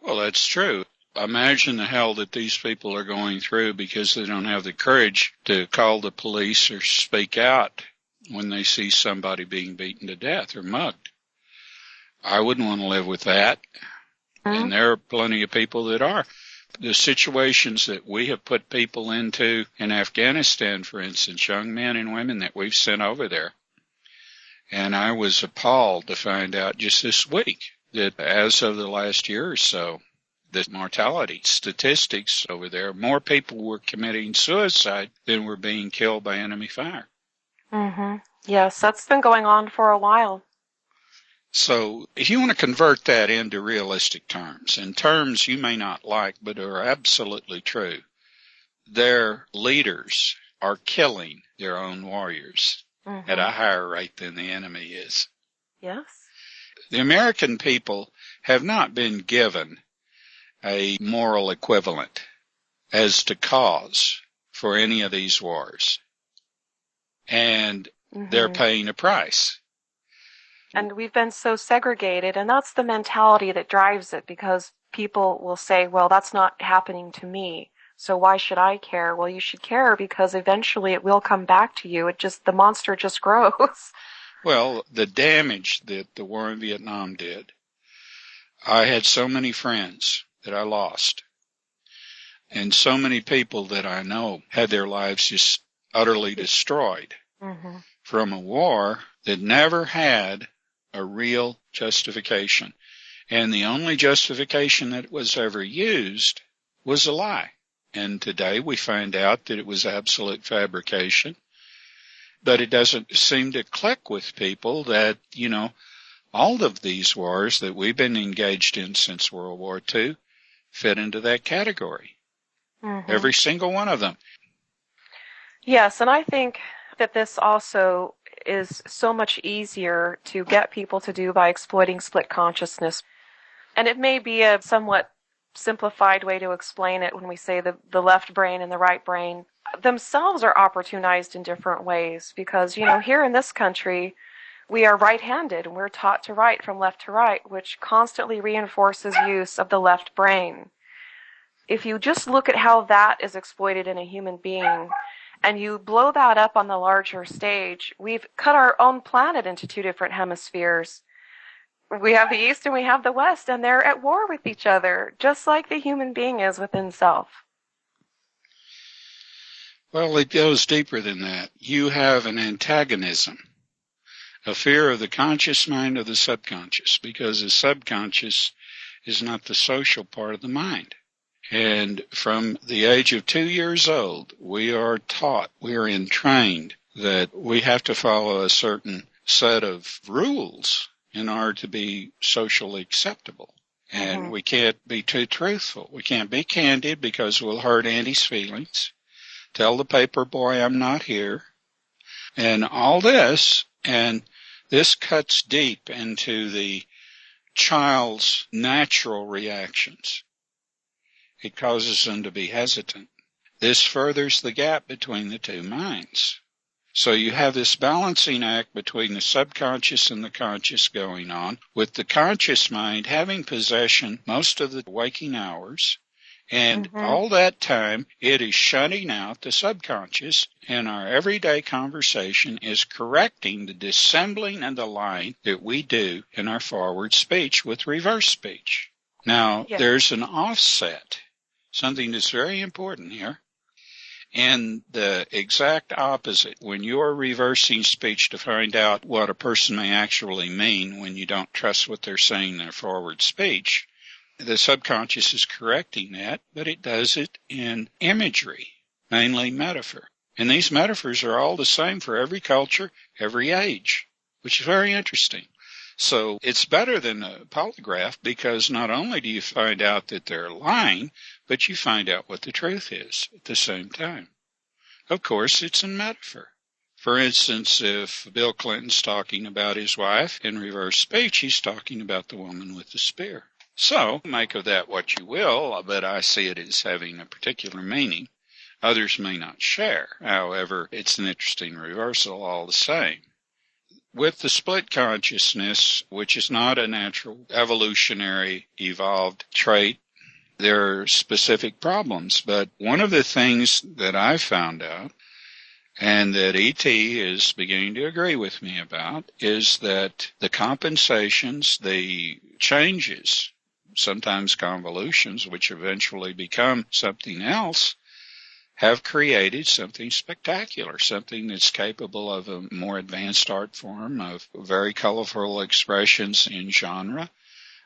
Well, that's true. Imagine the hell that these people are going through because they don't have the courage to call the police or speak out when they see somebody being beaten to death or mugged. I wouldn't want to live with that. Mm-hmm. And there are plenty of people that are. The situations that we have put people into in Afghanistan, for instance, young men and women that we've sent over there. And I was appalled to find out just this week that as of the last year or so, the mortality statistics over there, more people were committing suicide than were being killed by enemy fire. Mm-hmm. Yes, that's been going on for a while. So if you want to convert that into realistic terms, in terms you may not like but are absolutely true, their leaders are killing their own warriors at a higher rate than the enemy is. Yes. The American people have not been given a moral equivalent as to cause for any of these wars. And they're paying a price. And we've been so segregated, and that's the mentality that drives it, because people will say, well, that's not happening to me, so why should I care? Well, you should care because eventually it will come back to you. The monster just grows. Well, the damage that the war in Vietnam did, I had so many friends that I lost, and so many people that I know had their lives just utterly destroyed from a war that never had a real justification. And the only justification that was ever used was a lie. And today we find out that it was absolute fabrication. But it doesn't seem to click with people that, all of these wars that we've been engaged in since World War II fit into that category. Every single one of them. Yes, and I think that this also is so much easier to get people to do by exploiting split consciousness. And it may be a somewhat simplified way to explain it when we say the left brain and the right brain themselves are opportunized in different ways because, here in this country, We are right-handed, and we're taught to write from left to right, which constantly reinforces use of the left brain. If you just look at how that is exploited in a human being, and you blow that up on the larger stage, we've cut our own planet into two different hemispheres. We have the East and we have the West, and they're at war with each other, just like the human being is within self. Well, it goes deeper than that. You have an antagonism, a fear of the conscious mind of the subconscious, because the subconscious is not the social part of the mind. And from the age of 2 years old, we are taught, we are entrained that we have to follow a certain set of rules in order to be socially acceptable. And we can't be too truthful. We can't be candid because we'll hurt Andy's feelings. Tell the paper boy I'm not here. And all this, and this cuts deep into the child's natural reactions. It causes them to be hesitant. This furthers the gap between the two minds. So you have this balancing act between the subconscious and the conscious going on, with the conscious mind having possession most of the waking hours, and all that time it is shutting out the subconscious, and our everyday conversation is correcting the dissembling and the lying that we do in our forward speech with reverse speech. Now, there's an offset, something that's very important here. And the exact opposite, when you're reversing speech to find out what a person may actually mean when you don't trust what they're saying in their forward speech, the subconscious is correcting that, but it does it in imagery, mainly metaphor. And these metaphors are all the same for every culture, every age, which is very interesting. So it's better than a polygraph because not only do you find out that they're lying, but you find out what the truth is at the same time. Of course, it's in metaphor. For instance, if Bill Clinton's talking about his wife in reverse speech, he's talking about the woman with the spear. So make of that what you will, but I see it as having a particular meaning. Others may not share. However, it's an interesting reversal all the same. With the split consciousness, which is not a natural, evolutionary, evolved trait, there are specific problems. But one of the things that I've found out, and that E.T. is beginning to agree with me about, is that the compensations, the changes, sometimes convolutions, which eventually become something else, have created something spectacular, something that's capable of a more advanced art form, of very colorful expressions in genre,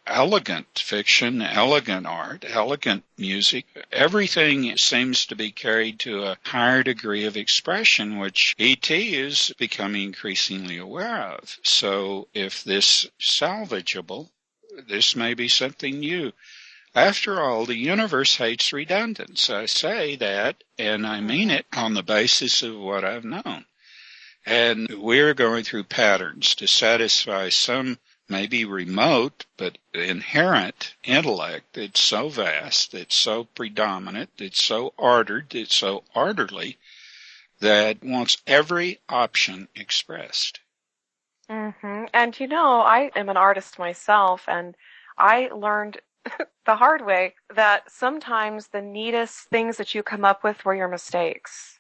elegant fiction, elegant art, elegant music. Everything seems to be carried to a higher degree of expression, which E.T. is becoming increasingly aware of. So if this is salvageable, this may be something new. After all, the universe hates redundance. I say that, and I mean it on the basis of what I've known. And we're going through patterns to satisfy some maybe remote but inherent intellect that's so vast, that's so predominant, that's so ordered, that's so orderly, that wants every option expressed. And I am an artist myself, and I learned the hard way that sometimes the neatest things that you come up with were your mistakes.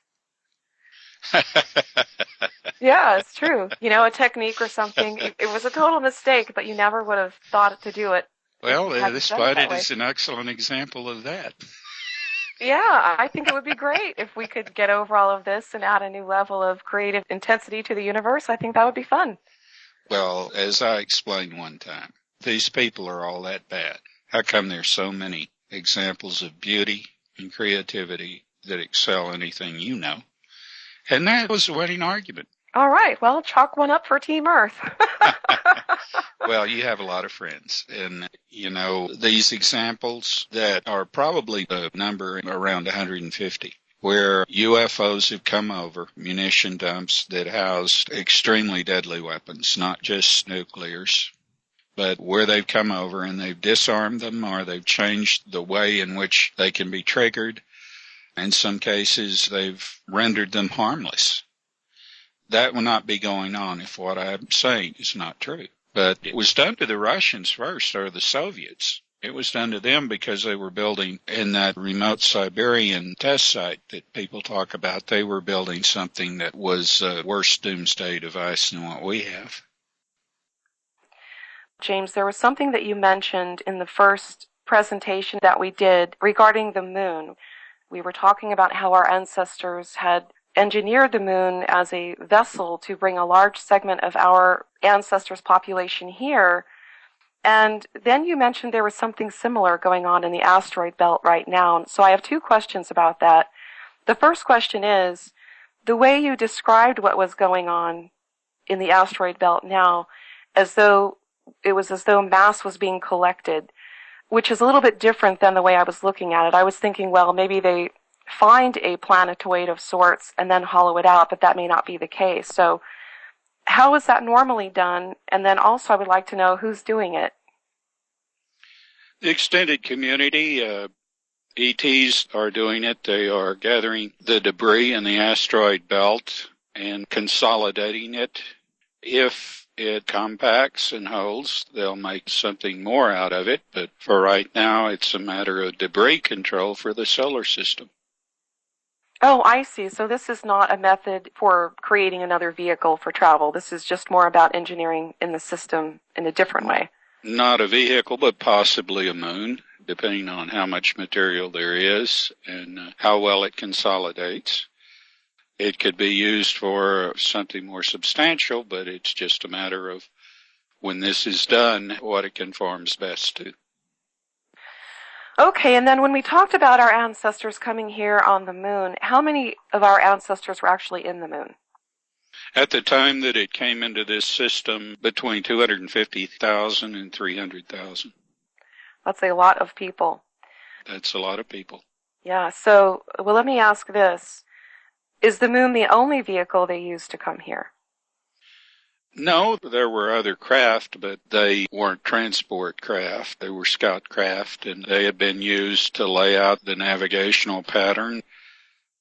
Yeah, it's true. A technique or something, it was a total mistake, but you never would have thought to do it. Well, this budget is an excellent example of that. Yeah, I think it would be great if we could get over all of this and add a new level of creative intensity to the universe. I think that would be fun. Well, as I explained one time, these people are all that bad. How come there's so many examples of beauty and creativity that excel anything you know? And that was the winning argument. All right. Well, chalk one up for Team Earth. Well, you have a lot of friends. And, these examples that are probably the number around 150, where UFOs have come over, munition dumps that house extremely deadly weapons, not just nuclears, but where they've come over and they've disarmed them or they've changed the way in which they can be triggered. In some cases, they've rendered them harmless. that will not be going on if what I'm saying is not true. But it was done to the Russians first, or the Soviets. It was done to them because they were building in that remote Siberian test site that people talk about. They were building something that was a worse doomsday device than what we have. James, there was something that you mentioned in the first presentation that we did regarding the moon. We were talking about how our ancestors had engineered the moon as a vessel to bring a large segment of our ancestors' population here. And then you mentioned there was something similar going on in the asteroid belt right now. So I have two questions about that. The first question is, the way you described what was going on in the asteroid belt now, as though mass was being collected, which is a little bit different than the way I was looking at it. I was thinking, well, maybe they find a planetoid of sorts and then hollow it out, but that may not be the case. So how is that normally done? And then also I would like to know who's doing it. The extended community, ETs are doing it. They are gathering the debris in the asteroid belt and consolidating it. If it compacts and holds, they'll make something more out of it. But for right now, it's a matter of debris control for the solar system. Oh, I see. So this is not a method for creating another vehicle for travel. This is just more about engineering in the system in a different way. Not a vehicle, but possibly a moon, depending on how much material there is and how well it consolidates. It could be used for something more substantial, but it's just a matter of when this is done, what it conforms best to. Okay, and then when we talked about our ancestors coming here on the moon, how many of our ancestors were actually in the moon? At the time that it came into this system, between 250,000 and 300,000. That's a lot of people. That's a lot of people. Yeah, so, well, let me ask this. Is the moon the only vehicle they used to come here? No, there were other craft, but they weren't transport craft. They were scout craft, and they had been used to lay out the navigational pattern.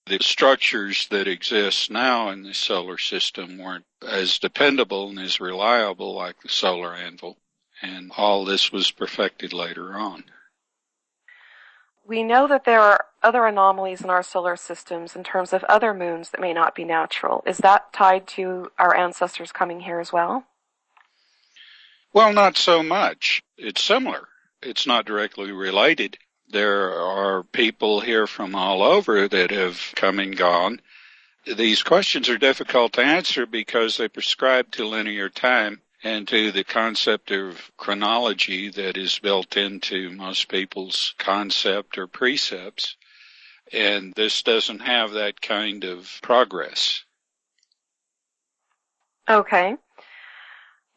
The structures that exist now in the solar system weren't as dependable and as reliable like the solar anvil, and all this was perfected later on. We know that there are other anomalies in our solar systems in terms of other moons that may not be natural. Is that tied to our ancestors coming here as well? Well, not so much. It's similar. It's not directly related. There are people here from all over that have come and gone. These questions are difficult to answer because they prescribe to linear time and to the concept of chronology that is built into most people's concept or precepts. And this doesn't have that kind of progress. Okay.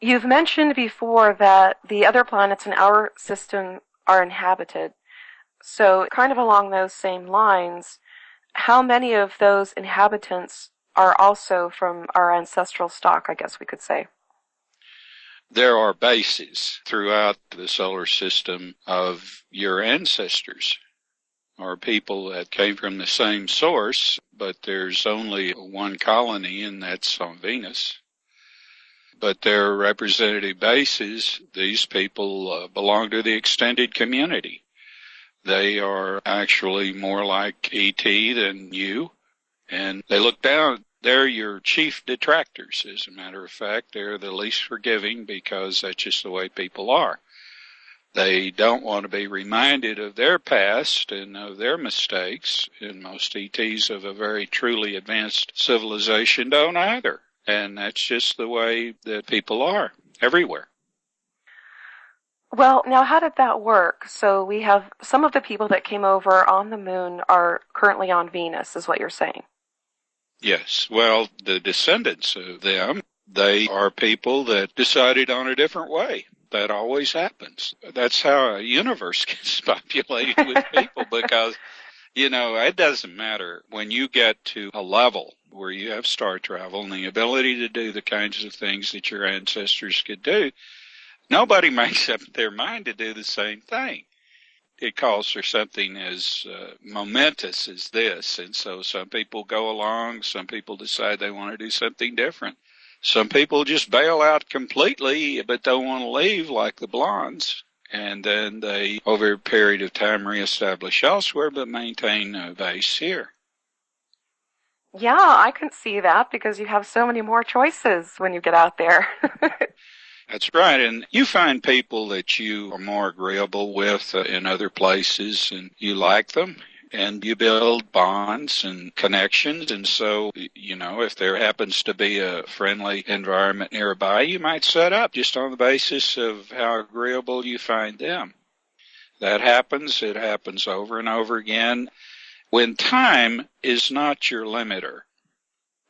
You've mentioned before that the other planets in our system are inhabited. So kind of along those same lines, how many of those inhabitants are also from our ancestral stock, I guess we could say? There are bases throughout the solar system of your ancestors, or people that came from the same source, but there's only one colony, and that's on Venus. But they're representative bases. These people belong to the extended community. They are actually more like ET than you, and they look down. They're your chief detractors, as a matter of fact. They're the least forgiving because that's just the way people are. They don't want to be reminded of their past and of their mistakes, and most ETs of a very truly advanced civilization don't either. And that's just the way that people are everywhere. Well, now how did that work? So we have some of the people that came over on the moon are currently on Venus, is what you're saying. Yes. Well, the descendants of them, they are people that decided on a different way. That always happens. That's how a universe gets populated with people because, it doesn't matter. When you get to a level where you have star travel and the ability to do the kinds of things that your ancestors could do, nobody makes up their mind to do the same thing. it calls for something as momentous as this. And so some people go along, some people decide they want to do something different. Some people just bail out completely, but don't want to leave, like the blondes. And then they, over a period of time, reestablish elsewhere, but maintain a base here. Yeah, I can see that because you have so many more choices when you get out there. That's right. And you find people that you are more agreeable with in other places, and you like them, and you build bonds and connections. And so, if there happens to be a friendly environment nearby, you might set up just on the basis of how agreeable you find them. That happens. It happens over and over again. When time is not your limiter.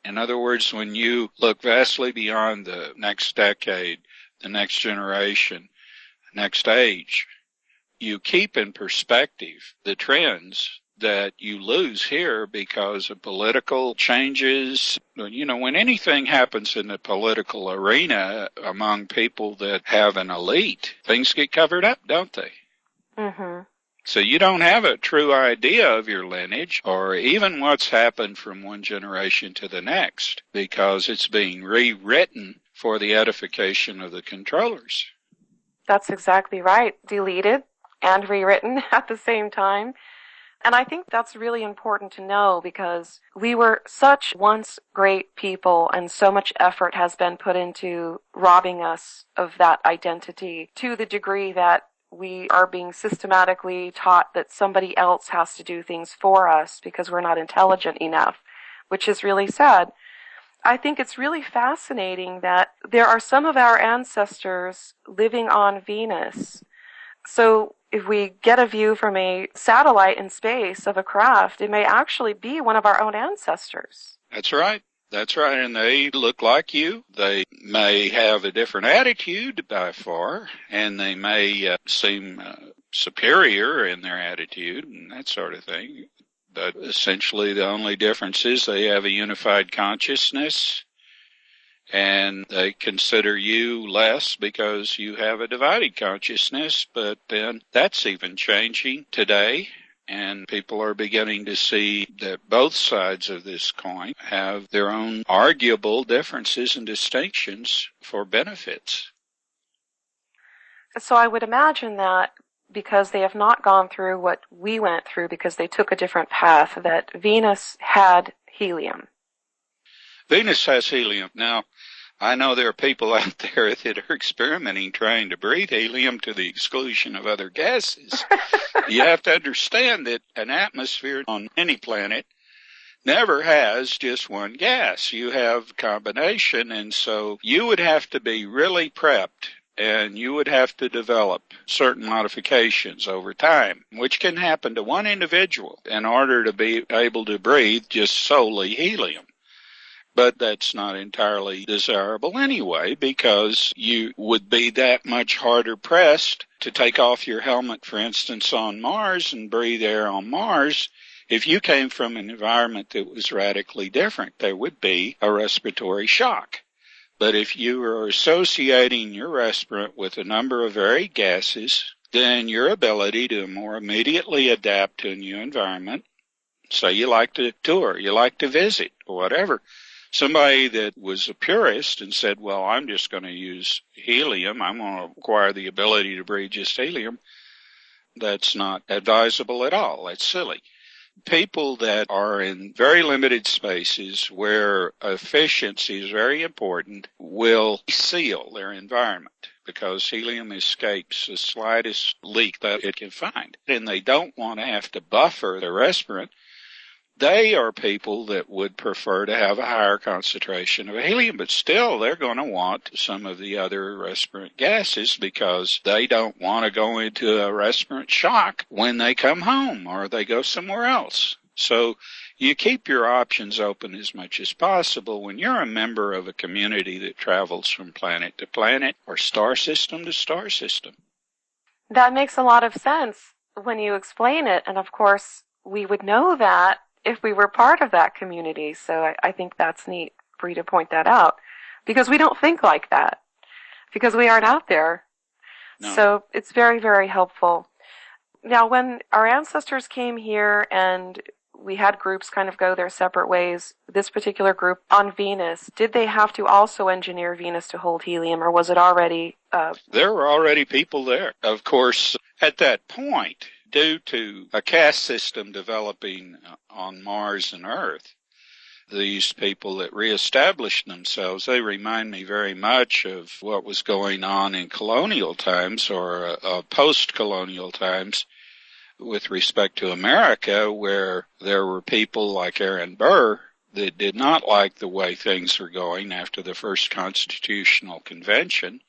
In other words, when you look vastly beyond the next decade, the next generation, the next age, you keep in perspective the trends that you lose here because of political changes. When anything happens in the political arena among people that have an elite, things get covered up, don't they? Mm-hmm. So you don't have a true idea of your lineage or even what's happened from one generation to the next because it's being rewritten for the edification of the controllers. That's exactly right. Deleted and rewritten at the same time. And I think that's really important to know because we were such once great people and so much effort has been put into robbing us of that identity to the degree that we are being systematically taught that somebody else has to do things for us because we're not intelligent enough, which is really sad. I think it's really fascinating that there are some of our ancestors living on Venus. So if we get a view from a satellite in space of a craft, it may actually be one of our own ancestors. That's right. That's right, and they look like you. They may have a different attitude by far, and they may seem superior in their attitude and that sort of thing. But essentially the only difference is they have a unified consciousness, and they consider you less because you have a divided consciousness. But then that's even changing today. And people are beginning to see that both sides of this coin have their own arguable differences and distinctions for benefits. So I would imagine that because they have not gone through what we went through because they took a different path, that Venus had helium. Venus has helium. Now, I know there are people out there that are experimenting trying to breathe helium to the exclusion of other gases. You have to understand that an atmosphere on any planet never has just one gas. You have combination, and so you would have to be really prepped, and you would have to develop certain modifications over time, which can happen to one individual in order to be able to breathe just solely helium. But that's not entirely desirable anyway, because you would be that much harder pressed to take off your helmet, for instance, on Mars and breathe air on Mars. If you came from an environment that was radically different, there would be a respiratory shock. But if you are associating your respirant with a number of varied gases, then your ability to more immediately adapt to a new environment, say you like to tour, you like to visit, or whatever. Somebody that was a purist and said, well, I'm just going to use helium, I'm going to acquire the ability to breathe just helium, that's not advisable at all. That's silly. People that are in very limited spaces where efficiency is very important will seal their environment because helium escapes the slightest leak that it can find. And they don't want to have to buffer the respirant. They are people that would prefer to have a higher concentration of helium, but still they're going to want some of the other respirant gases because they don't want to go into a respirant shock when they come home or they go somewhere else. So you keep your options open as much as possible when you're a member of a community that travels from planet to planet or star system to star system. That makes a lot of sense when you explain it, and of course we would know that if we were part of that community. So I think that's neat for you to point that out because we don't think like that because we aren't out there. No. So it's very, very helpful. Now, when our ancestors came here and we had groups kind of go their separate ways, this particular group on Venus, did they have to also engineer Venus to hold helium, or was it already... There were already people there. Of course, at that point, due to a caste system developing on Mars and Earth, these people that reestablished themselves, they remind me very much of what was going on in colonial times or post-colonial times with respect to America, where there were people like Aaron Burr that did not like the way things were going after the first Constitutional Convention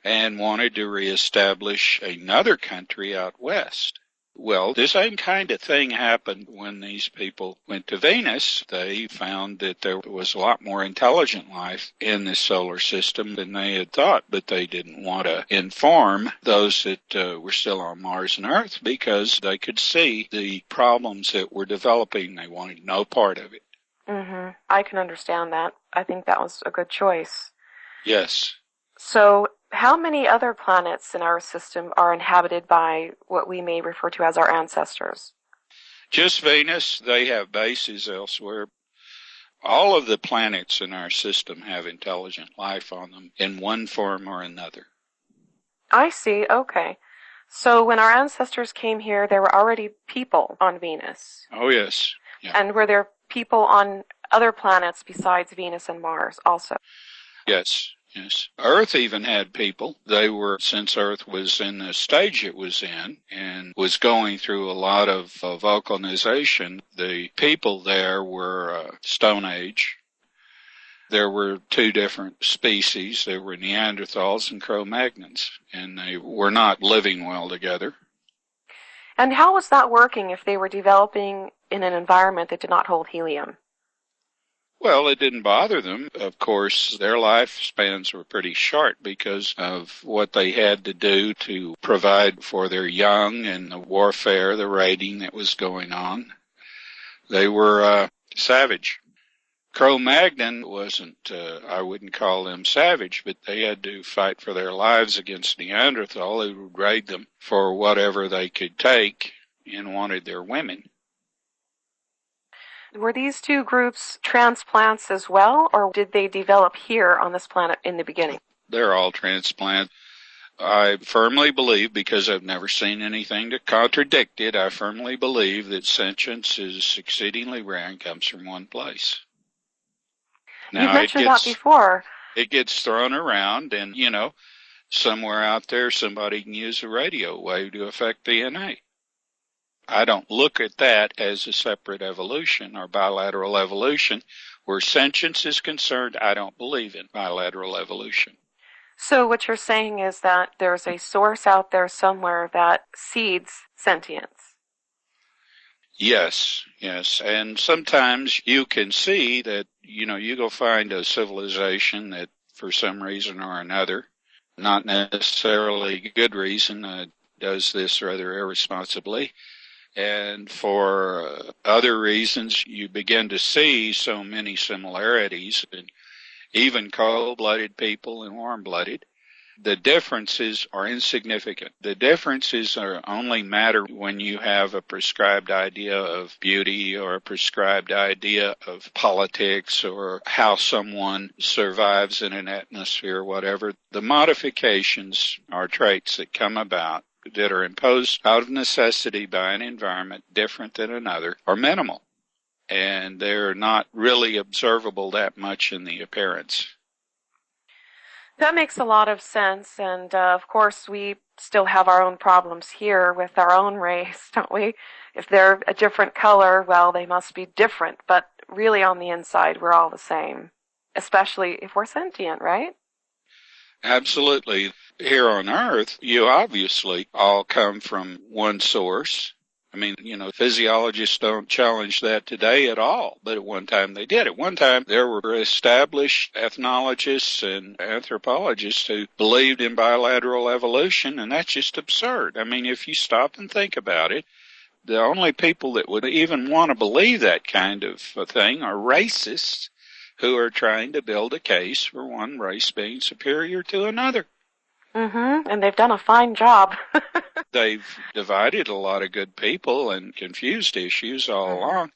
and wanted to reestablish another country out west. Well, the same kind of thing happened when these people went to Venus. They found that there was a lot more intelligent life in the solar system than they had thought, but they didn't want to inform those that were still on Mars and Earth because they could see the problems that were developing. They wanted no part of it. Mm-hmm. I can understand that. I think that was a good choice. Yes. So, how many other planets in our system are inhabited by what we may refer to as our ancestors? Just Venus. They have bases elsewhere. All of the planets in our system have intelligent life on them in one form or another. I see. Okay. So when our ancestors came here, there were already people on Venus. Oh, yes. Yeah. And were there people on other planets besides Venus and Mars also? Yes. Yes. Earth even had people. They were, since Earth was in the stage it was in and was going through a lot of volcanization, the people there were Stone Age. There were two different species. There were Neanderthals and Cro-Magnons, and they were not living well together. And how was that working if they were developing in an environment that did not hold helium? Well, it didn't bother them. Of course, their lifespans were pretty short because of what they had to do to provide for their young and the warfare, the raiding that was going on. They were savage. Cro-Magnon wasn't, I wouldn't call them savage, but they had to fight for their lives against Neanderthal, who would raid them for whatever they could take and wanted their women. Were these two groups transplants as well, or did they develop here on this planet in the beginning? They're all transplants. I firmly believe, because I've never seen anything to contradict it, I firmly believe that sentience is exceedingly rare and comes from one place. Now, you've mentioned that before. It gets thrown around, and, somewhere out there somebody can use a radio wave to affect DNA. I don't look at that as a separate evolution or bilateral evolution. Where sentience is concerned, I don't believe in bilateral evolution. So what you're saying is that there's a source out there somewhere that seeds sentience. Yes. And sometimes you can see that, you go find a civilization that for some reason or another, not necessarily good reason, does this rather irresponsibly. And for other reasons, you begin to see so many similarities, and even cold-blooded people and warm-blooded. The differences are insignificant. The differences only matter when you have a prescribed idea of beauty or a prescribed idea of politics or how someone survives in an atmosphere or whatever. The modifications are traits that come about that are imposed out of necessity by an environment different than another are minimal. And they're not really observable that much in the appearance. That makes a lot of sense, and of course we still have our own problems here with our own race, don't we? If they're a different color, well, they must be different, but really on the inside we're all the same, especially if we're sentient, right? Absolutely. Here on Earth, you obviously all come from one source. I mean, physiologists don't challenge that today at all, but at one time they did. At one time, there were established ethnologists and anthropologists who believed in bilateral evolution, and that's just absurd. I mean, if you stop and think about it, the only people that would even want to believe that kind of a thing are racists who are trying to build a case for one race being superior to another. Mm-hmm, and they've done a fine job. they've divided a lot of good people and confused issues all along.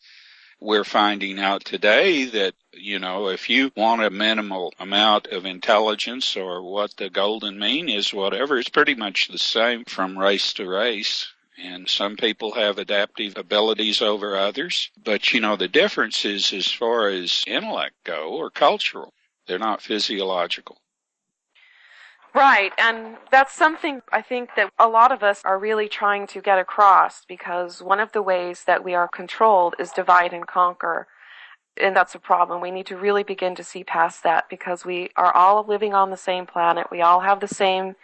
We're finding out today that, if you want a minimal amount of intelligence or what the golden mean is, whatever, it's pretty much the same from race to race. And some people have adaptive abilities over others. But, the difference is as far as intellect go or cultural. They're not physiological. Right, and that's something I think that a lot of us are really trying to get across, because one of the ways that we are controlled is divide and conquer. And that's a problem. We need to really begin to see past that, because we are all living on the same planet. We all have the same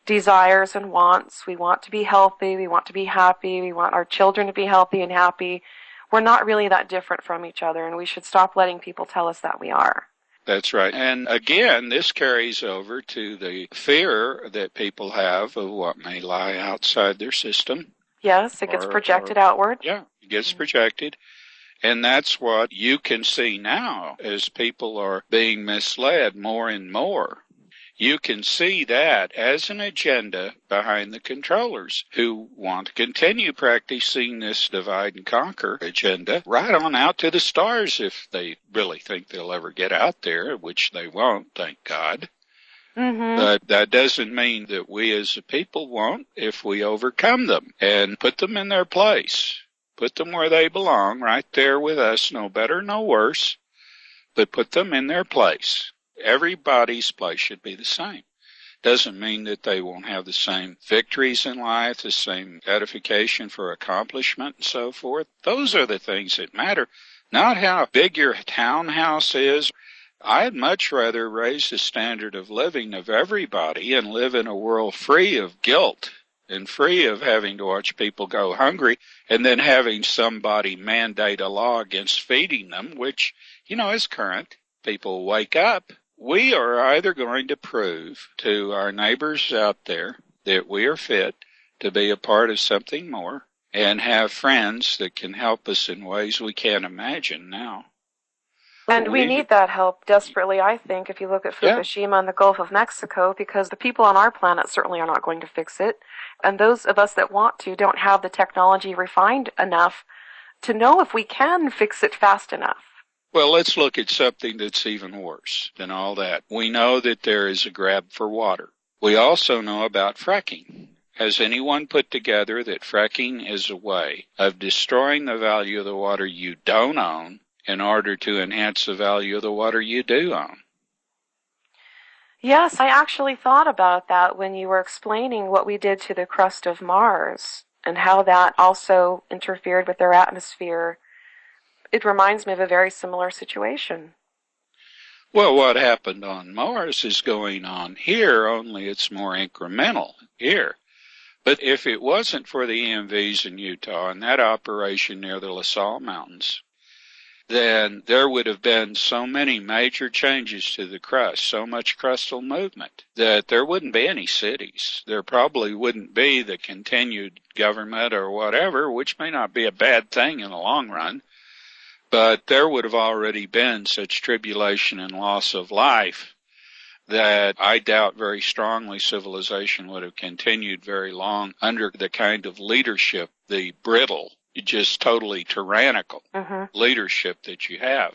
desires and wants. We want to be healthy. We want to be happy. We want our children to be healthy and happy. We're not really that different from each other, and we should stop letting people tell us that we are. That's right. And again, this carries over to the fear that people have of what may lie outside their system. Yes, it gets projected outward. Yeah, it gets projected. And that's what you can see now as people are being misled more and more. You can see that as an agenda behind the controllers who want to continue practicing this divide and conquer agenda right on out to the stars if they really think they'll ever get out there, which they won't, thank God. But that doesn't mean that we as a people won't if we overcome them and put them in their place. Put them where they belong, right there with us, no better, no worse, but put them in their place. Everybody's place should be the same. Doesn't mean that they won't have the same victories in life, the same edification for accomplishment and so forth. Those are the things that matter, not how big your townhouse is. I'd much rather raise the standard of living of everybody and live in a world free of guilt and free of having to watch people go hungry and then having somebody mandate a law against feeding them, which, is current. People wake up. We are either going to prove to our neighbors out there that we are fit to be a part of something more and have friends that can help us in ways we can't imagine now. And we need that help desperately, I think, if you look at Fukushima and the Gulf of Mexico, because the people on our planet certainly are not going to fix it. And those of us that want to don't have the technology refined enough to know if we can fix it fast enough. Well, let's look at something that's even worse than all that. We know that there is a grab for water. We also know about fracking. Has anyone put together that fracking is a way of destroying the value of the water you don't own in order to enhance the value of the water you do own? Yes, I actually thought about that when you were explaining what we did to the crust of Mars and how that also interfered with their atmosphere. It reminds me of a very similar situation. Well, what happened on Mars is going on here, only it's more incremental here. But if it wasn't for the EMVs in Utah and that operation near the La Salle Mountains, then there would have been so many major changes to the crust, so much crustal movement, that there wouldn't be any cities. There probably wouldn't be the continued government or whatever, which may not be a bad thing in the long run. But there would have already been such tribulation and loss of life that I doubt very strongly civilization would have continued very long under the kind of leadership, the brittle, just totally tyrannical leadership that you have.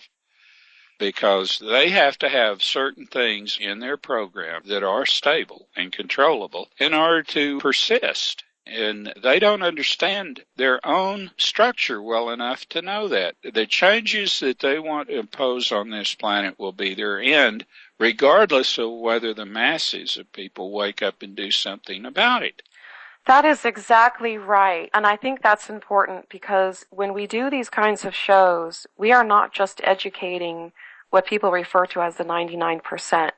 Because they have to have certain things in their program that are stable and controllable in order to persist. And they don't understand their own structure well enough to know that. The changes that they want to impose on this planet will be their end, regardless of whether the masses of people wake up and do something about it. That is exactly right. And I think that's important, because when we do these kinds of shows, we are not just educating what people refer to as the 99%.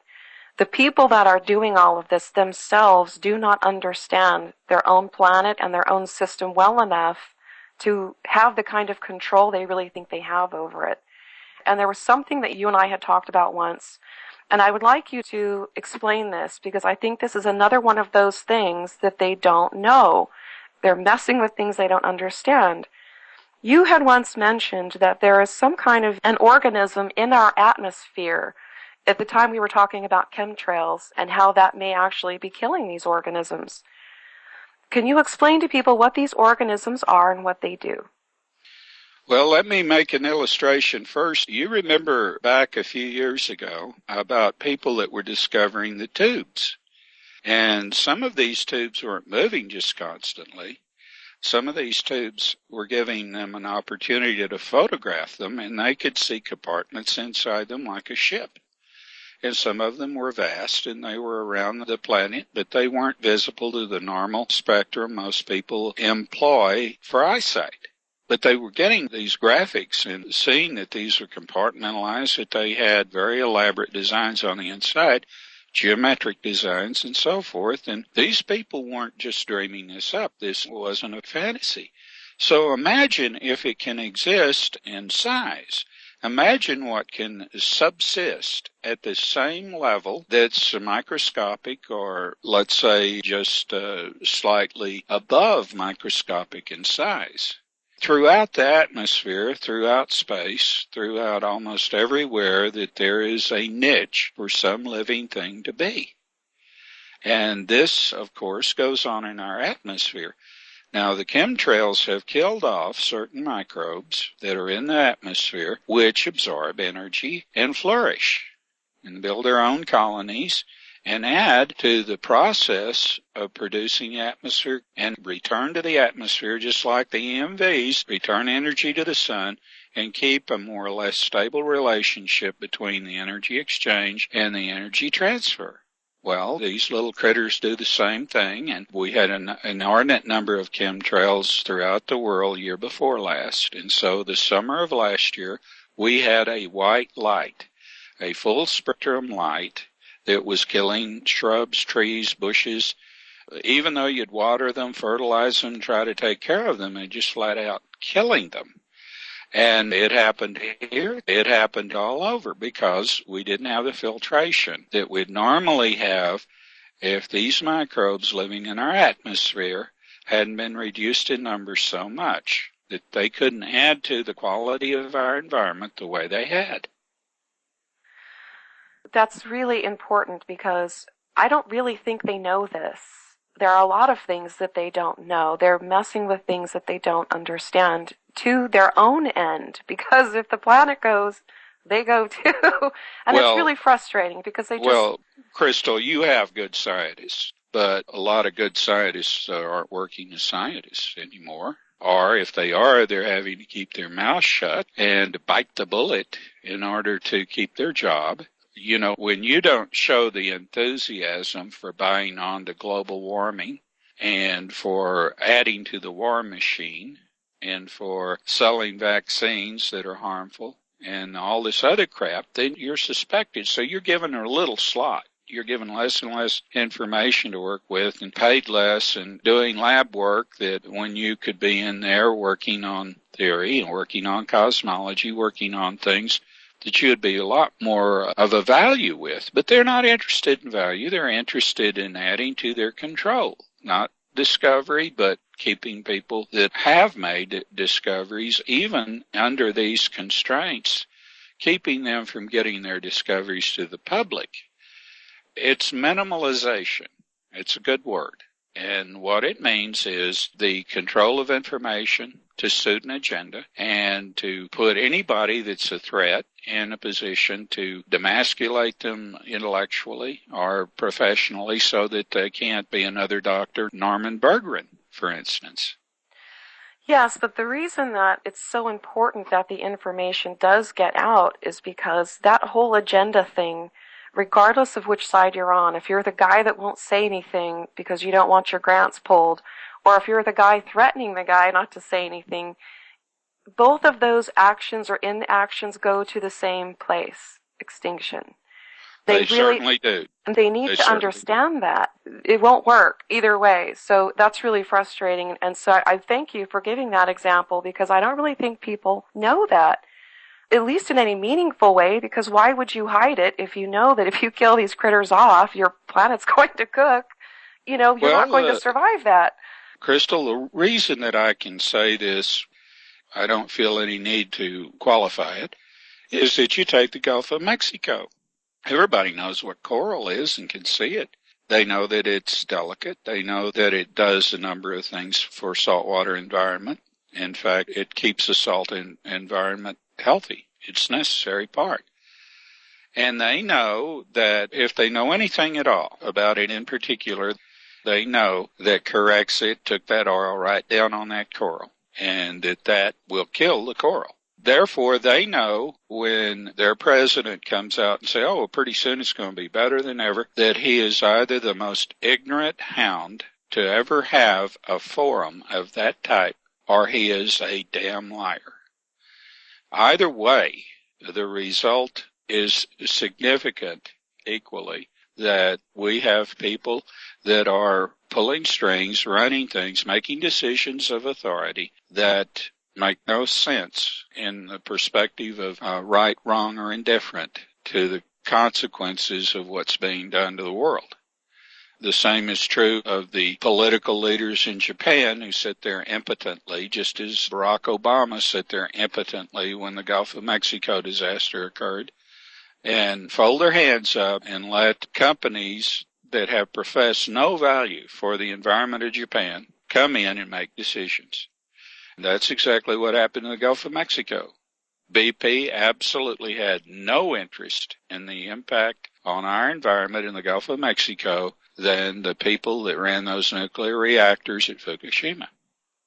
The people that are doing all of this themselves do not understand their own planet and their own system well enough to have the kind of control they really think they have over it. And there was something that you and I had talked about once, and I would like you to explain this, because I think this is another one of those things that they don't know. They're messing with things they don't understand. You had once mentioned that there is some kind of an organism in our atmosphere. At the time we were talking about chemtrails and how that may actually be killing these organisms. Can you explain to people what these organisms are and what they do? Well, let me make an illustration first. You remember back a few years ago about people that were discovering the tubes. And some of these tubes weren't moving just constantly. Some of these tubes were giving them an opportunity to photograph them, and they could see compartments inside them like a ship. And some of them were vast, and they were around the planet, but they weren't visible to the normal spectrum most people employ for eyesight. But they were getting these graphics and seeing that these were compartmentalized, that they had very elaborate designs on the inside, geometric designs and so forth. And these people weren't just dreaming this up. This wasn't a fantasy. So imagine if it can exist in size. Imagine what can subsist at the same level that's microscopic, or let's say just slightly above microscopic in size. Throughout the atmosphere, throughout space, throughout almost everywhere, that there is a niche for some living thing to be. And this, of course, goes on in our atmosphere. Now, the chemtrails have killed off certain microbes that are in the atmosphere, which absorb energy and flourish and build their own colonies and add to the process of producing atmosphere and return to the atmosphere, just like the EMVs return energy to the sun and keep a more or less stable relationship between the energy exchange and the energy transfer. Well, these little critters do the same thing, and we had an inordinate number of chemtrails throughout the world year before last, and so the summer of last year we had a white light, a full spectrum light, that was killing shrubs, trees, bushes. Even though you'd water them, fertilize them, try to take care of them, and just flat out killing them. And it happened here. It happened all over because we didn't have the filtration that we'd normally have if these microbes living in our atmosphere hadn't been reduced in numbers so much that they couldn't add to the quality of our environment the way they had. That's really important because I don't really think they know this. There are a lot of things that they don't know. They're messing with things that they don't understand to their own end, because if the planet goes, they go too. And it's really frustrating because they just... Well, Crystal, you have good scientists, but a lot of good scientists aren't working as scientists anymore. Or if they are, they're having to keep their mouth shut and bite the bullet in order to keep their job. You know, when you don't show the enthusiasm for buying on to global warming and for adding to the war machine and for selling vaccines that are harmful and all this other crap, then you're suspected. So you're given a little slot. You're given less and less information to work with and paid less and doing lab work that when you could be in there working on theory and working on cosmology, working on things that you would be a lot more of a value with. But they're not interested in value. They're interested in adding to their control, not discovery, but keeping people that have made discoveries, even under these constraints, keeping them from getting their discoveries to the public. It's minimalization. It's a good word. And what it means is the control of information to suit an agenda and to put anybody that's a threat in a position to demasculate them intellectually or professionally so that they can't be another Dr. Norman Berggren, for instance. Yes, but the reason that it's so important that the information does get out is because that whole agenda thing, regardless of which side you're on, if you're the guy that won't say anything because you don't want your grants pulled, or if you're the guy threatening the guy not to say anything, both of those actions or inactions go to the same place, extinction. They certainly do. They need to understand that. It won't work either way. So that's really frustrating. And so I thank you for giving that example because I don't really think people know that, at least in any meaningful way, because why would you hide it if you know that if you kill these critters off, your planet's going to cook? You know, you're not going to survive that. Crystal, the reason that I can say this, I don't feel any need to qualify it, is that you take the Gulf of Mexico. Everybody knows what coral is and can see it. They know that it's delicate. They know that it does a number of things for saltwater environment. In fact, it keeps the salt environment healthy. It's a necessary part. And they know that if they know anything at all about it in particular, they know that Corexit took that oil right down on that coral and that will kill the coral. Therefore, they know when their president comes out and say, oh, well, pretty soon it's going to be better than ever, that he is either the most ignorant hound to ever have a forum of that type, or he is a damn liar. Either way, the result is significant equally, that we have people that are pulling strings, running things, making decisions of authority that make no sense in the perspective of right, wrong, or indifferent to the consequences of what's being done to the world. The same is true of the political leaders in Japan who sit there impotently, just as Barack Obama sat there impotently when the Gulf of Mexico disaster occurred, and fold their hands up and let companies that have professed no value for the environment of Japan come in and make decisions. That's exactly what happened in the Gulf of Mexico. BP absolutely had no interest in the impact on our environment in the Gulf of Mexico than the people that ran those nuclear reactors at Fukushima.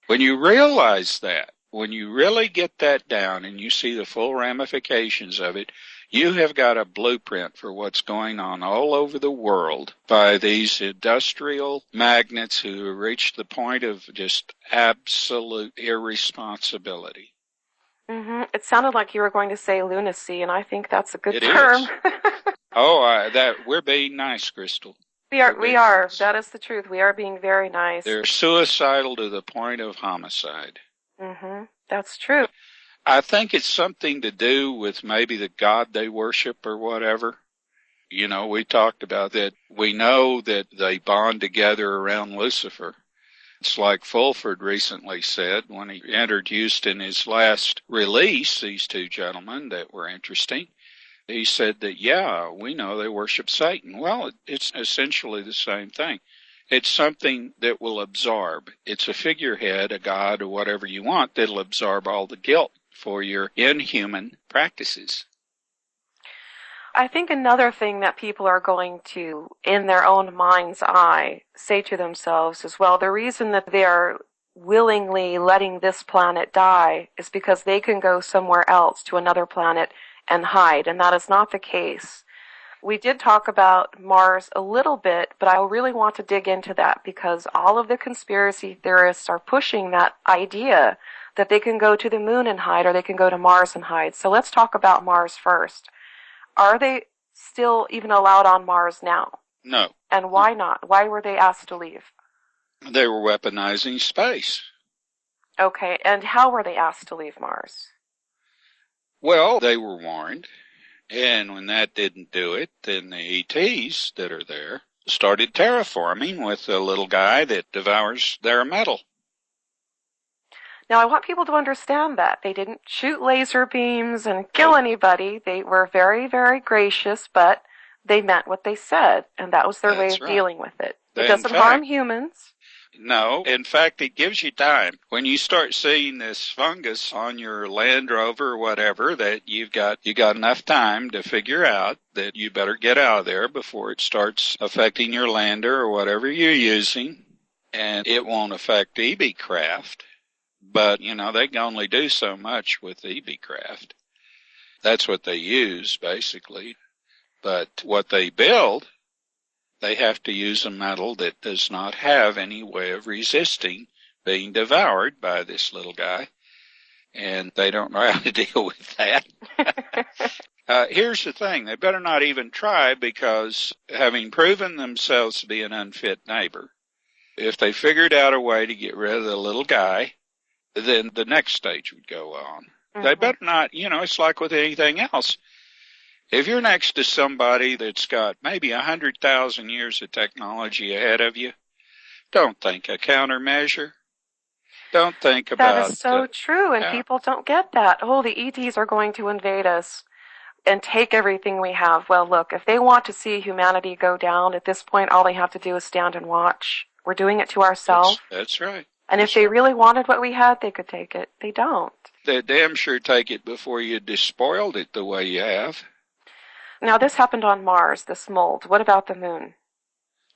When you realize that, when you really get that down and you see the full ramifications of it, you have got a blueprint for what's going on all over the world by these industrial magnates who have reached the point of just absolute irresponsibility. Mm-hmm. It sounded like you were going to say lunacy, and I think that's a good term. Oh, We're being nice, Crystal. We are. Nice. That is the truth. We are being very nice. They're suicidal to the point of homicide. Mm-hmm. That's true. I think it's something to do with maybe the God they worship or whatever. You know, we talked about that. We know that they bond together around Lucifer. It's like Fulford recently said when he introduced in his last release these two gentlemen that were interesting. He said that, yeah, we know they worship Satan. Well, it's essentially the same thing. It's something that will absorb. It's a figurehead, a god, or whatever you want, that'll absorb all the guilt for your inhuman practices. I think another thing that people are going to, in their own mind's eye, say to themselves is, well, the reason that they are willingly letting this planet die is because they can go somewhere else to another planet and hide, and that is not the case. We did talk about Mars a little bit, but I really want to dig into that because all of the conspiracy theorists are pushing that idea that they can go to the moon and hide or they can go to Mars and hide. So let's talk about Mars first. Are they still even allowed on Mars now? No. And why not? Why were they asked to leave? They were weaponizing space. Okay, and how were they asked to leave Mars? Well, they were warned. And when that didn't do it, then the ETs that are there started terraforming with a little guy that devours their metal. Now, I want people to understand that. They didn't shoot laser beams and kill anybody. They were very, very gracious, but they meant what they said, and that was their way of dealing with it. It doesn't harm humans. No, in fact, it gives you time. When you start seeing this fungus on your Land Rover or whatever, that you got enough time to figure out that you better get out of there before it starts affecting your lander or whatever you're using, and it won't affect EBE craft. But, you know, they can only do so much with EBE craft. That's what they use, basically. But what they build, they have to use a metal that does not have any way of resisting being devoured by this little guy. And they don't know how to deal with that. Here's the thing. They better not even try because having proven themselves to be an unfit neighbor, if they figured out a way to get rid of the little guy, then the next stage would go on. Mm-hmm. They better not, you know, it's like with anything else. If you're next to somebody that's got maybe 100,000 years of technology ahead of you, don't think a countermeasure. Don't think about... That is so true, and people don't get that. Oh, the ETs are going to invade us. and take everything we have. Well, look, if they want to see humanity go down, at this point, all they have to do is stand and watch. We're doing it to ourselves. That's right. And if they really wanted what we had, they could take it. They don't. They damn sure take it before you despoiled it the way you have. Now, this happened on Mars, this mold. What about the moon?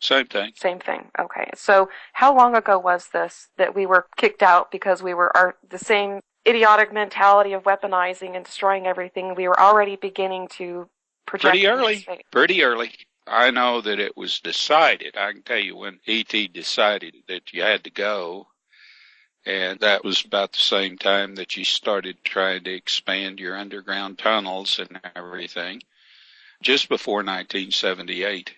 Same thing. Same thing. Okay. So how long ago was this that we were kicked out because we were the same idiotic mentality of weaponizing and destroying everything? We were already beginning to project. Pretty early. I know that it was decided. I can tell you when E.T. decided that you had to go. And that was about the same time that you started trying to expand your underground tunnels and everything, just before 1978.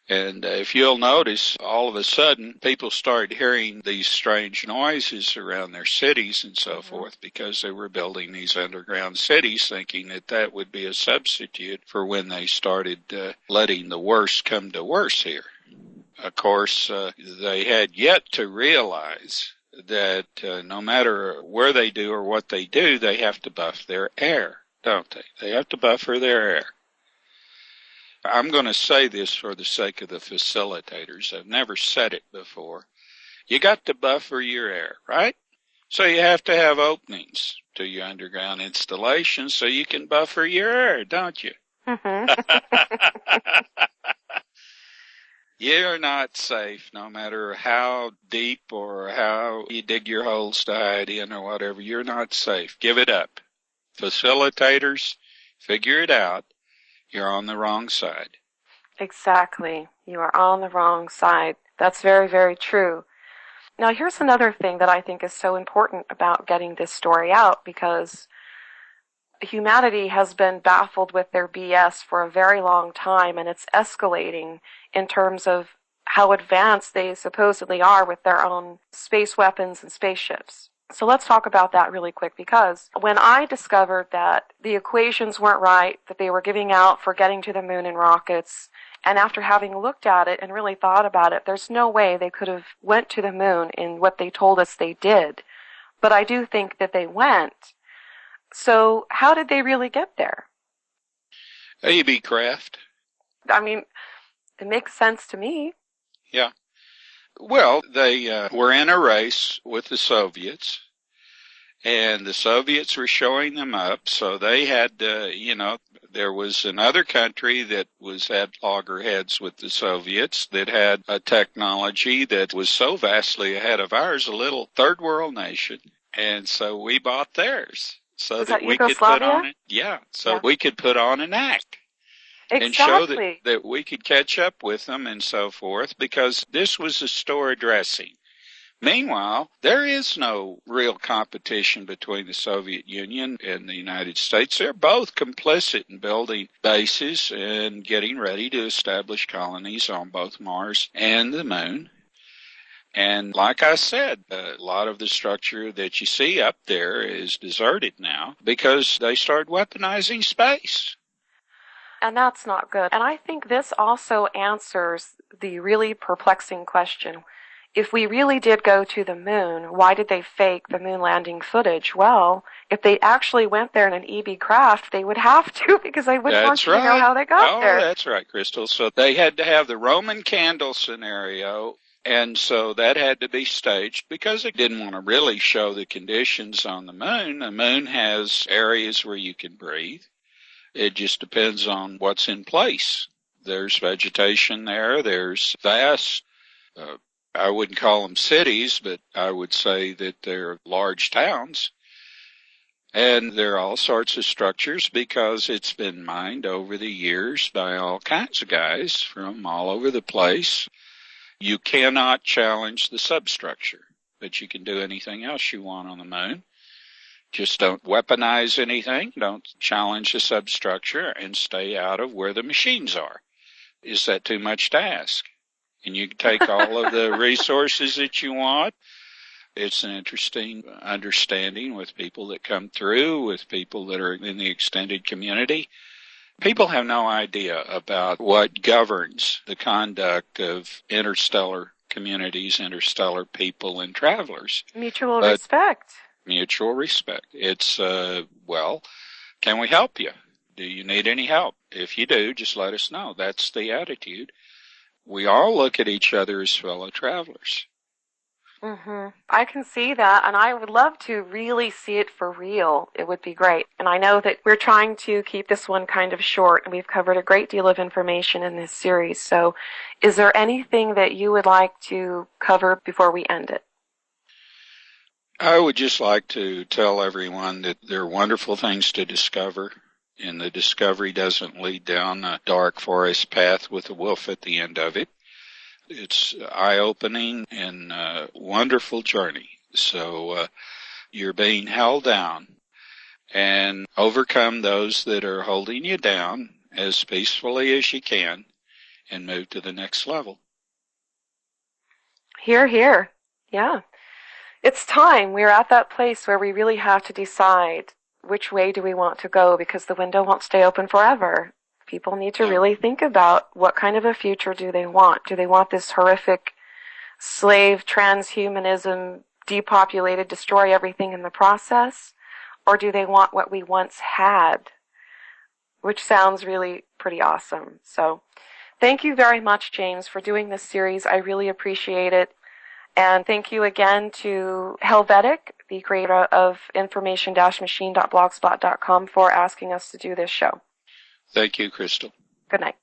And if you'll notice, all of a sudden, people started hearing these strange noises around their cities and so forth because they were building these underground cities thinking that that would be a substitute for when they started letting the worst come to worse here. Of course, they had yet to realize that no matter where they do or what they do, they have to buff their air, don't they? They have to buffer their air. I'm going to say this for the sake of the facilitators. I've never said it before. You got to buffer your air, right? So you have to have openings to your underground installations so you can buffer your air, don't you? You're not safe no matter how deep or how you dig your holes to hide in or whatever. You're not safe. Give it up. Facilitators, figure it out. You're on the wrong side. Exactly. You are on the wrong side. That's very, very true. Now, here's another thing that I think is so important about getting this story out, because humanity has been baffled with their BS for a very long time, and it's escalating in terms of how advanced they supposedly are with their own space weapons and spaceships. So let's talk about that really quick, because when I discovered that the equations weren't right, that they were giving out for getting to the moon in rockets, and after having looked at it and really thought about it, there's no way they could have went to the moon in what they told us they did. But I do think that they went. So how did they really get there? EBE craft. I mean, it makes sense to me. Yeah. Well, they were in a race with the Soviets, and the Soviets were showing them up, so they had, there was another country that was at loggerheads with the Soviets that had a technology that was so vastly ahead of ours, a little third world nation, and so we bought theirs so that we could put on it. Yeah, so we could put on an act. Exactly. And show that we could catch up with them and so forth, because this was a store addressing. Meanwhile, there is no real competition between the Soviet Union and the United States. They're both complicit in building bases and getting ready to establish colonies on both Mars and the moon. And like I said, a lot of the structure that you see up there is deserted now because they started weaponizing space. And that's not good. And I think this also answers the really perplexing question. If we really did go to the moon, why did they fake the moon landing footage? Well, if they actually went there in an EBE craft, they would have to, because they wouldn't want you to know how they got there. Oh, that's right, Crystal. So they had to have the Roman candle scenario, and so that had to be staged because they didn't want to really show the conditions on the moon. The moon has areas where you can breathe. It just depends on what's in place. There's vegetation there. There's vast, I wouldn't call them cities, but I would say that they're large towns. And there are all sorts of structures because it's been mined over the years by all kinds of guys from all over the place. You cannot challenge the substructure, but you can do anything else you want on the moon. Just don't weaponize anything, don't challenge the substructure, and stay out of where the machines are. Is that too much to ask? And you can take all of the resources that you want. It's an interesting understanding with people that come through, with people that are in the extended community. People have no idea about what governs the conduct of interstellar communities, interstellar people, and travelers. Mutual respect. Mutual respect. It's, can we help you? Do you need any help? If you do, just let us know. That's the attitude. We all look at each other as fellow travelers. I can see that, and I would love to really see it for real. It would be great. And I know that we're trying to keep this one kind of short, and we've covered a great deal of information in this series. So is there anything that you would like to cover before we end it? I would just like to tell everyone that there are wonderful things to discover, and the discovery doesn't lead down a dark forest path with a wolf at the end of it. It's eye-opening and a wonderful journey. So you're being held down, and overcome those that are holding you down as peacefully as you can and move to the next level. Hear, hear. Yeah. It's time. We're at that place where we really have to decide which way do we want to go, because the window won't stay open forever. People need to really think about what kind of a future do they want. Do they want this horrific slave transhumanism, depopulated, destroy everything in the process? Or do they want what we once had? Which sounds really pretty awesome. So thank you very much, James, for doing this series. I really appreciate it. And thank you again to Helvetic, the creator of information-machine.blogspot.com, for asking us to do this show. Thank you, Crystal. Good night.